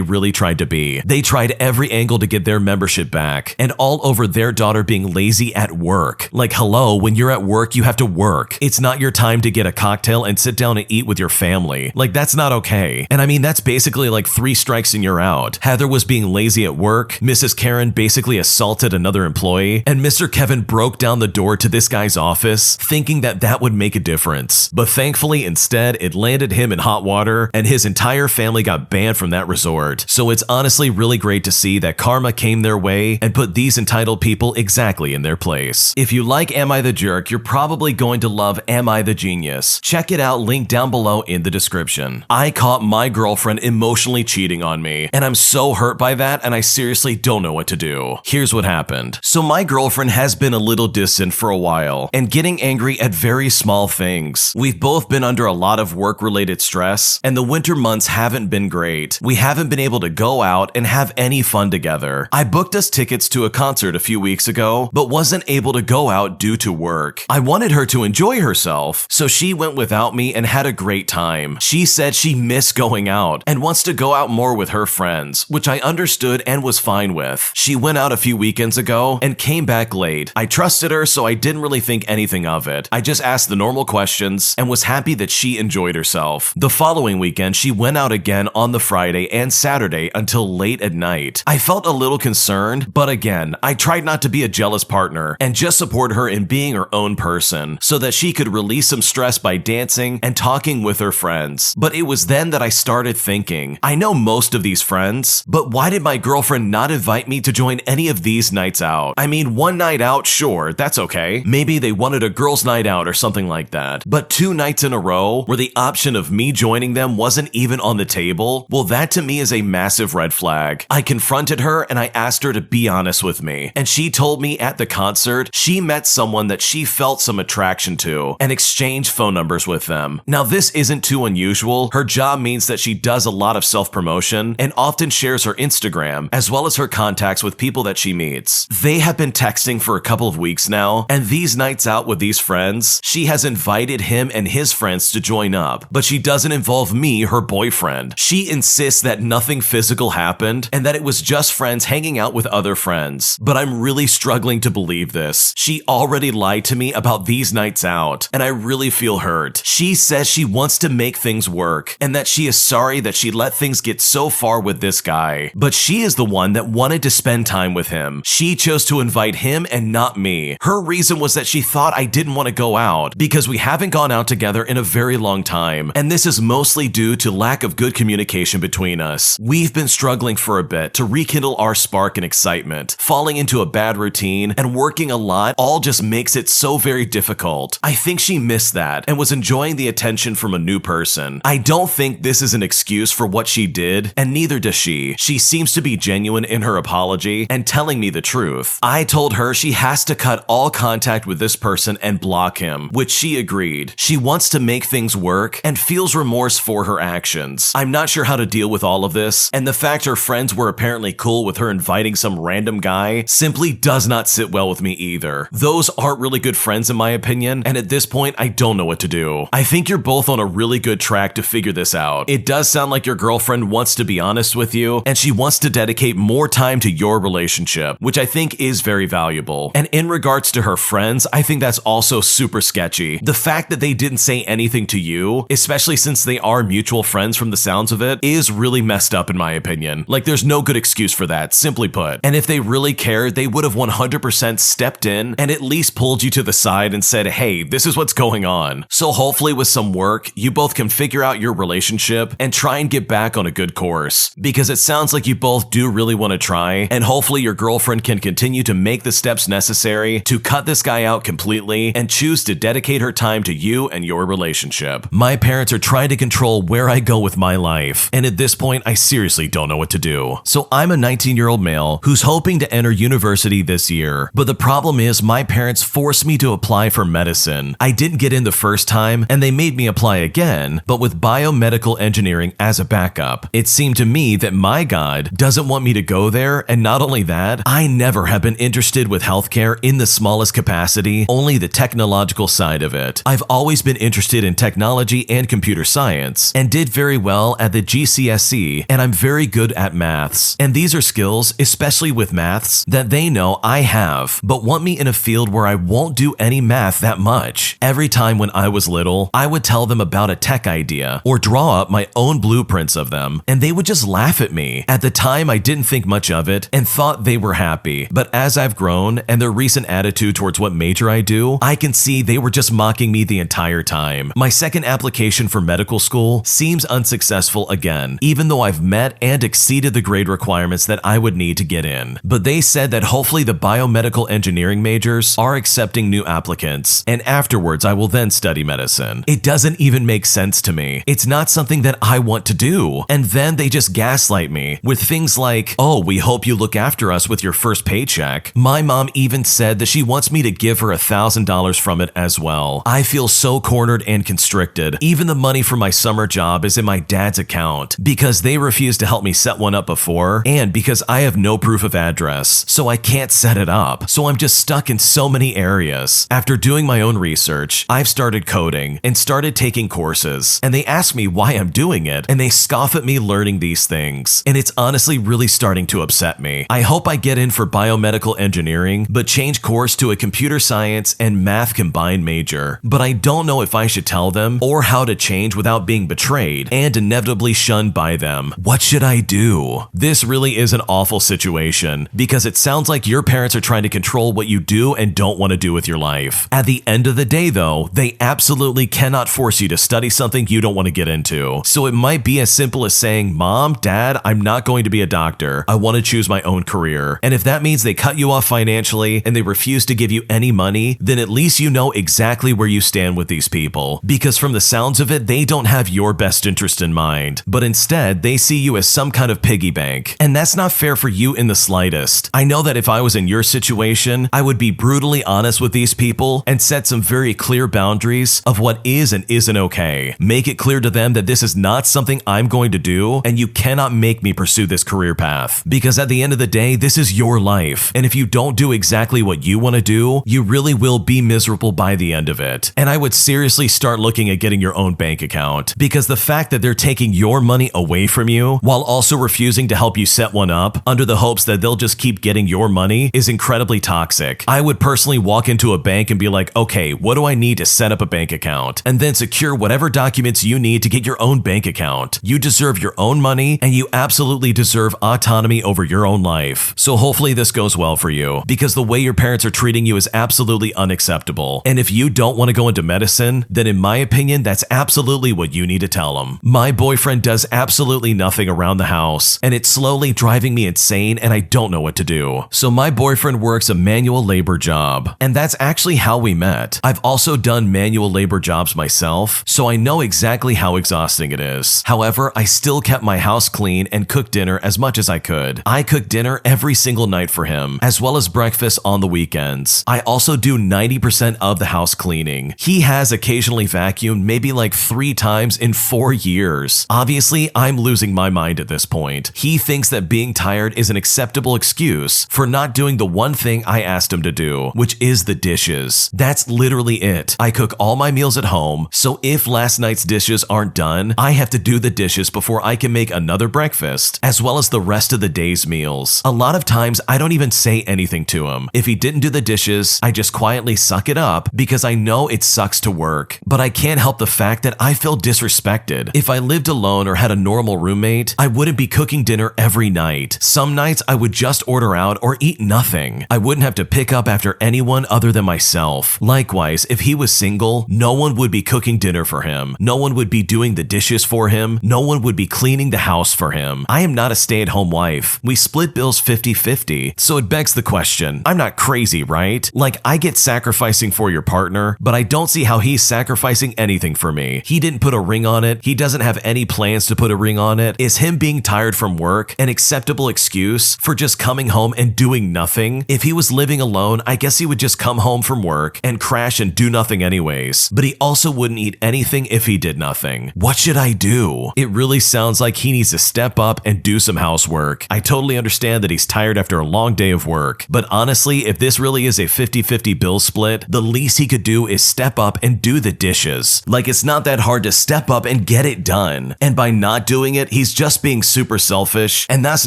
really tried to be. They tried every angle to get their membership back, and all over their daughter being lazy at work. Like, hello, when you're at work, you have to work. It's not your time to get a cocktail and sit down and eat with your family. Like, that's not okay. And I mean, that's basically like 3 strikes and you're out. Heather was being lazy at work, Mrs. Karen basically assaulted another employee, and Mr. Kevin broke down the door to this guy's office, thinking that that would make a difference. But thankfully, instead, it landed him in hot water, and his entire family got banned from that resort. So it's honestly really great to see that karma came their way and put these entitled people exactly in their place. If you like Am I the Jerk, you're probably going to love Am I the Genius. Check it out, link down below in the description. I caught my girlfriend emotionally cheating on me, and I'm so hurt by that, and I seriously don't know what to do. Here's what happened. So my girlfriend has been a little distant for a while, and getting angry at very small things. We've both been under a lot of work-related stress, and the winter months haven't been great. We haven't been able to go out and have any fun together. I booked us tickets to a concert a few weeks ago, but wasn't able to go out due to work. I wanted her to enjoy herself, so she went without me and had a great time. She said she missed going out and wants to go out more with her friends, which I understood and was fine with. She went out a few weekends ago and came back late. I trusted her, so I didn't really think anything of it. I just asked the normal questions and was happy that she enjoyed herself. The following weekend, she went out again on the Friday and Saturday until late at night. I felt a little concerned, but again, I tried not to be a jealous partner and just support her in being her own person so that she could release some stress by dancing and talking with her friends. But it was then that I started thinking, I know most of these friends, but why did my girlfriend not invite me to join any of these nights out? I mean, one night out, sure, that's okay. Maybe they wanted a girls' night out or something like that. But 2 nights in a row where the option of me joining them wasn't even on the table, well, that to me is a massive red flag. I confronted her and I asked her to be honest with me, and she told me at the concert she met someone that she felt some attraction to and exchanged phone numbers with them. Now, this isn't too unusual. Her job means that she does a lot of self-promotion and often shares her Instagram as well as her contacts with people that she meets. They have been texting for a couple of weeks now, and these nights out with these friends, she has invited him and his friends to join up, but she doesn't involve me, her boyfriend. She insists that nothing physical happened and that it was just friends hanging out with other friends. But I'm really struggling to believe this. She already lied to me about these nights out, and I really feel hurt. She says she wants to make things work and that she is sorry that she let things get so far with this guy. But she is the one that wanted to spend time with him. She chose to invite him and not me. Her reason was that she thought I didn't want to go out because we haven't gone out together in a very long time, and this is mostly due to lack of good communication between us. We've been struggling for a bit to rekindle our spark and excitement. Falling into a bad routine and working a lot all just makes it so very difficult. I think she missed that and was enjoying the attention from a new person. I don't think this is an excuse for what she did, and neither does she. She seems to be genuine in her apology and telling me the truth. I told her she has to cut all contact with this person and block him, which she agreed. She wants to make things work and feels remorse for her actions. I'm not sure how to deal with all of this, and the fact her friends were apparently cool with her inviting some random guy simply does not sit well with me either. Those aren't really good friends in my opinion, and at this point, I don't know what to do. I think you're both on a really good track to figure this out. It does sound like your girlfriend wants to be honest with you, and she wants to dedicate more time to your relationship, which I think is very valuable. And in regards to her friends, I think that's also super sketchy. The fact that they didn't say anything to you, especially since they are mutual friends from the sounds of it, is really messed up in my opinion. Like, there's no good excuse for that, simply put. And if they really cared, they would have 100% stepped in and at least pulled you to the side and said, hey, this is what's going on. So hopefully with some work, you both can figure out your relationship and try and get back on a good course. Because it sounds like you both do really want to try, and hopefully your girlfriend can continue to make the steps necessary to cut this guy out completely and choose to dedicate her time to you and your relationship. My parents are trying to control where I go with my life, and at this point, I seriously don't know what to do. So I'm a 19-year-old male who's hoping to enter university this year, but the problem is my parents forced me to apply for medicine. I didn't get in the first time, and they made me apply again, but with biomedical engineering as a backup. It seemed to me that my God doesn't want me to go there, and not only that, I never have been interested with healthcare in the smallest capacity, only the technological side of it. I've always been interested in technology and computer science, and did very well at the GCSE, and I'm very good at maths. And these are skills, especially with maths, that they know I have, but want me in a field where I won't do any math that much. Every time when I was little, I would tell them about a tech idea, or draw up my own blueprints of them, and they would just laugh at me. At the time, I didn't think much of it, and thought they were happy, but as I've grown, and their recent attitude towards what major I do, I can see they were just mocking me the entire time. My second application for medical school seems unsuccessful again, even though I've met and exceeded the grade requirements that I would need to get in. But they said that hopefully the biomedical engineering majors are accepting new applicants, and afterwards I will then study medicine. It doesn't even make sense to me. It's not something that I want to do. And then they just gaslight me with things like, oh, we hope you look after us with your first paycheck. My mom even said that she wants me to give her $1,000 from it as well. I feel so cornered and constricted. Even the money for my summer job is in my dad's account because they refused to help me set one up before, and because I have no proof of address, so I can't set it up. So I'm just stuck in so many areas. After doing my own research, I've started coding and started taking courses, and they ask me why I'm doing it, and they scoff at me learning these things, and it's honestly really starting to upset me. I hope I get in for biomedical engineering, but change course to a computer science and math combined major. But I don't know if I should tell them or how to change without being betrayed and inevitably shunned by them. What should I do? This really is an awful situation because it sounds like your parents are trying to control what you do and don't want to do with your life. At the end of the day though, they absolutely cannot force you to study something you don't want to get into. So it might be as simple as saying, Mom, Dad, I'm not going to be a doctor. I want to choose my own career. And if that means they cut you off financially and they refuse to give you any money, then at least you know exactly where you stand with these people. Because from the sounds of it, they don't have your best interest in mind, but instead they see you as some kind of piggy bank. And that's not fair for you in the slightest. I know that if I was in your situation, I would be brutally honest with these people and set some very clear boundaries of what is and isn't okay. Make it clear to them that this is not something I'm going to do, and you cannot make me pursue this career path. Because at the end of the day, this is your life. And if you don't do exactly what you want to do, you really will be miserable by the end of it. And I would seriously start looking at getting your own bank account, because the fact that they're taking your money away from you while also refusing to help you set one up under the hopes that they'll just keep getting your money is incredibly toxic. I would personally walk into a bank and be like, okay, what do I need to set up a bank account? And then secure whatever documents you need to get your own bank account. You deserve your own money, and you absolutely deserve autonomy over your own life. So hopefully this goes well for you, because the way your parents are treating you is absolutely unacceptable. And if you don't want to go into medicine, then in my opinion, that's absolutely what you need to tell them. My boyfriend does absolutely nothing around the house, and it's slowly driving me insane, and I don't know what to do. So my boyfriend works a manual labor job, and that's actually how we met. I've also done manual labor jobs myself, so I know exactly how exhausting it is. However, I still kept my house clean and cooked dinner as much as I could. I cook dinner every single night for him, as well as breakfast on the weekends. I also do 90% of the house cleaning. He has occasionally vacuumed maybe like 3 times in 4 years. Obviously, I'm losing my mind at this point. He thinks that being tired is an acceptable excuse for not doing the one thing I asked him to do, which is the dishes. That's literally it. I cook all my meals at home, so if last night's dishes aren't done, I have to do the dishes before I can make another breakfast, as well as the rest of the day's meals. A lot of times, I don't even say anything to him. If he didn't do the dishes, I just quietly suck it up because I know it sucks to work. but I can't help the fact that I feel disrespected. If I lived alone or had a normal roommate, I wouldn't be cooking dinner every night. Some nights I would just order out or eat nothing. I wouldn't have to pick up after anyone other than myself. Likewise, if he was single, no one would be cooking dinner for him. No one would be doing the dishes for him. No one would be cleaning the house for him. I am not a stay-at-home wife. We split bills 50-50. So it begs the question, I'm not crazy, right? Like, I get sacrificing for your partner, but I don't see how he's sacrificing anything for me. He didn't put a ring on it. He doesn't have any plans to put a ring on it. Is him being tired from work an acceptable excuse for just coming home and doing nothing? If he was living alone, I guess he would just come home from work and crash and do nothing anyways. But he also wouldn't eat anything if he did nothing. What should I do? It really sounds like he needs to step up and do some housework. I totally understand that he's tired after a long day of work, but honestly, if this really is a 50-50 bill split, the least he could do is step up and do the dishes. Like, it's not that hard to step up and get it done. And by not doing it, he's just being super selfish, and that's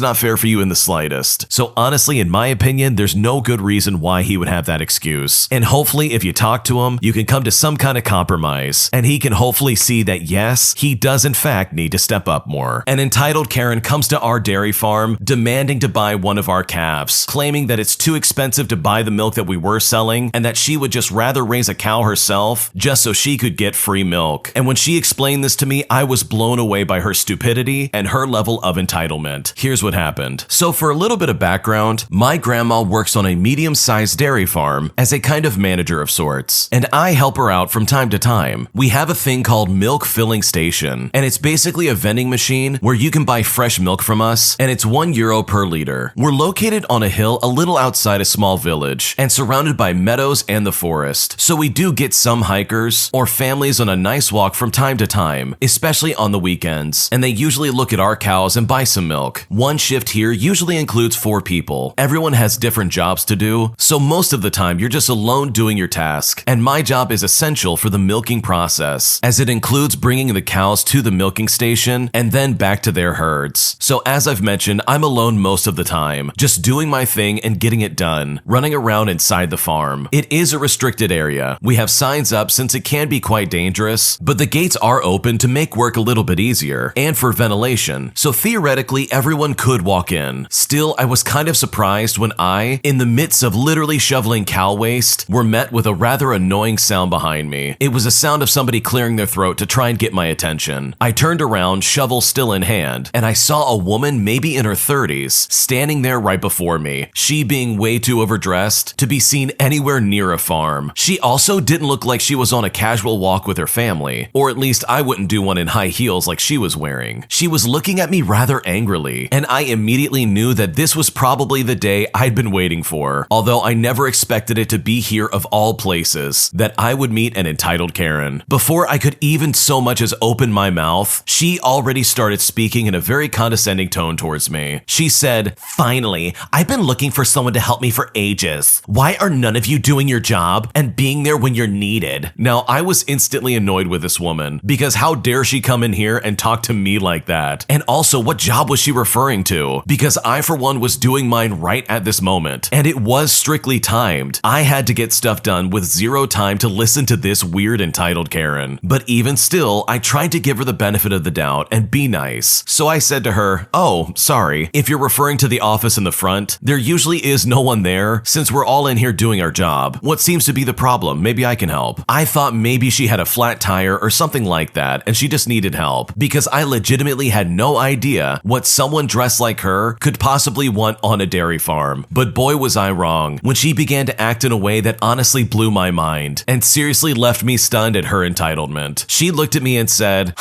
not fair for you in the slightest. So honestly, in my opinion, there's no good reason why he would have that excuse. And hopefully, if you talk to him, you can come to some kind of compromise, and he can hopefully see that yes, he does in fact need to step up more. An entitled Karen comes to our dairy farm demanding to buy one of our calves, claiming that it's too expensive to buy the milk that we were selling and that she would just rather raise a cow herself just so she could get free milk. And when she explained this to me, I was blown away by her stupidity and her level of entitlement. Here's what happened. So for a little bit of background, my grandma works on a medium-sized dairy farm as a kind of manager of sorts, and I help her out from time to time. We have a thing called milk filling station, and it's basically a vending machine where you can buy fresh milk from us, and it's €1 per liter. We're located on a hill a little outside a small village and surrounded by meadows and the forest, so we do get some hikers or families on a nice walk from time to time, especially on the weekends, and they usually look at our cows and buy some milk. One shift here usually includes 4 people. Everyone has different jobs to do, so most of the time you're just alone doing your task, and my job is essential for the milking process, as it includes bringing the cows to the milking station and then back to their herds. So as I've mentioned, I'm alone most of the time, just doing my thing and getting it done, running around inside the farm. It is a restricted area. We have signs up since it can be quite dangerous, but the gates are open to make work a little bit easier and for ventilation, so theoretically everyone could walk in. Still, I was kind of surprised when I, in the midst of literally shoveling cow waste, were met with a rather annoying sound behind me. It was a sound of somebody clearing their throat to try and get my attention. I turned around, shovel still in hand, and I saw a woman maybe in her 30s standing there right before me, she being way too overdressed to be seen anywhere near a farm. She also didn't look like she was on a casual walk with her family, or at least I wouldn't do one in high heels like she was wearing. She was looking at me rather angrily, and I immediately knew that this was probably the day I'd been waiting for, although I never expected it to be here of all places, that I would meet an entitled Karen. Before I could even so much as open my mouth, she already started speaking in a very condescending tone towards me. She said, "Finally, I've been looking for someone to help me for ages. Why are none of you doing your job and being there when you're needed?" Now, I was instantly annoyed with this woman, because how dare she come in here and talk to me like that? And also, what job was she referring to? Because I, for one, was doing mine right at this moment, and it was strictly timed. I had to get stuff done with zero time to listen to this weird entitled Karen. But even still, I tried to give her the benefit of the doubt and be nice. So I said to her, "Oh, sorry, if you're referring to the office in the front, there usually is no one there since we're all in here doing our job. What seems to be the problem? Maybe I can help." I thought maybe she had a flat tire or something like that and she just needed help, because I legitimately had no idea what someone dressed like her could possibly want on a dairy farm. But boy was I wrong when she began to act in a way that honestly blew my mind and seriously left me stunned at her entitlement. She looked at me and said,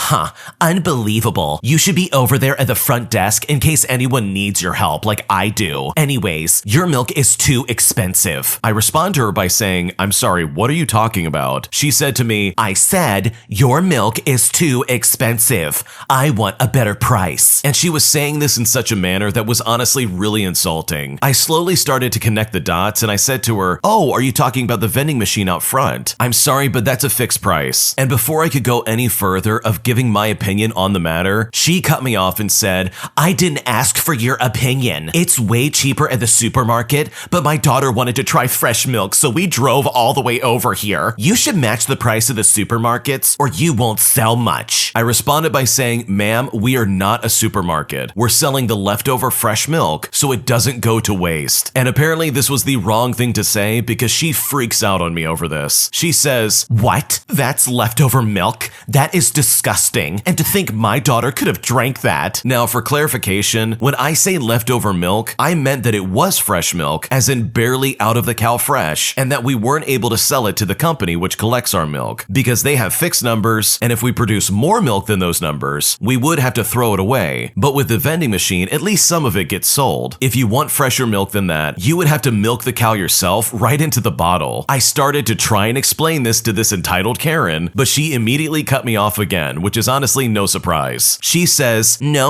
"Unbelievable. You should be over there at the front desk in case anyone needs your help like I do. Anyways, your milk is too expensive." I respond to her by saying, "I'm sorry, what are you talking about?" She said to me, "I said your milk is too expensive. I want a better price." And she was saying this in such a manner that was honestly really insulting. I slowly started to connect the dots and I said to her, "Oh, are you talking about the vending machine out front? I'm sorry, but that's a fixed price." And before I could go any further of giving my opinion on the matter, she cut me off and said, "I didn't ask for your opinion. It's way cheaper at the supermarket, but my daughter wanted to try fresh milk, so we drove all the way over here. You should match the price of the supermarkets or you won't sell much. I responded by saying, ma'am, we are not a supermarket. We're selling the leftover fresh milk so it doesn't go to waste. And apparently this was the wrong thing to say because she freaks out on me over this. She says, what? That's leftover milk? That is disgusting. And to think my daughter could have drank that. Now for clarification, when I say leftover milk, I meant that it was fresh milk, as in barely out of the cow fresh, and that we weren't able to sell it to the company which collects our milk because they have fixed numbers, and if we produce more milk than those numbers, we would have to throw it away. But with the vending machine, at least some of it gets sold. If you want fresher milk than that, you would have to milk the cow yourself right into the bottle. I started to try and explain this to this entitled Karen, but she immediately cut me off again, which is honestly no surprise. She says, no,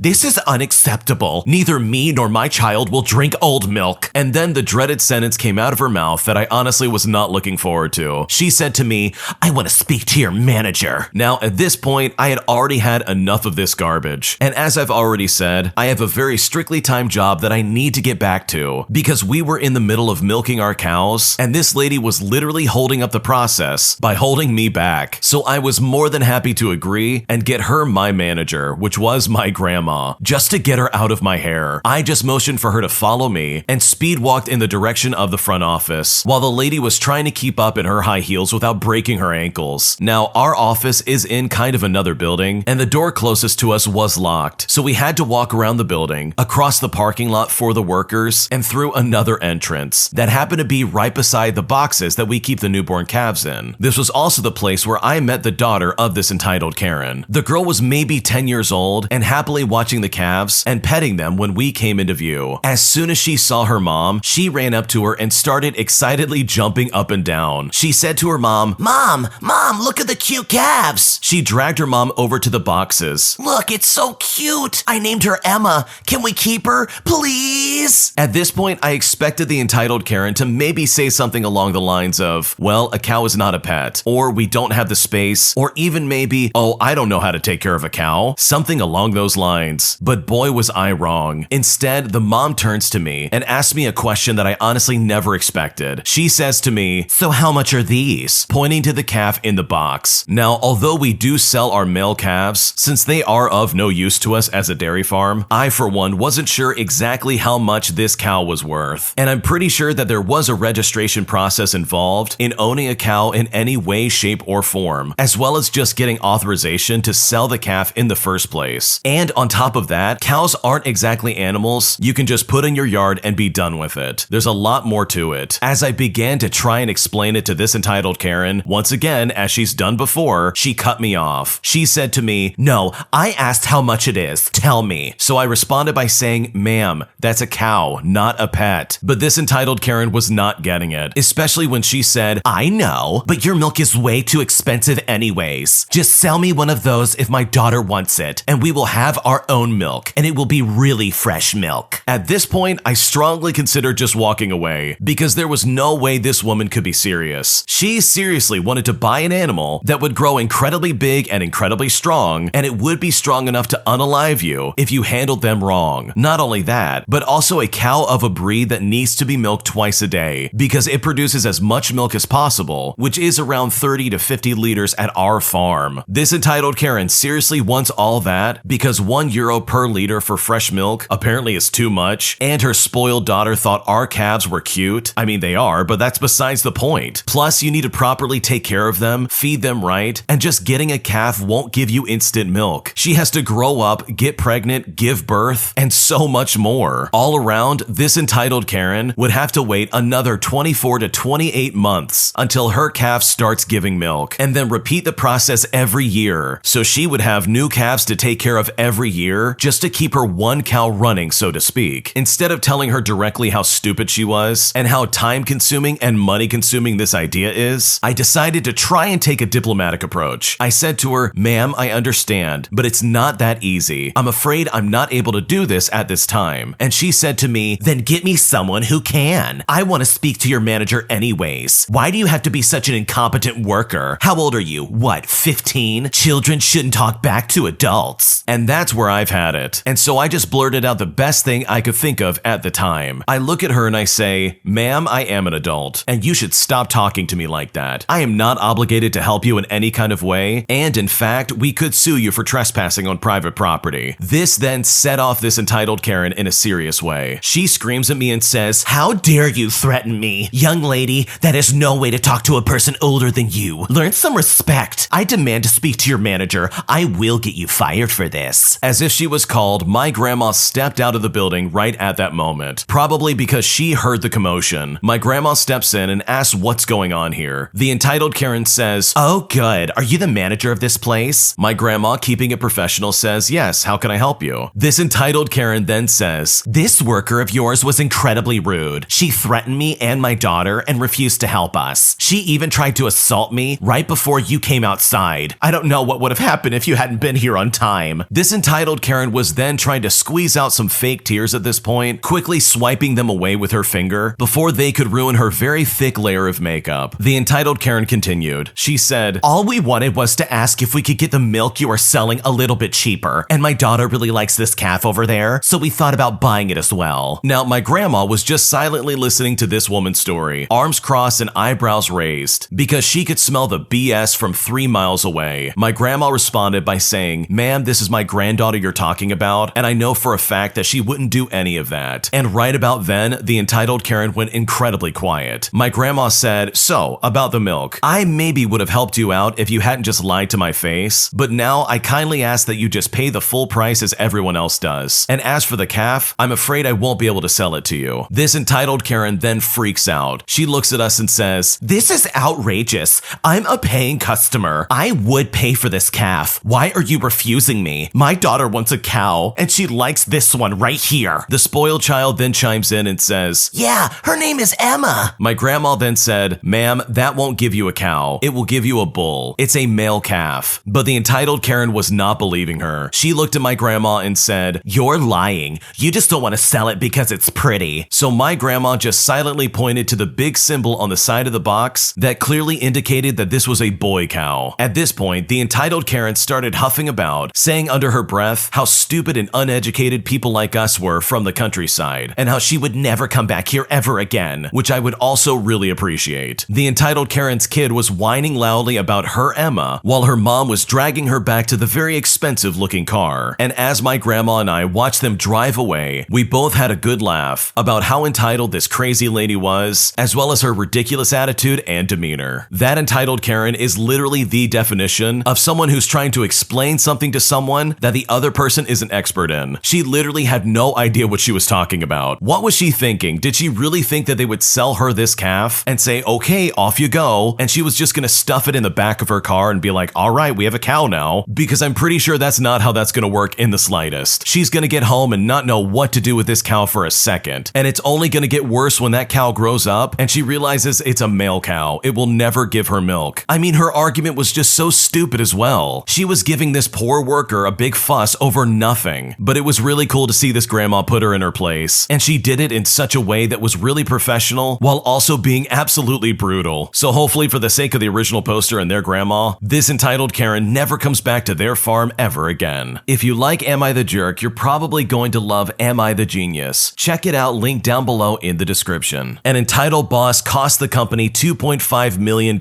this is unacceptable. Neither me nor my child will drink old milk. And then the dreaded sentence came out of her mouth that I honestly was not looking forward to. She said to me, I want to speak to your manager. Now, at this point, I had already had enough of this garbage. And as I've already said, I have a very strictly timed job that I need to get back to because we were in the middle of milking our cows, and this lady was literally holding up the process by holding me back. So I was more than happy to agree and get her my manager, which was my grandma, just to get her out of my hair. I just motioned for her to follow me and speed walked in the direction of the front office while the lady was trying to keep up in her high heels without breaking her ankles. Now, our office is in kind of another building, and the door closest to us was locked, so we had to walk around the building, across the parking lot for the workers, and through another entrance that happened to be right beside the boxes that we keep the newborn calves in. This was also the place where I met the daughter of this entitled Karen. The girl was maybe 10 years old and happily watching the calves and petting them when we came into view. As soon as she saw her mom, she ran up to her and started excitedly jumping up and down. She said to her mom, Mom, look at the cute calves. She dragged her mom over to the boxes. Look, it's so cute. I named her Emma. Can we keep her, please? At this point, I expected the entitled Karen to maybe say something along the lines of, well, a cow is not a pet, or we don't have the space, or even maybe, oh, I don't know how to take care of a cow. Something along those lines. But boy, was I wrong. Instead, the mom turns to me and asks me a question that I honestly never expected. She says to me, so how much are these? Pointing to the calf in the box. Now, although we do sell our male calves, since they are of no use to us as a dairy farm, I for one wasn't sure exactly how much this cow was worth. And I'm pretty sure that there was a registration process involved in owning a cow in any way, shape, or form, as well as just getting authorization to sell the calf in the first place. And on top of that, cows aren't exactly animals you can just put in your yard and be done with it. There's a lot more to it. As I began to try and explain it to this entitled Karen, once again, as she's done before, she cut me off. She said to me, no, I asked how much it is. Tell me. So I responded by saying, ma'am, that's a cow, not a pet. But this entitled Karen was not getting it, especially when she said, I know, but your milk is way too expensive anyways. Just sell me one of those if my daughter wants it, and we will have our own milk, and it will be really fresh milk. At this point, I strongly considered just walking away, because there was no way this woman could be serious. She seriously wanted to buy an animal that would grow incredibly big and incredibly strong, and it would be strong enough to unalive you if you handled them wrong. Not only that, but also a cow of a breed that needs to be milked twice a day, because it produces as much milk as possible, which is around 30 to 50 liters at our farm. This entitled Karen seriously wants all that because €1 per liter for fresh milk apparently is too much, and her spoiled daughter thought our calves were cute. I mean, they are, but that's besides the point. Plus, you need to properly take care of them, feed them right, and just getting a calf won't give you instant milk. She has to grow up, get pregnant, give birth, and so much more. All around, this entitled Karen would have to wait another 24 to 28 months until her calf starts giving milk, and then repeat the process every year. So she would have new calves to take care of every year just to keep her one cow running, so to speak. Instead of telling her directly how stupid she was and how time-consuming and money-consuming this idea is, I decided to try and take a diplomatic approach. I said to her, ma'am, I understand, but it's not that easy. I'm afraid I'm not able to do this at this time. And she said to me, then get me someone who can. I want to speak to your manager anyways. Why do you have to be such an incompetent worker? How old are you? What, 15? Children shouldn't talk back to adults. And that's where I've had it. And so I just blurted out the best thing I could think of at the time. I look at her and I say, ma'am, I am an adult, and you should stop talking to me like that. I am not obligated to help you in any kind of way, and in fact, we could sue you for trespassing on private property. This then set off this entitled Karen in a serious way. She screams at me and says, "How dare you threaten me? Young lady, that is no way to talk to a person older than you. Learn some respect. I demand to speak to your manager. I will get you fired for this." As if she was called, my grandma stepped out of the building right at that moment, probably because she heard the commotion. My grandma steps in and asks what's going on here. The entitled Karen says, "Oh good, are you the manager of this place?" My grandma, keeping it professional, says, "Yes, how can I help you?" This entitled Karen then says, "This worker of yours was incredibly rude. She threatened me and my daughter and refused to help us. She even tried to assault me right before you came outside. I don't know what would have happened if you hadn't been here on time." This entitled Karen was then trying to squeeze out some fake tears at this point, quickly swiping them away with her finger before they could ruin her very thick layer of makeup. The entitled Karen continued. She said, "All we wanted was to ask if we could get the milk you are selling a little bit cheaper, and my daughter really likes this calf over there, so we thought about buying it as well." Now, my grandma was just silently listening to this woman's story, arms crossed and eyebrows raised, because she could smell the BS from 3 miles away. My grandma responded by saying, "Ma'am, this is my granddaughter you're talking about, and I know for a fact that she wouldn't do any of that." And right about then, the entitled Karen went incredibly quiet. My grandma said, "So, about the milk, I maybe would have helped you out if you hadn't just lied to my face, but now I kindly ask that you just pay the full price as everyone else does. And as for the calf, I'm afraid I won't be able to sell it to you." This entitled Karen then freaks out. She looks at us and says, "This is outrageous. I'm a paying customer. I would pay for this calf. Why are you refusing me? My daughter wants a cow, and she likes this one right here." The spoiled child then chimes in and says, "Yeah, her name is Emma." My grandma then said, "Ma'am, that won't give you a cow. It will give you a bull. It's a male calf." But the entitled Karen was not believing her. She looked at my grandma and said, "You're lying. You just don't want to sell it because it's pretty." So my grandma just silently pointed to the big symbol on the side of the box that clearly indicated that this was a boy cow. At this point, the entitled Karen started huffing about, saying under her breath how stupid and uneducated people like us were from the countryside, and how she would never come back here ever again, which I would also really appreciate. The entitled Karen's kid was whining loudly about her Emma, while her mom was dragging her back to the very expensive looking car. And as my grandma and I watched them drive away, we both had a good laugh about how entitled this crazy lady was, as well as her ridiculous attitude and demeanor. That entitled Karen is literally the definition of someone who's trying to explain something to someone that the other person is an expert in. She literally had no idea what she was talking about. What was she thinking? Did she really think that they would sell her this calf and say, "Okay, off you go," and she was just gonna stuff it in the back of her car and be like, "All right, we have a cow now"? Because I'm pretty sure that's not how that's gonna work in the slightest. She's gonna get home and not know what to do with this cow for a second, and it's only gonna get worse when that cow grows up and she realizes it's a male cow. It will never give her milk. I mean, her argument was just so stupid as well. She was giving this poor worker a big fuss over nothing. But it was really cool to see this grandma put her in her place, and she did it in such a way that was really professional while also being absolutely brutal. So hopefully, for the sake of the original poster and their grandma, this entitled Karen never comes back to their farm ever again. If you like Am I the Jerk, you're probably going to love Am I the Genius. Check it out, link down below in the description. An entitled boss cost the company $2.5 million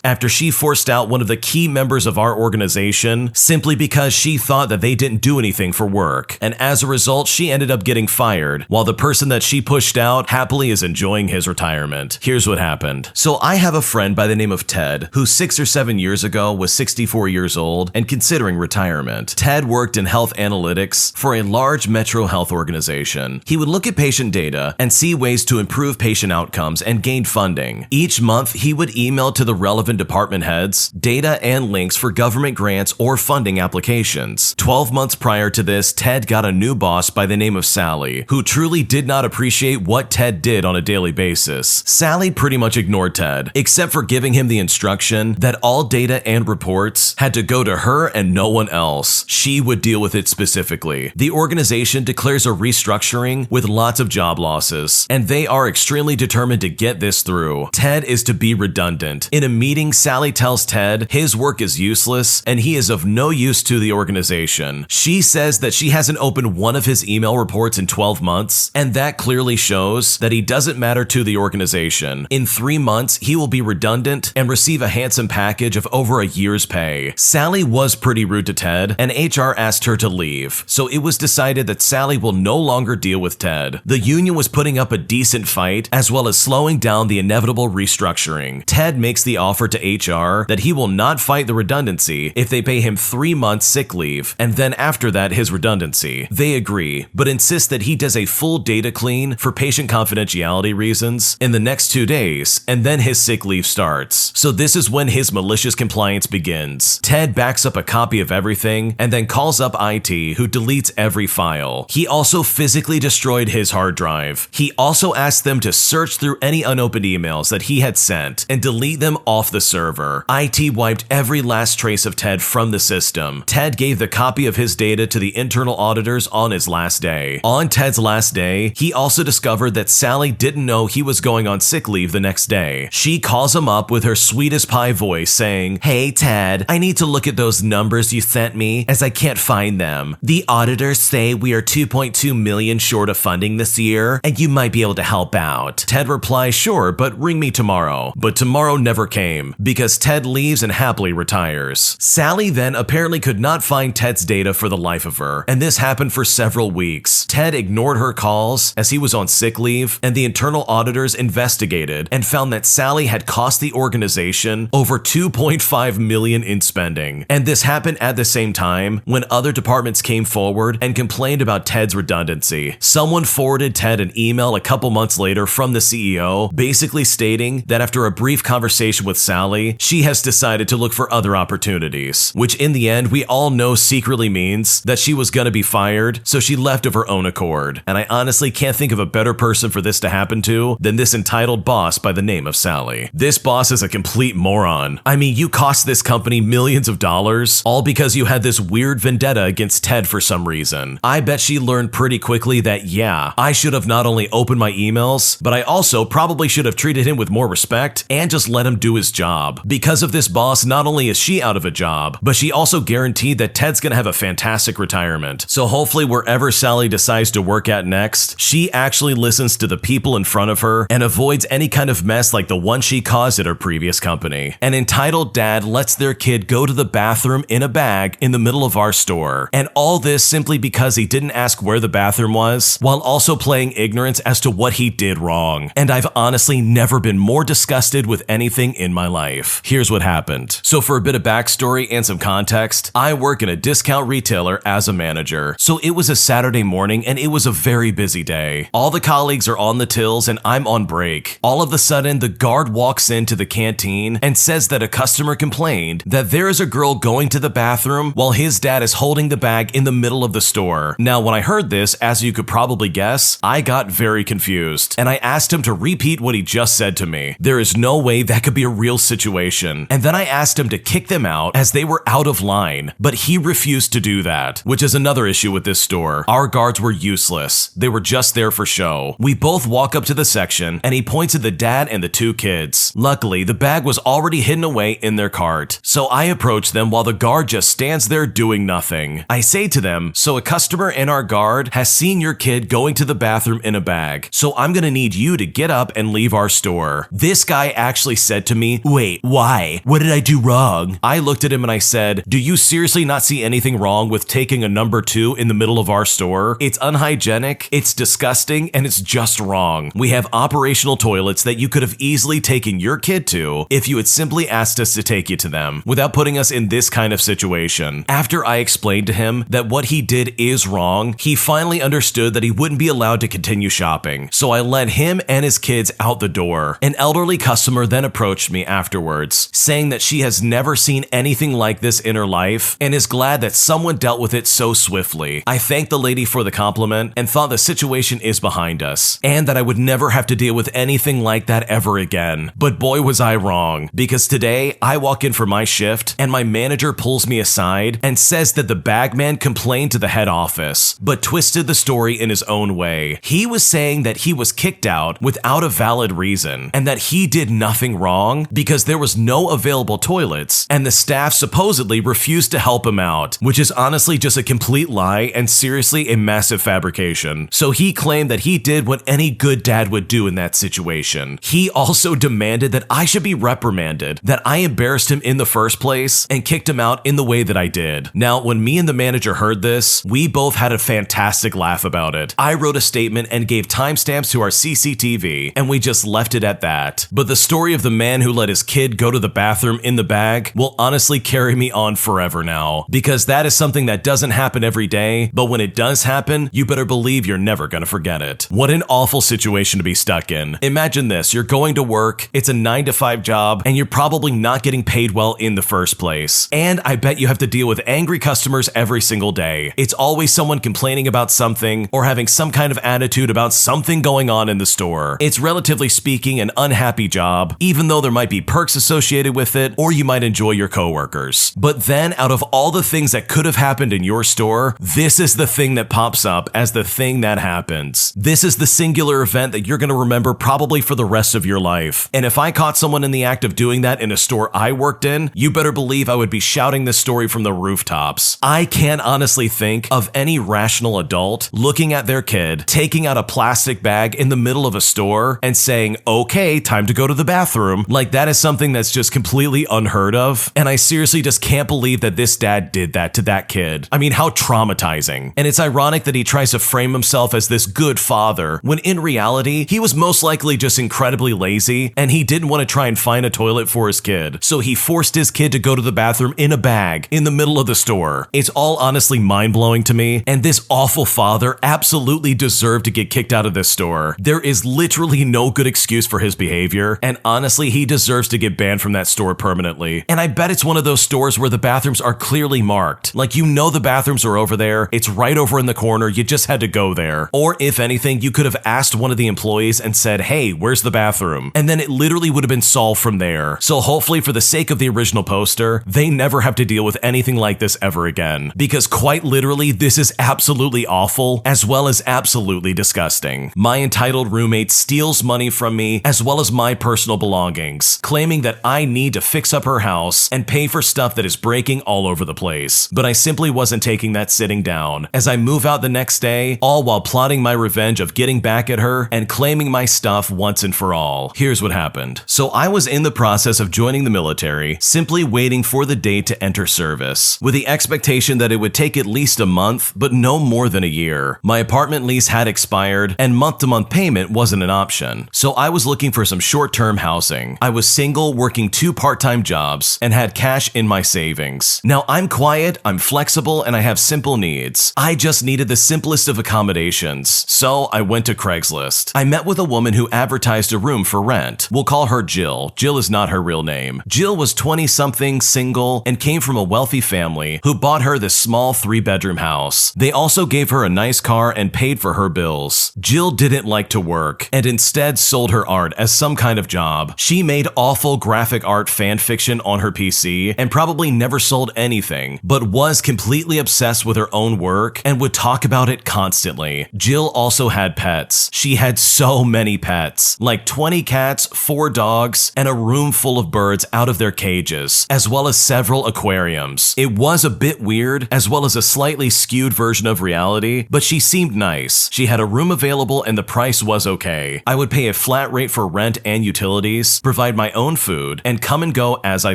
after she forced out one of the key members of our organization simply because she thought that they didn't do anything for work. And as a result, she ended up getting fired, while the person that she pushed out happily is enjoying his retirement. Here's what happened. So I have a friend by the name of Ted, who 6 or 7 years ago was 64 years old and considering retirement. Ted worked in health analytics for a large metro health organization. He would look at patient data and see ways to improve patient outcomes and gain funding. Each month, he would email to the relevant department heads data and links for government grants or funding applications. 12 months prior to this, Ted got a new boss by the name of Sally, who truly did not appreciate what Ted did on a daily basis. Sally pretty much ignored Ted, except for giving him the instruction that all data and reports had to go to her and no one else. She would deal with it specifically. The organization declares a restructuring with lots of job losses, and they are extremely determined to get this through. Ted is to be redundant. In a meeting, Sally tells Ted his work is useless and he is of no use to the organization. She says that she hasn't opened one of his email reports in 12 months, and that clearly shows that he doesn't matter to the organization. In 3 months, months, he will be redundant and receive a handsome package of over a year's pay. Sally was pretty rude to Ted, and HR asked her to leave, so it was decided that Sally will no longer deal with Ted. The union was putting up a decent fight, as well as slowing down the inevitable restructuring. Ted makes the offer to HR that he will not fight the redundancy if they pay him 3 months sick leave, and then after that his redundancy. They agree, but insist that he does a full data clean for patient confidentiality reasons in the next 2 days, and then his sick leave starts. So this is when his malicious compliance begins. Ted backs up a copy of everything and then calls up IT, who deletes every file. He also physically destroyed his hard drive. He also asked them to search through any unopened emails that he had sent and delete them off the server. IT wiped every last trace of Ted from the system. Ted gave the copy of his data to the internal auditors on his last day. On Ted's last day, he also discovered that Sally didn't know he was going on sick leave the next day. She calls him up with her sweetest pie voice saying, "Hey Ted, I need to look at those numbers you sent me as I can't find them. The auditors say we are 2.2 million short of funding this year and you might be able to help out." Ted replies, "Sure, but ring me tomorrow." But tomorrow never came because Ted leaves and happily retires. Sally then apparently could not find Ted's data for the life of her, and this happened for several weeks. Ted ignored her calls as he was on sick leave, and the internal auditors investigated and found that Sally had cost the organization over $2.5 million in spending. And this happened at the same time when other departments came forward and complained about Ted's redundancy. Someone forwarded Ted an email a couple months later from the CEO, basically stating that after a brief conversation with Sally, she has decided to look for other opportunities, which in the end we all know secretly means that she was gonna be fired, so she left of her own accord. And I honestly can't think of a better person for this to happen to than this entitled boss by the name of Sally. This boss is a complete moron. I mean, you cost this company millions of dollars, all because you had this weird vendetta against Ted for some reason. I bet she learned pretty quickly that, yeah, I should have not only opened my emails, but I also probably should have treated him with more respect and just let him do his job. Because of this boss, not only is she out of a job, but she also guaranteed that Ted's gonna have a fantastic retirement. So hopefully wherever Sally decides to work at next, she actually listens to the people in front of her and avoids any kind of mess like the one she caused at her previous company. An entitled dad lets their kid go to the bathroom in a bag in the middle of our store. And all this simply because he didn't ask where the bathroom was, while also playing ignorance as to what he did wrong. And I've honestly never been more disgusted with anything in my life. Here's what happened. So for a bit of backstory and some context, I work in a discount retailer as a manager. So it was a Saturday morning and it was a very busy day. All the colleagues are on the tills and I'm on break. All of a sudden, the guard walks into the canteen and says that a customer complained that there is a girl going to the bathroom while his dad is holding the bag in the middle of the store. Now, when I heard this, as you could probably guess, I got very confused and I asked him to repeat what he just said to me. There is no way that could be a real situation. And then I asked him to kick them out as they were out of line, but he refused to do that, which is another issue with this store. Our guards were useless. They were just there for show. We both walk up to the section and he points at the dad and the 2 kids. Luckily, the bag was already hidden away in their cart. So I approach them while the guard just stands there doing nothing. I say to them, "So a customer in our guard has seen your kid going to the bathroom in a bag. So I'm gonna need you to get up and leave our store." This guy actually said to me, "Wait, why? What did I do wrong?" I looked at him and I said, "Do you seriously not see anything wrong with taking a number 2 in the middle of our store? It's unhygienic, it's disgusting, and it's just wrong. We have operational toilets that you could have easily taken your kid to if you had simply asked us to take you to them without putting us in this kind of situation." After I explained to him that what he did is wrong, he finally understood that he wouldn't be allowed to continue shopping. So I led him and his kids out the door. An elderly customer then approached me afterwards, saying that she has never seen anything like this in her life and is glad that someone dealt with it so swiftly. I thanked the lady for the compliment and thought the situation is behind us, and that I would never have to deal with anything like that ever again. But boy was I wrong, because today I walk in for my shift and my manager pulls me aside and says that the bagman complained to the head office, but twisted the story in his own way. He was saying that he was kicked out without a valid reason, and that he did nothing wrong because there was no available toilets, and the staff supposedly refused to help him out, which is honestly just a complete lie and seriously a massive fabrication. So he claimed that he did what any good dad would do in that situation. He also so demanded that I should be reprimanded, that I embarrassed him in the first place and kicked him out in the way that I did. Now, when me and the manager heard this, we both had a fantastic laugh about it. I wrote a statement and gave timestamps to our CCTV, and we just left it at that. But the story of the man who let his kid go to the bathroom in the bag will honestly carry me on forever now, because that is something that doesn't happen every day, but when it does happen, you better believe you're never gonna forget it. What an awful situation to be stuck in. Imagine this, you're going to work, it's a 9 to 5 job, and you're probably not getting paid well in the first place. And I bet you have to deal with angry customers every single day. It's always someone complaining about something or having some kind of attitude about something going on in the store. It's relatively speaking an unhappy job, even though there might be perks associated with it, or you might enjoy your coworkers. But then out of all the things that could have happened in your store, this is the thing that pops up as the thing that happens. This is the singular event that you're going to remember probably for the rest of your life. And if I caught someone in the act of doing that in a store I worked in, you better believe I would be shouting this story from the rooftops. I can't honestly think of any rational adult looking at their kid, taking out a plastic bag in the middle of a store and saying, okay, time to go to the bathroom. Like, that is something that's just completely unheard of. And I seriously just can't believe that this dad did that to that kid. I mean, how traumatizing. And it's ironic that he tries to frame himself as this good father, when in reality, he was most likely just incredibly lazy and he didn't want to try and find a toilet for his kid. So he forced his kid to go to the bathroom in a bag in the middle of the store. It's all honestly mind-blowing to me, and this awful father absolutely deserved to get kicked out of this store. There is literally no good excuse for his behavior, and honestly, he deserves to get banned from that store permanently. And I bet it's one of those stores where the bathrooms are clearly marked. Like, you know the bathrooms are over there, it's right over in the corner, you just had to go there. Or if anything, you could have asked one of the employees and said, hey, where's the bathroom? And then it literally would have been solved from there. So hopefully, for the sake of the original poster, they never have to deal with anything like this ever again. Because quite literally, this is absolutely awful, as well as absolutely disgusting. My entitled roommate steals money from me, as well as my personal belongings, claiming that I need to fix up her house and pay for stuff that is breaking all over the place. But I simply wasn't taking that sitting down, as I move out the next day, all while plotting my revenge of getting back at her and claiming my stuff once and for all. Here's what happened. So I was in the process of joining the military, simply waiting for the date to enter service, with the expectation that it would take at least a month, but no more than a year. My apartment lease had expired, and month-to-month payment wasn't an option, so I was looking for some short-term housing. I was single, working 2 part-time jobs, and had cash in my savings. Now, I'm quiet, I'm flexible, and I have simple needs. I just needed the simplest of accommodations, so I went to Craigslist. I met with a woman who advertised a room for rent. We'll call her Jill. Jill is not her real name. Jill was 20-something, single, and came from a wealthy family who bought her this small 3-bedroom house. They also gave her a nice car and paid for her bills. Jill didn't like to work, and instead sold her art as some kind of job. She made awful graphic art fan fiction on her PC and probably never sold anything, but was completely obsessed with her own work and would talk about it constantly. Jill also had pets. She had so many pets, like 20 cats, 4 dogs, and a room full of birds out of their cages, as well as several aquariums. It was a bit weird, as well as a slightly skewed version of reality, but she seemed nice. She had a room available and the price was okay. I would pay a flat rate for rent and utilities, provide my own food, and come and go as I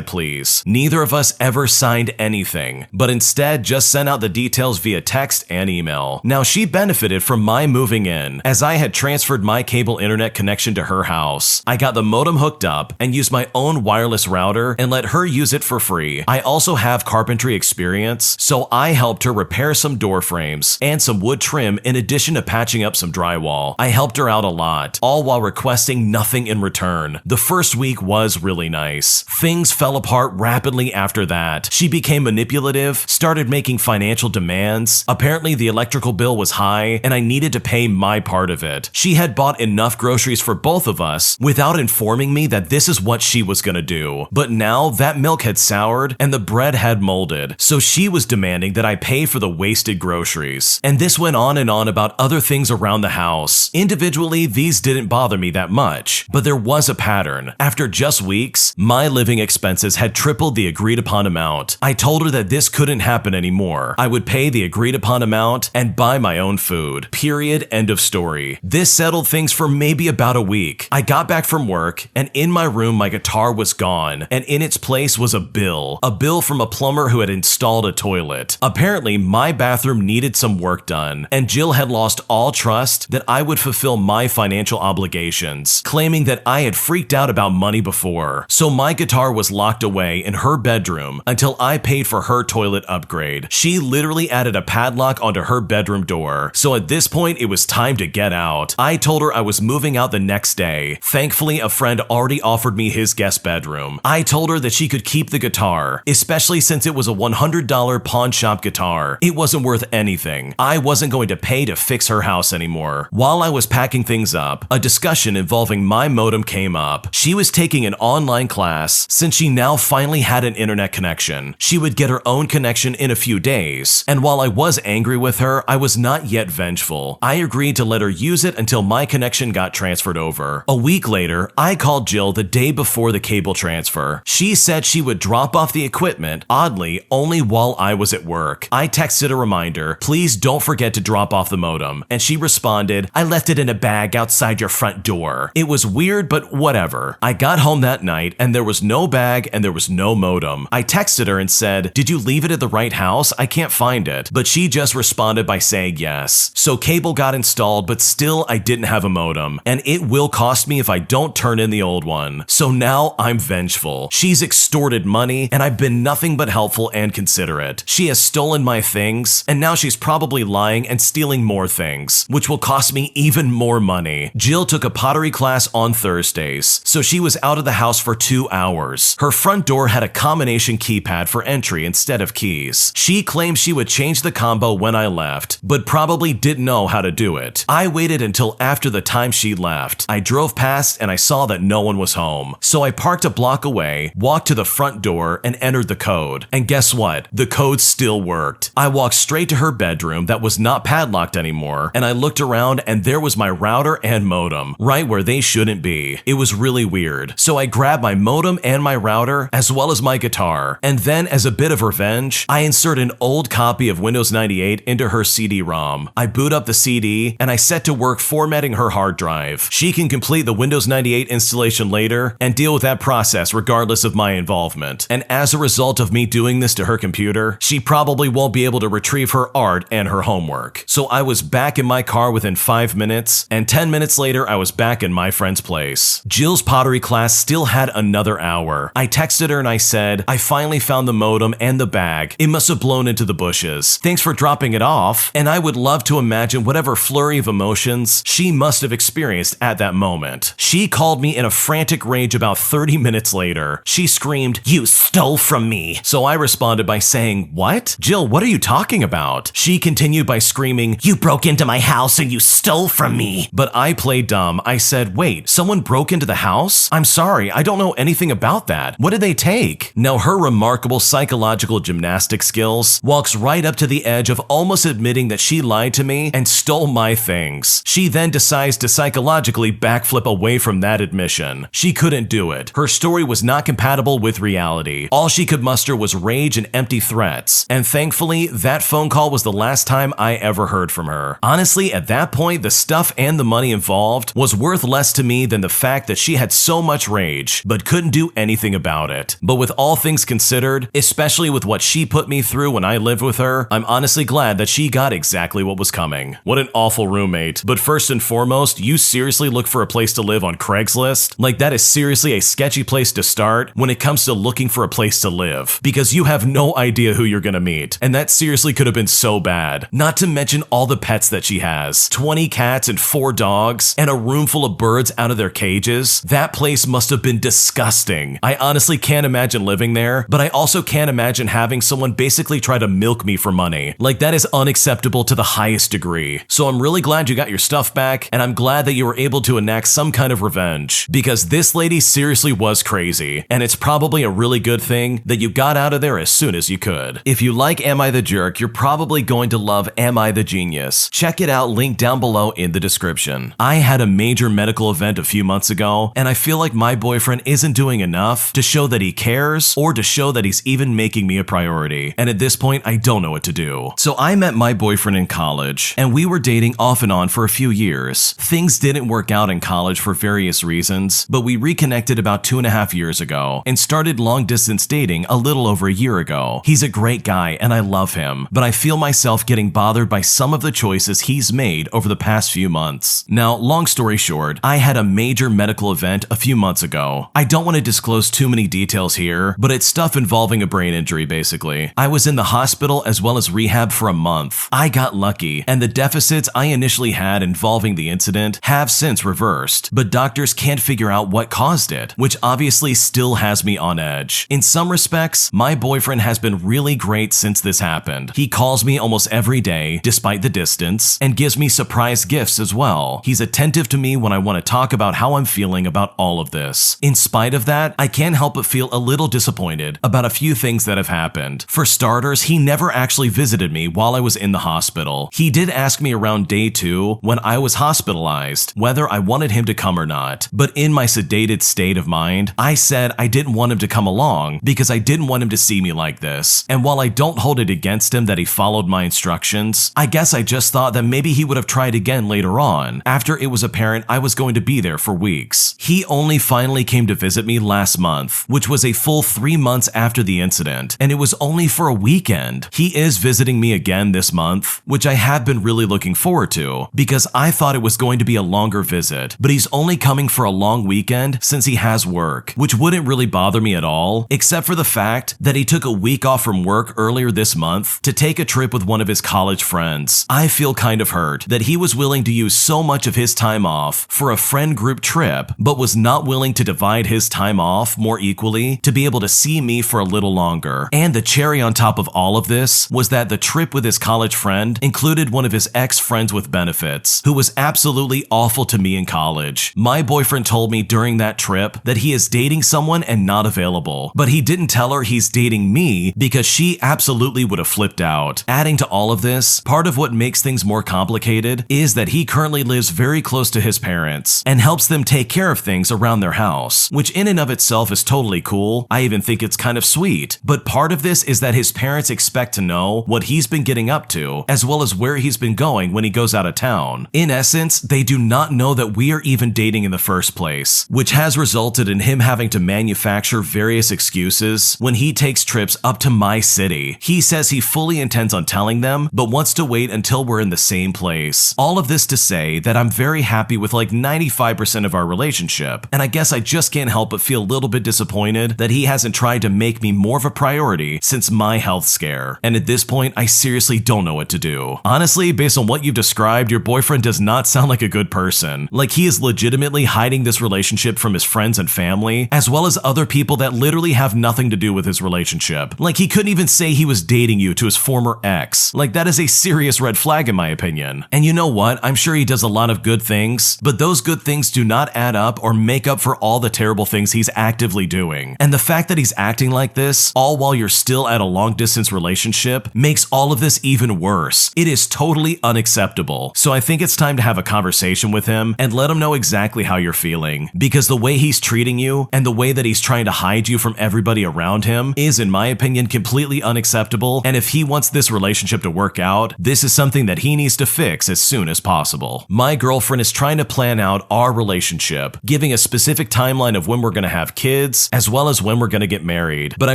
please. Neither of us ever signed anything, but instead just sent out the details via text and email. Now, she benefited from my moving in, as I had transferred my cable internet connection to her house. I got the modem hooked up and used my own wireless router and let her use it for free. I also have carpentry experience, so I helped her repair some door frames and some wood trim in addition to patching up some drywall. I helped her out a lot, all while requesting nothing in return. The first week was really nice. Things fell apart rapidly after that. She became manipulative, started making financial demands. Apparently the electrical bill was high and I needed to pay my part of it. She had bought enough groceries for both of us without informing me that this is what she was gonna do. But now that milk had soured and the bread had molded, so she was demanding that I pay for the wasted groceries. And this went on and on about other things around the house. Individually, these didn't bother me that much, but there was a pattern. After just weeks, my living expenses had tripled the agreed upon amount. I told her that this couldn't happen anymore. I would pay the agreed upon amount and buy my own food. Period. End of story. This settled things for maybe about a week. I got back back from work, and in my room my guitar was gone, and in its place was a bill from a plumber who had installed a toilet. Apparently, my bathroom needed some work done, and Jill had lost all trust that I would fulfill my financial obligations, claiming that I had freaked out about money before. So my guitar was locked away in her bedroom until I paid for her toilet upgrade. She literally added a padlock onto her bedroom door, so at this point it was time to get out. I told her I was moving out the next day. Thankfully, a friend already offered me his guest bedroom. I told her that she could keep the guitar, especially since it was a $100 pawn shop guitar. It wasn't worth anything. I wasn't going to pay to fix her house anymore. While I was packing things up, a discussion involving my modem came up. She was taking an online class since she now finally had an internet connection. She would get her own connection in a few days, and while I was angry with her, I was not yet vengeful. I agreed to let her use it until my connection got transferred over. A week later, I called Jill the day before the cable transfer. She said she would drop off the equipment, oddly, only while I was at work. I texted a reminder, "Please don't forget to drop off the modem," and she responded, "I left it in a bag outside your front door." It was weird, but whatever. I got home that night, and there was no bag and there was no modem. I texted her and said, "Did you leave it at the right house? I can't find it." But she just responded by saying yes. So cable got installed, but still I didn't have a modem, and it will cost me if I don't turn in the old one. So now I'm vengeful. She's extorted money, and I've been nothing but helpful and considerate. She has stolen my things, and now she's probably lying and stealing more things, which will cost me even more money. Jill took a pottery class on Thursdays, so she was out of the house for 2 hours. Her front door had a combination keypad for entry instead of keys. She claimed she would change the combo when I left, but probably didn't know how to do it. I waited until after the time she left. I drove past and I saw that no one was home. So I parked a block away, walked to the front door, and entered the code. And guess what? The code still worked. I walked straight to her bedroom that was not padlocked anymore, and I looked around and there was my router and modem, right where they shouldn't be. It was really weird. So I grabbed my modem and my router, as well as my guitar, and then as a bit of revenge, I insert an old copy of Windows 98 into her CD-ROM. I boot up the CD, and I set to work formatting her hard drive. She can complete the Windows 98 installation later and deal with that process regardless of my involvement. And as a result of me doing this to her computer, she probably won't be able to retrieve her art and her homework. So I was back in my car within 5 minutes, and 10 minutes later I was back in my friend's place. Jill's pottery class still had another hour. I texted her and I said, "I finally found the modem and the bag. It must have blown into the bushes. Thanks for dropping it off." And I would love to imagine whatever flurry of emotions she must have experienced at that moment. She called me in a frantic rage about 30 minutes later. She screamed, "You stole from me." So I responded by saying, "What? Jill, what are you talking about?" She continued by screaming, "You broke into my house and you stole from me." But I played dumb. I said, "Wait, someone broke into the house? I'm sorry, I don't know anything about that. What did they take?" Now her remarkable psychological gymnastic skills walks right up to the edge of almost admitting that she lied to me and stole my things. She then decides to psychologically backflip away from that admission. She couldn't do it. Her story was not compatible with reality. All she could muster was rage and empty threats. And thankfully, that phone call was the last time I ever heard from her. Honestly, at that point, the stuff and the money involved was worth less to me than the fact that she had so much rage, but couldn't do anything about it. But with all things considered, especially with what she put me through when I lived with her, I'm honestly glad that she got exactly what was coming. What an awful roommate. But first and foremost, you seriously look for a place to live on Craigslist? Like, that is seriously a sketchy place to start when it comes to looking for a place to live, because you have no idea who you're gonna meet, and that seriously could have been so bad. Not to mention all the pets that she has. 20 cats and 4 dogs, and a room full of birds out of their cages. That place must have been disgusting. I honestly can't imagine living there, but I also can't imagine having someone basically try to milk me for money. Like, that is unacceptable to the highest degree. So I'm really glad you got your stuff back, and I'm glad that you were able to enact some kind of revenge, because this lady seriously was crazy, and it's probably a really good thing that you got out of there as soon as you could. If you like Am I the Jerk, you're probably going to love Am I the Genius. Check it out, link down below in the description. I had a major medical event a few months ago, and I feel like my boyfriend isn't doing enough to show that he cares or to show that he's even making me a priority. And at this point, I don't know what to do. So I met my boyfriend in college, and we were dating off and on for a few years. Things didn't work out in college for various reasons, but we reconnected about 2.5 years ago and started long-distance dating a little over a year ago. He's a great guy and I love him, but I feel myself getting bothered by some of the choices he's made over the past few months. Now, long story short, I had a major medical event a few months ago. I don't want to disclose too many details here, but it's stuff involving a brain injury basically. I was in the hospital as well as rehab for a month. I got lucky, and the deficits I initially had involving the incident have since reversed, but doctors can't figure out what caused it, which obviously still has me on edge. In some respects, my boyfriend has been really great since this happened. He calls me almost every day, despite the distance, and gives me surprise gifts as well. He's attentive to me when I want to talk about how I'm feeling about all of this. In spite of that, I can't help but feel a little disappointed about a few things that have happened. For starters, he never actually visited me while I was in the hospital. He did ask me around day 2, when I was hospitalized, whether I wanted him to come or not, but in my sedated state of mind, I said I didn't want him to come along because I didn't want him to see me like this. And while I don't hold it against him that he followed my instructions, I guess I just thought that maybe he would have tried again later on, after it was apparent I was going to be there for weeks. He only finally came to visit me last month, which was a full 3 months after the incident, and it was only for a weekend. He is visiting me again this month, which I have been really looking forward to, because I thought it was going to be a longer visit, but he's only coming for a long weekend since he has work, which wouldn't really bother me at all, except for the fact that he took a week off from work earlier this month to take a trip with one of his college friends. I feel kind of hurt that he was willing to use so much of his time off for a friend group trip, but was not willing to divide his time off more equally to be able to see me for a little longer. And the cherry on top of all of this was that the trip with his college friend included one of his ex-friends with benefits, who was absolutely awful to me in college. My boyfriend told me during that trip that he is dating someone and not available, but he didn't tell her he's dating me because she absolutely would have flipped out. Adding to all of this, part of what makes things more complicated is that he currently lives very close to his parents and helps them take care of things around their house, which in and of itself is totally cool. I even think it's kind of sweet. But part of this is that his parents expect to know what he's been getting up to, as well as where he's been going when he goes out of town. In essence, they do not know that we are even dating in the first place, which has resulted in him having to manufacture various excuses when he takes trips up to my city. He says he fully intends on telling them, but wants to wait until we're in the same place. All of this to say that I'm very happy with like 95% of our relationship, and I guess I just can't help but feel a little bit disappointed that he hasn't tried to make me more of a priority since my health scare. And at this point, I seriously don't know what to do. Honestly, based on what you've described, your boyfriend does not sound like a good person. Like he is legitimately hiding this relationship from his friends and family, as well as other people that literally have nothing to do with his relationship. Like he couldn't even say he was dating you to his former ex. Like that is a serious red flag in my opinion. And you know what? I'm sure he does a lot of good things, but those good things do not add up or make up for all the terrible things he's actively doing. And the fact that he's acting like this, all while you're still at a long distance relationship, makes all of this even worse. It is totally unacceptable. So I think it's time to have a conversation with him and let him know exactly how you're feeling, because the way he's treating you and the way that he's trying to hide you from everybody around him is, in my opinion, completely unacceptable. And if he wants this relationship to work out, this is something that he needs to fix as soon as possible. My girlfriend is trying to plan out our relationship, giving a specific timeline of when we're going to have kids, as well as when we're going to get married. But I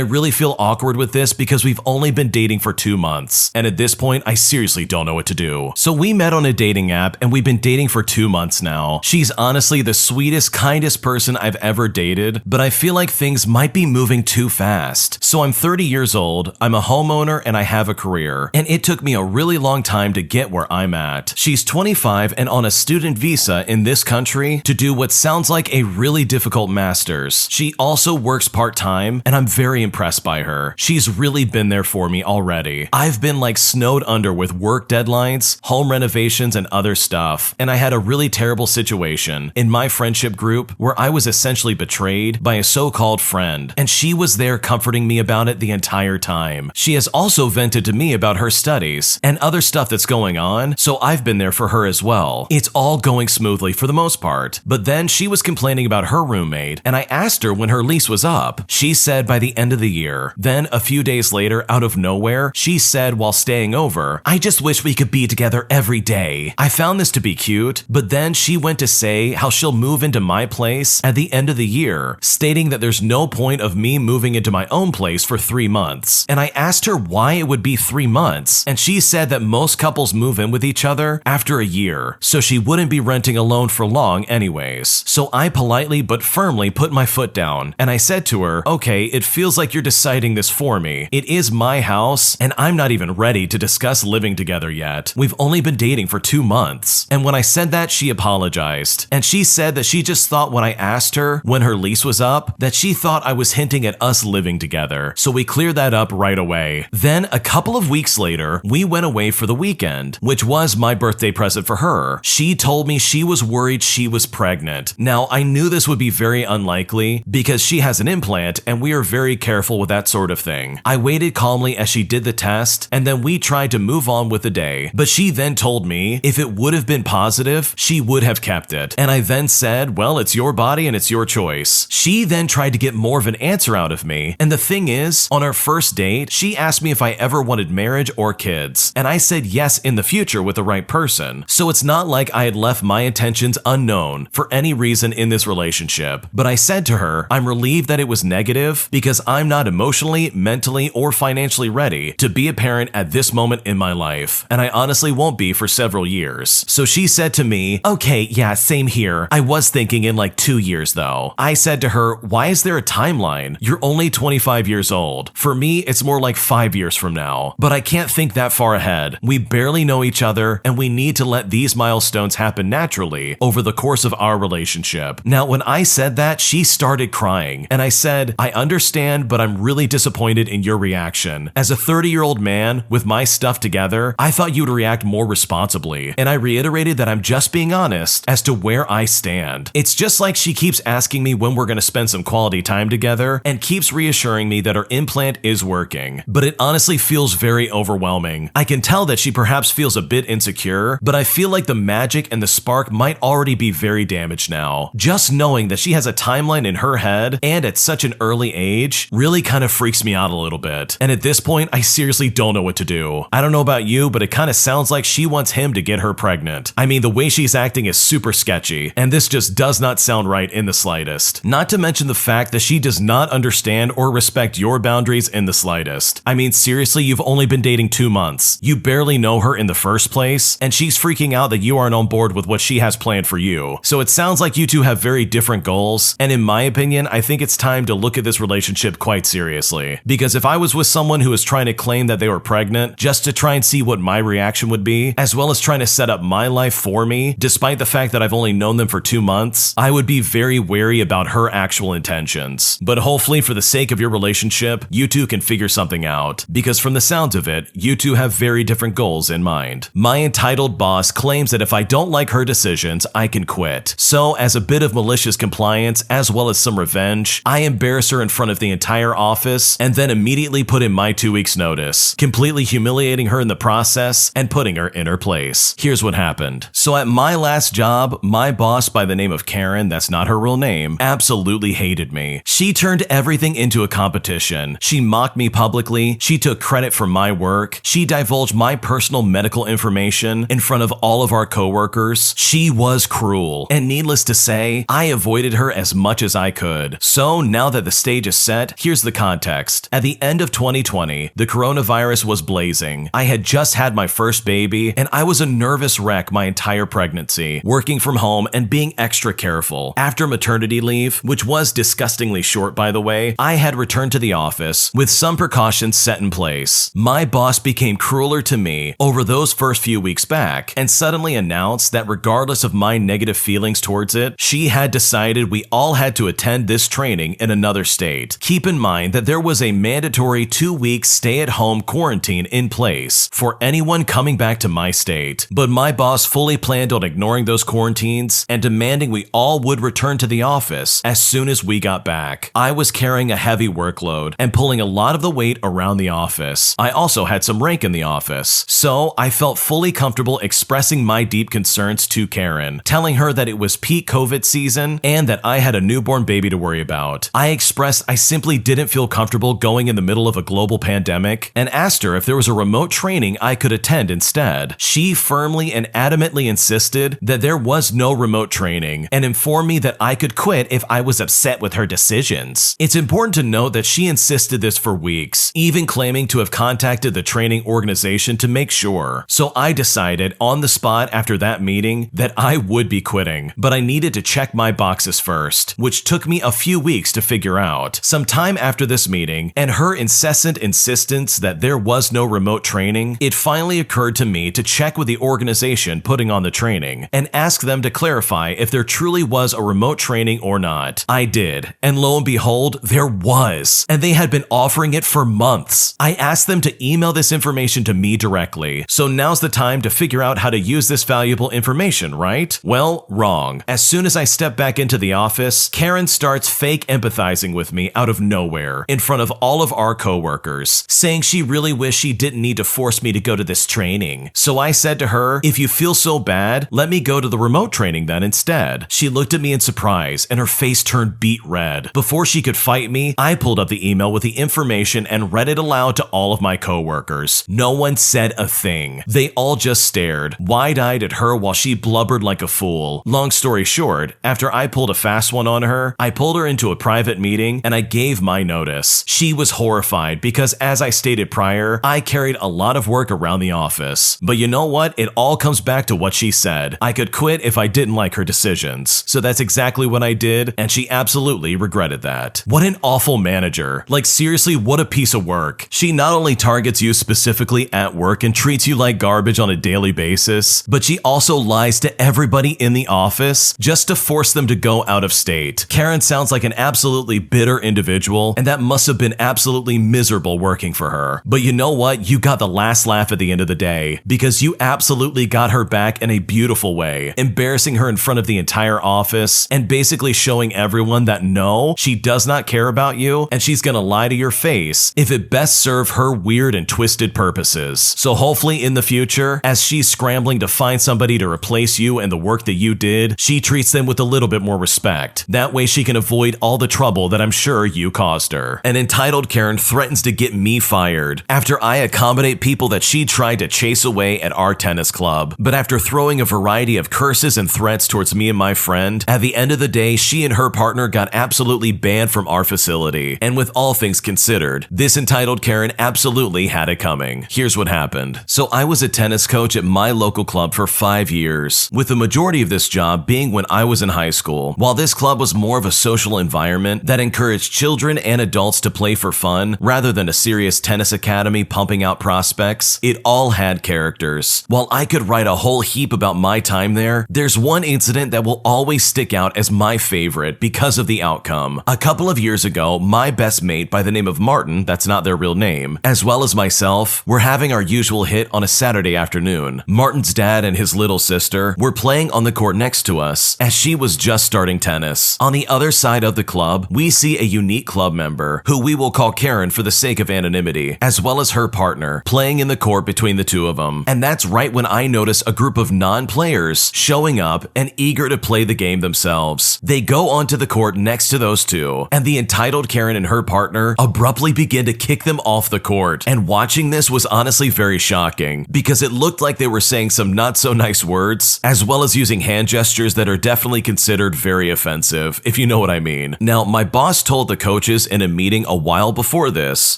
really feel awkward with this because we've only been dating for 2 months. And at this point, I seriously don't know what to do. So we met on a dating app and we've been dating for 2 months now. She's honestly the sweetest, kindest person I've ever dated, but I feel like things might be moving too fast. So I'm 30 years old, I'm a homeowner, and I have a career. And it took me a really long time to get where I'm at. She's 25 and on a student visa in this country to do what sounds like a really difficult master's. She also works part-time, and I'm very impressed by her. She's really been there for me already. I've been like snowed under with work deadlines, home renovations, and other stuff, and I had a really terrible situation in my friendship group where I was essentially betrayed by a so-called friend, and she was there comforting me about it the entire time. She has also vented to me about her studies and other stuff that's going on, so I've been there for her as well. It's all going smoothly for the most part, but then she was complaining about her roommate, and I asked her when her lease was up. She said by the end of the year. Then a few days later, out of nowhere, she said while staying over, "I just wish we could be together every day." I found this to be cute, but then she went to say how she'll move into my place at the end of the year, stating that there's no point of me moving into my own place for 3 months. And I asked her why it would be 3 months, and she said that most couples move in with each other after a year, so she wouldn't be renting alone for long anyways. So I politely but firmly put my foot down, and I said to her, okay, it feels like you're deciding this for me. It is my house, and I'm not even ready to discuss living together yet. We've only been dating for 2 months. And when I said that, she apologized, and she said that she just thought when I asked her when her lease was up, that she thought I was hinting at us living together, so we cleared that up right away. Then a couple of weeks later, we went away for the weekend, which was my birthday present for her. She told me she was worried she was pregnant. Now, I knew this would be very unlikely because she has an implant and we are very careful with that sort of thing. I waited calmly as she did the test, and then we tried to move on with the day, but she then told me if it would have been positive, she would have kept it. And I then said, well, it's your body and it's your choice. She then tried to get more of an answer out of me, and the thing is, on our first date, she asked me if I ever wanted marriage or kids, and I said yes in the future with the right person. So it's not like I had left my intentions unknown for any reason in this relationship. But I said to her, I'm relieved that it was negative because I'm not emotionally, mentally, or financially ready to be a parent at this moment in my life, and I honestly won't be for several years. So she said to me, okay, yeah, same here. I was thinking in like 2 years though. I said to her, why is there a timeline? You're only 25 years old. For me, it's more like 5 years from now, but I can't think that far ahead. We barely know each other, and we need to let these milestones happen naturally over the course of our relationship. Now, when I said that, she started crying, and I said, I understand, but I'm really disappointed in your reaction. As a 30-year-old man with my stuff together, I thought you would react more responsibly, and I reiterated that I'm just being honest as to where I stand. It's just like she keeps asking me when we're going to spend some quality time together and keeps reassuring me that her implant is working, but it honestly feels very overwhelming. I can tell that she perhaps feels a bit insecure, but I feel like the magic and the spark might already be very damaged now. Just knowing that she has a timeline in her head and at such an early age really kind of freaks me out a little bit. And at this point, I seriously don't know what to do. I don't know about you, but it kind of sounds like she wants him to get her pregnant. I mean, the way she's acting is super sketchy, and this just does not sound right in the slightest. Not to mention the fact that she does not understand or respect your boundaries in the slightest. I mean, seriously, you've only been dating 2 months. You barely know her in the first place, and she's freaking out that you aren't on board with what she has planned for you. So it sounds like you two have very different goals, and in my opinion, I think it's time to look at this relationship quite seriously. Because if I was with someone who was trying to claim that they were pregnant just to try and see what my reaction would be, as well as trying to set up my life for me, despite the fact that I've only known them for 2 months, I would be very wary about her actual intentions. But hopefully, for the sake of your relationship, you two can figure something out, because from the sounds of it, you two have very different goals in mind. My entitled boss claims that if I don't like her decisions, I can quit. So, as a bit of malicious compliance, as well as some revenge, I embarrass her in front of the entire office and then immediately put in my 2 weeks notice, completely humiliating her in the process and putting her in her place. Here's what happened. So at my last job, my boss by the name of Karen, that's not her real name, absolutely hated me. She turned everything into a competition. She mocked me publicly, she took credit for my work, she divulged my personal medical information in front of all of our coworkers. She was cruel, and needless to say, I avoided her as much as I could. So now that the stage is set, here's the context. At the end of 2020, the coronavirus was blazing. I had just had my first baby, and I was a nervous wreck my entire pregnancy, working from home and being extra careful. After maternity leave, which was disgustingly short by the way, I had returned to the office with some precautions set in place. My boss became crueler to me over those first few weeks back, and suddenly announced that regardless of my negative feelings towards it, she had decided we all had to attend this training in another state. Keep in mind that there was a mandatory 2-week stay-at-home quarantine in place for anyone coming back to my state, but my boss fully planned on ignoring those quarantines and demanding we all would return to the office as soon as we got back. I was carrying a heavy workload and pulling a lot of the weight around the office. I also had some rank in the office, so I felt fully comfortable expressing my deep concerns to Karen, telling her that it was peak COVID season and that I had a newborn baby to worry about. I expressed I simply didn't feel comfortable going in the middle of a global pandemic and asked her if there was a remote training I could attend instead. She firmly and adamantly insisted that there was no remote remote training and informed me that I could quit if I was upset with her decisions. It's important to note that she insisted this for weeks, even claiming to have contacted the training organization to make sure. So I decided on the spot after that meeting that I would be quitting, but I needed to check my boxes first, which took me a few weeks to figure out. Some time after this meeting and her incessant insistence that there was no remote training, it finally occurred to me to check with the organization putting on the training and ask them to clarify if there truly was a remote training or not. I did, and lo and behold, there was, and they had been offering it for months. I asked them to email this information to me directly, so now's the time to figure out how to use this valuable information, right? Well, wrong. As soon as I step back into the office, Karen starts fake empathizing with me out of nowhere in front of all of our coworkers, saying she really wished she didn't need to force me to go to this training. So I said to her, if you feel so bad, let me go to the remote training then instead. She looked at me in surprise and her face turned beet red. Before she could fight me, I pulled up the email with the information and read it aloud to all of my coworkers. No one said a thing. They all just stared, wide-eyed at her while she blubbered like a fool. Long story short, after I pulled a fast one on her, I pulled her into a private meeting and I gave my notice. She was horrified because, as I stated prior, I carried a lot of work around the office. But you know what? It all comes back to what she said. I could quit if I didn't like her decisions. So that's exactly what I did, and she absolutely regretted that. What an awful manager. Like, seriously, what a piece of work. She not only targets you specifically at work and treats you like garbage on a daily basis, but she also lies to everybody in the office just to force them to go out of state. Karen sounds like an absolutely bitter individual, and that must have been absolutely miserable working for her. But you know what? You got the last laugh at the end of the day, because you absolutely got her back in a beautiful way, embarrassing her in front of the entire office and basically showing everyone that no, she does not care about you and she's gonna lie to your face if it best serve her weird and twisted purposes. So hopefully in the future, as she's scrambling to find somebody to replace you and the work that you did, she treats them with a little bit more respect. That way she can avoid all the trouble that I'm sure you caused her. An entitled Karen threatens to get me fired after I accommodate people that she tried to chase away at our tennis club. But after throwing a variety of curses and threats towards me and my friend, at the end of the day, she and her partner got absolutely banned from our facility. And with all things considered, this entitled Karen absolutely had it coming. Here's what happened. So I was a tennis coach at my local club for 5 years, with the majority of this job being when I was in high school. While this club was more of a social environment that encouraged children and adults to play for fun rather than a serious tennis academy pumping out prospects, it all had characters. While I could write a whole heap about my time there, there's one incident that will always stick out as my favorite because of the outcome. A couple of years ago, my best mate by the name of Martin, that's not their real name, as well as myself, were having our usual hit on a Saturday afternoon. Martin's dad and his little sister were playing on the court next to us as she was just starting tennis. On the other side of the club, we see a unique club member, who we will call Karen for the sake of anonymity, as well as her partner, playing in the court between the two of them. And that's right when I notice a group of non-players showing up and eager to play the game themselves. They go onto the court next to those two, and the entitled Karen and her partner abruptly begin to kick them off the court. And watching this was honestly very shocking, because it looked like they were saying some not so nice words, as well as using hand gestures that are definitely considered very offensive, if you know what I mean. Now, my boss told the coaches in a meeting a while before this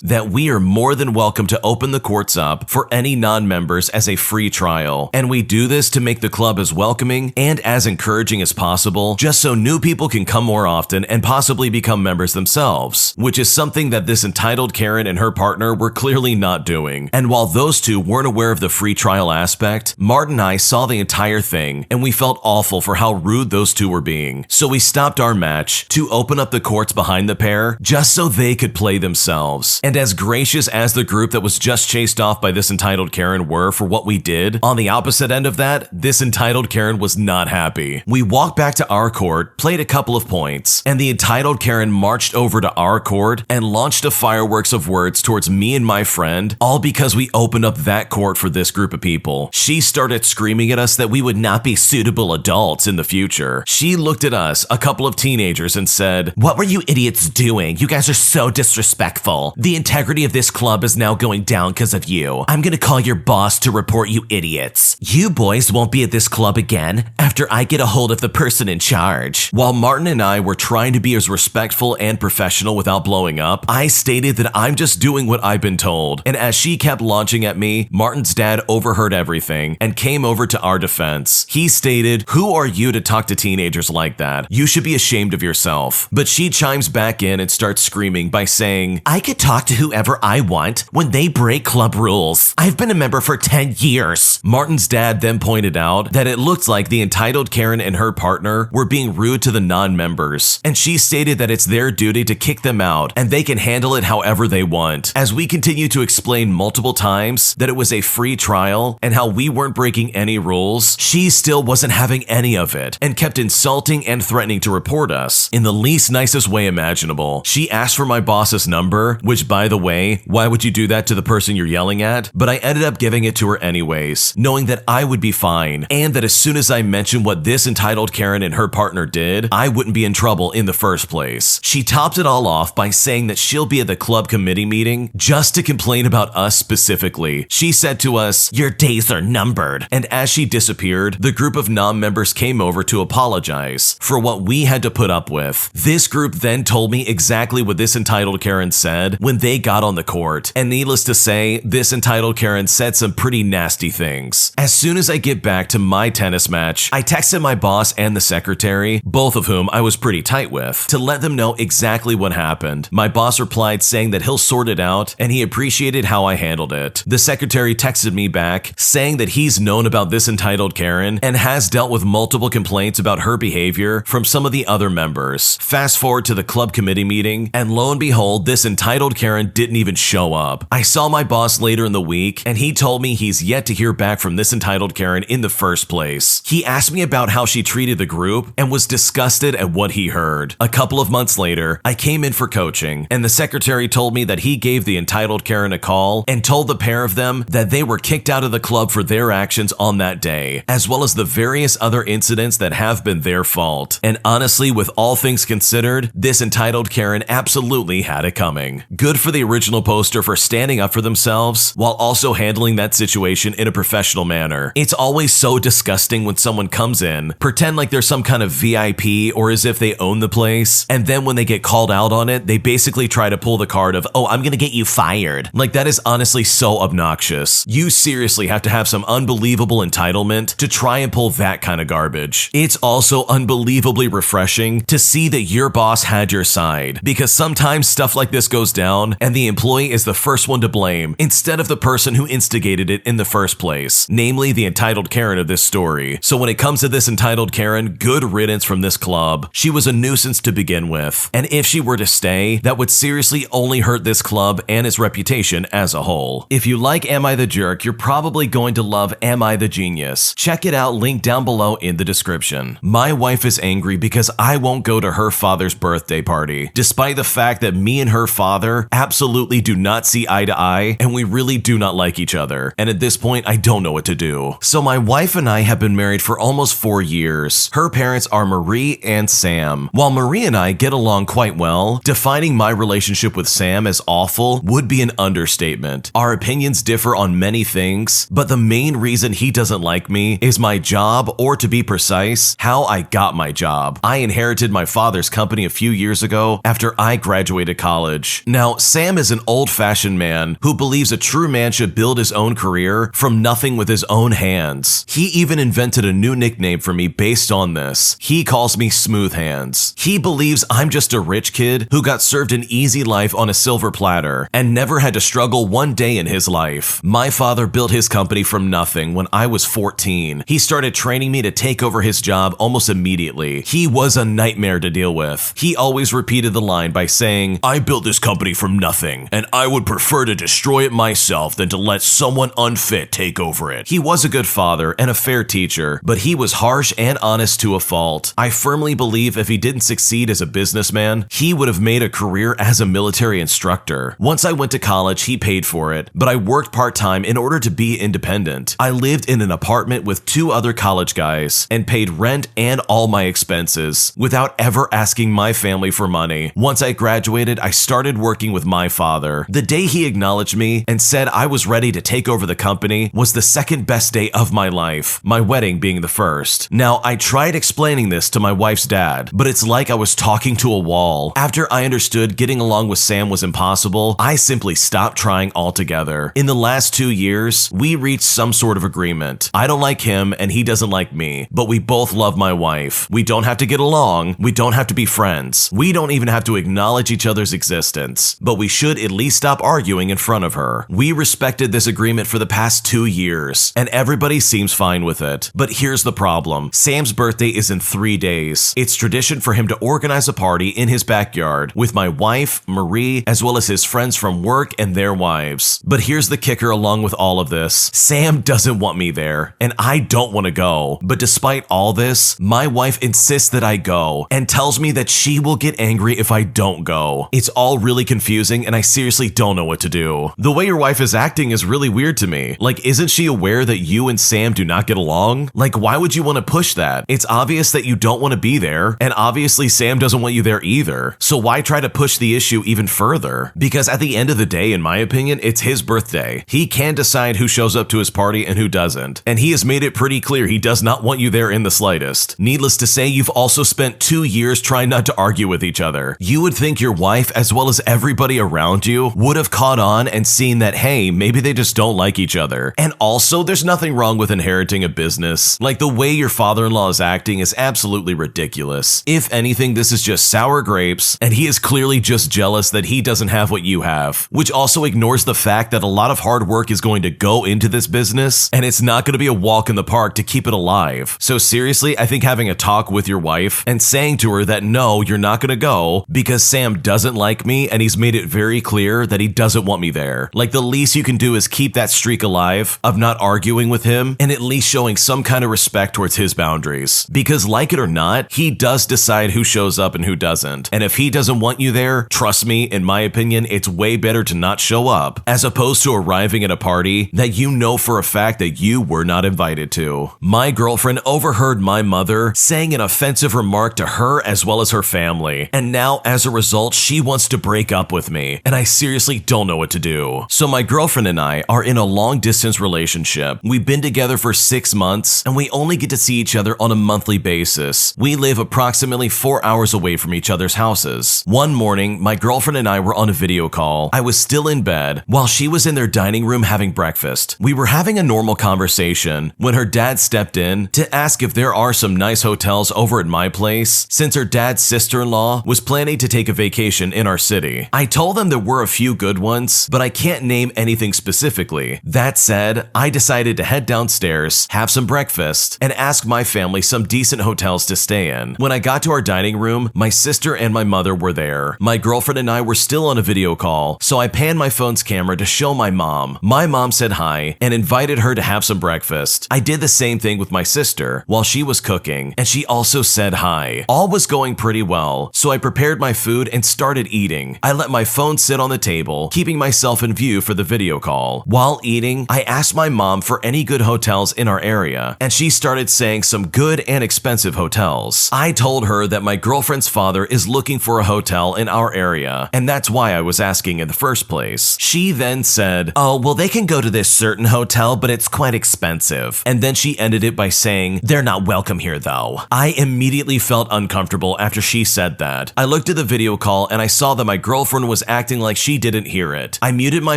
that we are more than welcome to open the courts up for any non-members as a free trial, and we do this to make the club as welcoming and as encouraging as possible, just so new people can come more often and possibly become members themselves, which is something that this entitled Karen and her partner were clearly not doing. And while those two weren't aware of the free trial aspect, Martin and I saw the entire thing, and we felt awful for how rude those two were being. So we stopped our match to open up the courts behind the pair, just so they could play themselves. And as gracious as the group that was just chased off by this entitled Karen were for what we did, on the opposite end of that, this entitled Karen was not happy. We walked back to our court, played a couple of points, and the entitled Karen marched over to our court and launched a fireworks of words towards me and my friend, all because we opened up that court for this group of people. She started screaming at us that we would not be suitable adults in the future. She looked at us, a couple of teenagers, and said, "What were you idiots doing? You guys are so disrespectful. The integrity of this club is now going down because of you. I'm gonna call your boss to report you idiots. You boys won't be at this club again after after I get a hold of the person in charge. While Martin and I were trying to be as respectful and professional without blowing up, I stated that I'm just doing what I've been told. And as she kept launching at me, Martin's dad overheard everything and came over to our defense. He stated, "Who are you to talk to teenagers like that? You should be ashamed of yourself." But she chimes back in and starts screaming by saying, "I could talk to whoever I want when they break club rules. I've been a member for 10 years. Martin's dad then pointed out that it looked like the entitled Karen and her partner were being rude to the non-members, and she stated that it's their duty to kick them out and they can handle it however they want. As we continue to explain multiple times that it was a free trial and how we weren't breaking any rules, she still wasn't having any of it and kept insulting and threatening to report us in the least nicest way imaginable. She asked for my boss's number, which, by the way, why would you do that to the person you're yelling at? But I ended up giving it to her anyways, knowing that I would be fine and that as soon as I mentioned what this entitled Karen and her partner did, I wouldn't be in trouble in the first place. She topped it all off by saying that she'll be at the club committee meeting just to complain about us specifically. She said to us, "Your days are numbered." And as she disappeared, the group of non-members came over to apologize for what we had to put up with. This group then told me exactly what this entitled Karen said when they got on the court. And needless to say, this entitled Karen said some pretty nasty things. As soon as I get back to my tennis match, I texted my boss and the secretary, both of whom I was pretty tight with, to let them know exactly what happened. My boss replied saying that he'll sort it out and he appreciated how I handled it. The secretary texted me back saying that he's known about this entitled Karen and has dealt with multiple complaints about her behavior from some of the other members. Fast forward to the club committee meeting, and lo and behold, this entitled Karen didn't even show up. I saw my boss later in the week and he told me he's yet to hear back from this entitled Karen in the first place. He asked me about how she treated the group and was disgusted at what he heard. A couple of months later, I came in for coaching and the secretary told me that he gave the entitled Karen a call and told the pair of them that they were kicked out of the club for their actions on that day, as well as the various other incidents that have been their fault. And honestly, with all things considered, this entitled Karen absolutely had it coming. Good for the original poster for standing up for themselves while also handling that situation in a professional manner. It's always so disgusting when someone comes in, pretend like they're some kind of VIP or as if they own the place, and then when they get called out on it, they basically try to pull the card of, "Oh, I'm gonna get you fired." Like, that is honestly so obnoxious. You seriously have to have some unbelievable entitlement to try and pull that kind of garbage. It's also unbelievably refreshing to see that your boss had your side, because sometimes stuff like this goes down and the employee is the first one to blame instead of the person who instigated it in the first place, namely the entitled Karen of this story. So when it comes to this entitled Karen, good riddance from this club. She was a nuisance to begin with, and if she were to stay, that would seriously only hurt this club and its reputation as a whole. If you like Am I the Jerk, you're probably going to love Am I the Genius. Check it out, link down below in the description. My wife is angry because I won't go to her father's birthday party, despite the fact that me and her father absolutely do not see eye to eye and we really do not like each other. And at this point, I don't know what to do. So my wife and I have been married for almost 4 years. Her parents are Marie and Sam. While Marie and I get along quite well, defining my relationship with Sam as awful would be an understatement. Our opinions differ on many things, but the main reason he doesn't like me is my job, or to be precise, how I got my job. I inherited my father's company a few years ago after I graduated college. Now, Sam is an old-fashioned man who believes a true man should build his own career from nothing with his own hands. He even invented a new nickname for me based on this. He calls me Smooth Hands. He believes I'm just a rich kid who got served an easy life on a silver platter and never had to struggle one day in his life. My father built his company from nothing when I was 14. He started training me to take over his job almost immediately. He was a nightmare to deal with. He always repeated the line by saying, "I built this company from nothing, and I would prefer to destroy it myself than to let someone unfit take over it." He was a good father and a fair teacher, but he was harsh and honest to a fault. I firmly believe if he didn't succeed as a businessman, he would have made a career as a military instructor. Once I went to college, he paid for it, but I worked part-time in order to be independent. I lived in an apartment with 2 other college guys and paid rent and all my expenses without ever asking my family for money. Once I graduated, I started working with my father. The day he acknowledged me and said I was ready to take over the company was the second best day of my life, my wedding being the first. first. Now, I tried explaining this to my wife's dad, but it's like I was talking to a wall. After I understood getting along with Sam was impossible, I simply stopped trying altogether. In the last 2 years, we reached some sort of agreement. I don't like him and he doesn't like me, but we both love my wife. We don't have to get along. We don't have to be friends. We don't even have to acknowledge each other's existence, but we should at least stop arguing in front of her. We respected this agreement for the past 2 years, and everybody seems fine with it. But here's the problem. Sam's birthday is in 3 days. It's tradition for him to organize a party in his backyard with my wife, Marie, as well as his friends from work and their wives. But here's the kicker along with all of this. Sam doesn't want me there, and I don't want to go. But despite all this, my wife insists that I go and tells me that she will get angry if I don't go. It's all really confusing, and I seriously don't know what to do. The way your wife is acting is really weird to me. Like, isn't she aware that you and Sam do not get along? Like, why would you want to push that? It's obvious that you don't want to be there, and obviously Sam doesn't want you there either. So why try to push the issue even further? Because at the end of the day, in my opinion, it's his birthday. He can decide who shows up to his party and who doesn't. And he has made it pretty clear he does not want you there in the slightest. Needless to say, you've also spent 2 years trying not to argue with each other. You would think your wife, as well as everybody around you, would have caught on and seen that, hey, maybe they just don't like each other. And also, there's nothing wrong with inheriting a business. Like, the way your father-in-law is acting is absolutely ridiculous. If anything, this is just sour grapes, and he is clearly just jealous that he doesn't have what you have, which also ignores the fact that a lot of hard work is going to go into this business, and it's not going to be a walk in the park to keep it alive. So seriously, I think having a talk with your wife and saying to her that no, you're not going to go because Sam doesn't like me and he's made it very clear that he doesn't want me there. Like, the least you can do is keep that streak alive of not arguing with him and at least showing some kind of respect towards his boundaries. Because like it or not, he does decide who shows up and who doesn't. And if he doesn't want you there, trust me, in my opinion, it's way better to not show up as opposed to arriving at a party that you know for a fact that you were not invited to. My girlfriend overheard my mother saying an offensive remark to her as well as her family, and now as a result, she wants to break up with me, and I seriously don't know what to do. So my girlfriend and I are in a long-distance relationship. We've been together for 6 months, and we only get to see each other on a monthly basis. We live approximately 4 hours away from each other's houses. One morning, my girlfriend and I were on a video call. I was still in bed while she was in their dining room having breakfast. We were having a normal conversation when her dad stepped in to ask if there are some nice hotels over at my place, since her dad's sister-in-law was planning to take a vacation in our city. I told them there were a few good ones, but I can't name anything specifically. That said, I decided to head downstairs, have some breakfast, and ask my family some decent hotels to stay in. When I got to our dining room, my sister and my mother were there. My girlfriend and I were still on a video call, so I panned my phone's camera to show my mom. My mom said hi and invited her to have some breakfast. I did the same thing with my sister while she was cooking, and she also said hi. All was going pretty well, so I prepared my food and started eating. I let my phone sit on the table, keeping myself in view for the video call. While eating, I asked my mom for any good hotels in our area, and she started saying some good and expensive hotels. I told her that my girlfriend's father is looking for a hotel in our area, and that's why I was asking in the first place. She then said, "Oh, well, they can go to this certain hotel, but it's quite expensive." And then she ended it by saying, "They're not welcome here though." I immediately felt uncomfortable after she said that. I looked at the video call and I saw that my girlfriend was acting like she didn't hear it. I muted my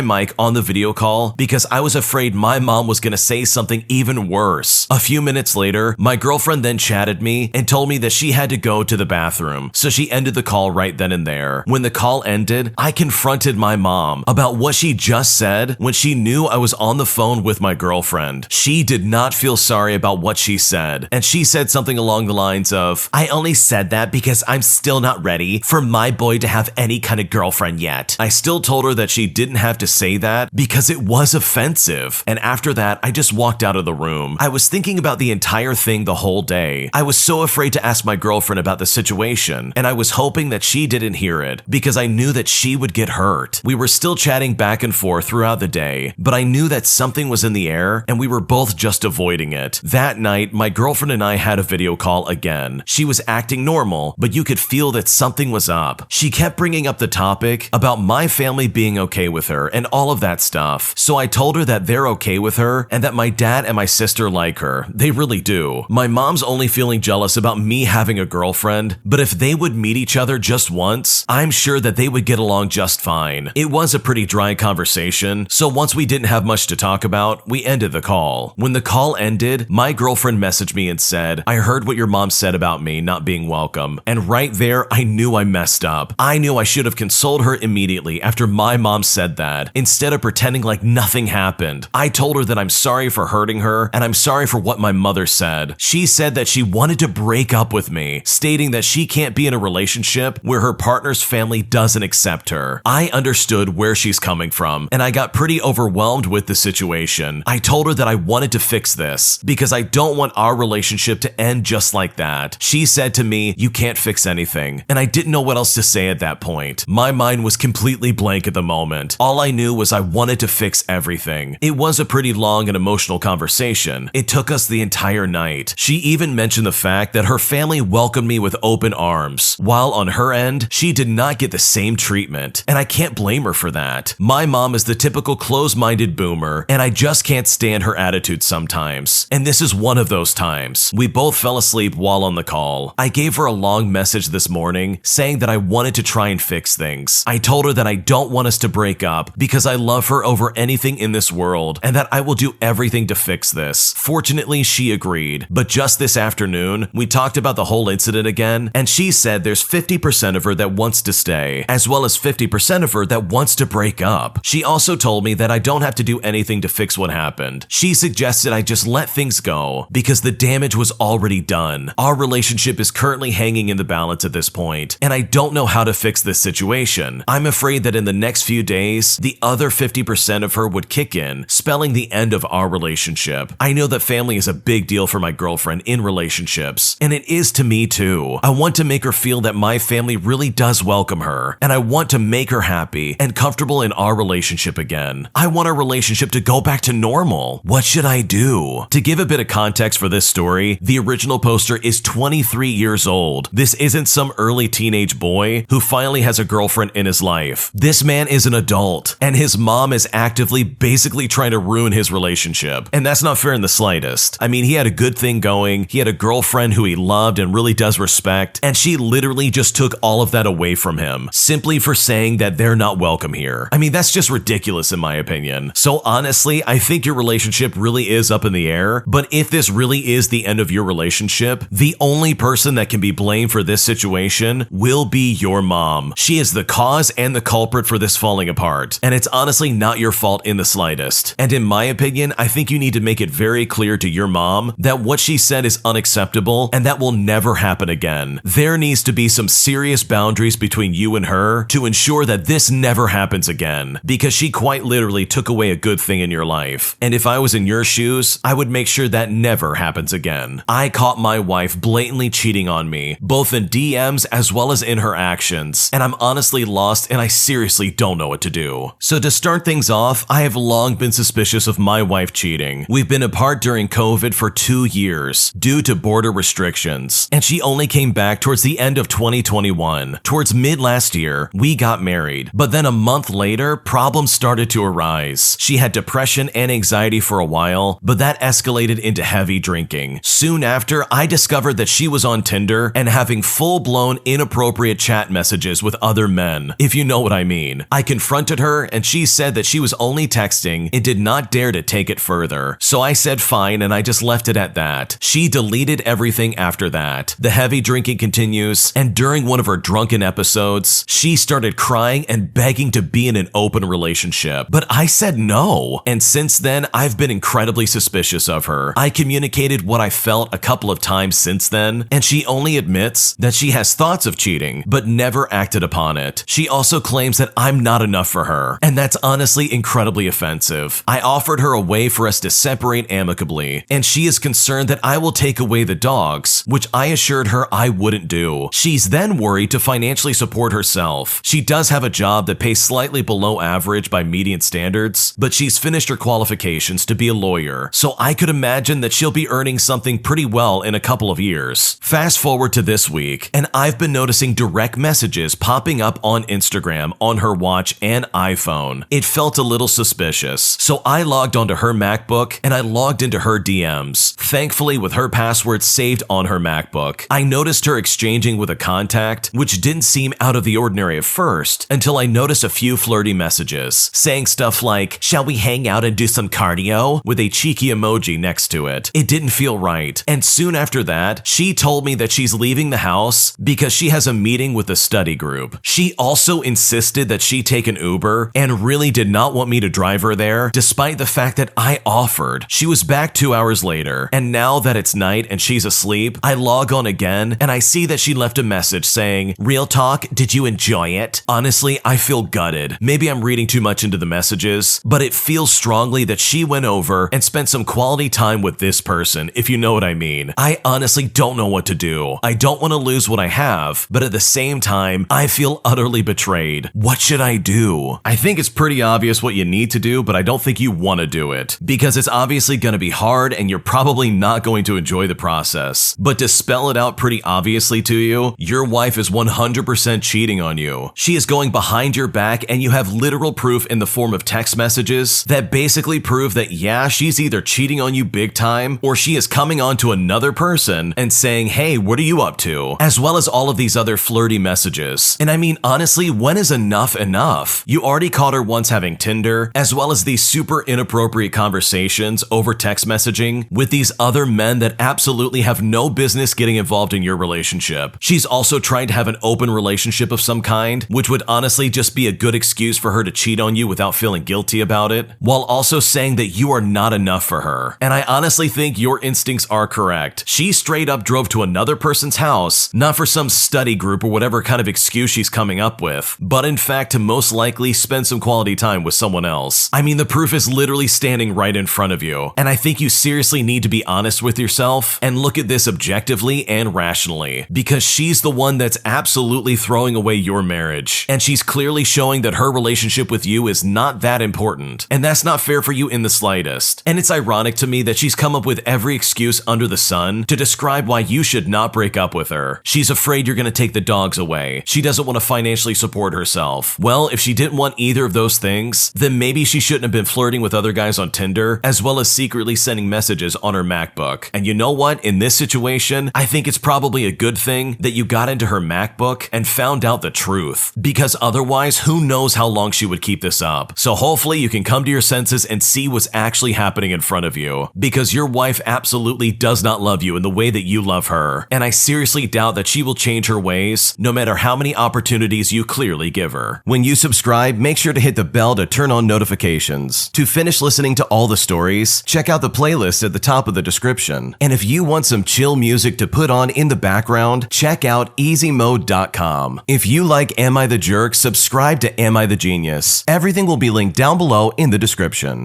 mic on the video call because I was afraid my mom was gonna say something even worse. A few minutes later, my girlfriend then chatted me and told me that she had to go to the bathroom, so she ended the call right then and there. When the call ended, I confronted my mom about what she just said when she knew I was on the phone with my girlfriend. She did not feel sorry about what she said, and she said something along the lines of, "I only said that because I'm still not ready for my boy to have any kind of girlfriend yet." I still told her that she didn't have to say that because it was offensive, and after that, I just walked out of the room. I was thinking about the entire thing the whole day. I was so afraid to ask my girlfriend about the situation, and I was hoping that she didn't hear it because I knew that she would get hurt. We were still chatting back and forth throughout the day, but I knew that something was in the air and we were both just avoiding it. That night, my girlfriend and I had a video call again. She was acting normal, but you could feel that something was up. She kept bringing up the topic about my family being okay with her and all of that stuff. So I told her that they're okay with her and that my dad and my sister like her. They really do. My mom's only feeling jealous about me having a girlfriend, but if they would meet each other just once, I'm sure that they would get along just fine. It was a pretty dry conversation, so once we didn't have much to talk about, we ended the call. When the call ended, my girlfriend messaged me and said, "I heard what your mom said about me not being welcome." And right there, I knew I messed up. I knew I should have consoled her immediately after my mom said that, instead of pretending like nothing happened. I told her that I'm sorry for hurting her, and I'm sorry for what my mother said. She said that she wanted to break up with me, stating that she can't be in a relationship where her partner's family doesn't accept her. I understood where she's coming from, and I got pretty overwhelmed with the situation. I told her that I wanted to fix this because I don't want our relationship to end just like that. She said to me, "You can't fix anything," and I didn't know what else to say at that point. My mind was completely blank at the moment. All I knew was I wanted to fix everything. It was a pretty long and emotional conversation. It took us the entire night. She even mentioned the fact that her family welcomed me with open arms, while on her end, she did not get the same treatment, and I can't blame her for that. My mom is the typical close-minded boomer, and I just can't stand her attitude sometimes. And this is one of those times. We both fell asleep while on the call. I gave her a long message this morning saying that I wanted to try and fix things. I told her that I don't want us to break up because I love her over anything in this world and that I will do everything to fix this. Fortunately, she agreed, but just this afternoon, we talked about the whole incident again, and she said there's 50% of her that wants to stay, as well as 50% of her that wants to break up. She also told me that I don't have to do anything to fix what happened. She suggested I just let things go because the damage was already done. Our relationship is currently hanging in the balance at this point, and I don't know how to fix this situation. I'm afraid that in the next few days, the other 50% of her would kick in, spelling the end of our relationship. I know that family is a big deal for my girlfriend in relationships, and it is to me too. I want to make her feel that my family really does welcome her, and I want to make her happy and comfortable in our relationship again. I want our relationship to go back to normal. What should I do? To give a bit of context for this story, the original poster is 23 years old. This isn't some early teenage boy who finally has a girlfriend in his life. This man is an adult, and his mom is actively basically trying to ruin his relationship. And that's not fair in the slightest. I mean, he had a good thing going, he had a girlfriend who he loved and really does respect, and she literally just took all of that away from him, simply for saying that they're not welcome here. I mean, that's just ridiculous in my opinion. So honestly, I think your relationship really is up in the air, but if this really is the end of your relationship, the only person that can be blamed for this situation will be your mom. She is the cause and the culprit for this falling apart, and it's honestly not your fault in the slightest. And in my opinion, I think you need to make it very clear to your mom that what she said is unacceptable and that will never happen again. There needs to be some serious boundaries between you and her to ensure that this never happens again, because she quite literally took away a good thing in your life. And if I was in your shoes, I would make sure that never happens again. I caught my wife blatantly cheating on me, both in DMs as well as in her actions, and I'm honestly lost and I seriously don't know what to do. So to start things off, I have long been suspicious of my wife cheating. We've been apart during COVID for 2 years due to border restrictions, and she only came back towards the end of 2021. Towards mid last year, we got married, but then a month later, problems started to arise. She had depression and anxiety for a while, but that escalated into heavy drinking. Soon after, I discovered that she was on Tinder and having full-blown inappropriate chat messages with other men, if you know what I mean. I confronted her and she said that she was only texting and did not dare to take it further. So I said fine and I just left it at that. She deleted everything after that. The heavy drinking continues, and during one of her drunken episodes, she started crying and begging to be in an open relationship. But I said no. And since then, I've been incredibly suspicious of her. I communicated what I felt a couple of times since then, and she only admits that she has thoughts of cheating, but never acted upon it. She also claims that I'm not enough for her, and that's honestly incredibly offensive. I offered her a way for us to separate amicably, and she is concerned that I will take away the dogs, which I assured her I wouldn't do. She's then worried to financially support herself. She does have a job that pays slightly below average by median standards, but she's finished her qualifications to be a lawyer, so I could imagine that she'll be earning something pretty well in a couple of years. Fast forward to this week, and I've been noticing direct messages popping up on Instagram, on her watch and iPhone. It felt a little suspicious, so I logged onto her MacBook and I logged into her DMs. DMs, thankfully with her password saved on her MacBook. I noticed her exchanging with a contact, which didn't seem out of the ordinary at first, until I noticed a few flirty messages, saying stuff like, "Shall we hang out and do some cardio?" with a cheeky emoji next to it. It didn't feel right. And soon after that, she told me that she's leaving the house because she has a meeting with the study group. She also insisted that she take an Uber and really did not want me to drive her there, despite the fact that I offered. She was back 2 hours later, and now that it's night and she's asleep, I log on again and I see that she left a message saying, "Real talk, did you enjoy it?" Honestly, I feel gutted. Maybe I'm reading too much into the messages, but it feels strongly that she went over and spent some quality time with this person, if you know what I mean. I honestly don't know what to do. I don't want to lose what I have, but at the same time, I feel utterly betrayed. What should I do? I think it's pretty obvious what you need to do, but I don't think you want to do it, because it's obviously going to be hard and you're probably not going to enjoy the process. But to spell it out pretty obviously to you, your wife is 100% cheating on you. She is going behind your back, and you have literal proof in the form of text messages that basically prove that yeah, she's either cheating on you big time, or she is coming on to another person and saying, "Hey, what are you up to?" As well as all of these other flirty messages. And I mean, honestly, when is enough enough? You already caught her once having Tinder, as well as these super inappropriate conversations over text messaging with these other men that absolutely have no business getting involved in your relationship. She's also trying to have an open relationship of some kind, which would honestly just be a good excuse for her to cheat on you without feeling guilty about it, while also saying that you are not enough for her. And I honestly think your instincts are correct. She straight up drove to another person's house, not for some study group or whatever kind of excuse she's coming up with, but in fact to most likely spend some quality time with someone else. I mean, the proof is literally standing right in front of you, and I think you seriously need to be honest with yourself and look at this objectively and rationally, because she's the one that's absolutely throwing away your marriage, and she's clearly showing that her relationship with you is not that important, and that's not fair for you in the slightest. And it's ironic to me that she's come up with every excuse under the sun to describe why you should not break up with her. She's afraid you're going to take the dogs away. She doesn't want to financially support herself. Well, if she didn't want either of those things, then maybe she shouldn't have been flirting with other guys on Tinder, as well as secretly sending messages on her MacBook. And you know what? In this situation, I think it's probably a good thing that you got into her MacBook and found out the truth, because otherwise, who knows how long she would keep this up. So hopefully you can come to your senses and see what's actually happening in front of you, because your wife absolutely does not love you in the way that you love her. And I seriously doubt that she will change her ways, no matter how many opportunities you clearly give her. When you subscribe, make sure to hit the bell to turn on notifications. To finish listening to all the stories, check out the playlist at the top of the description. And if you want some chill music to put on in the background, check out easymode.com. If you like Am I the Jerk, subscribe to Am I the Genius. Everything will be linked down below in the description.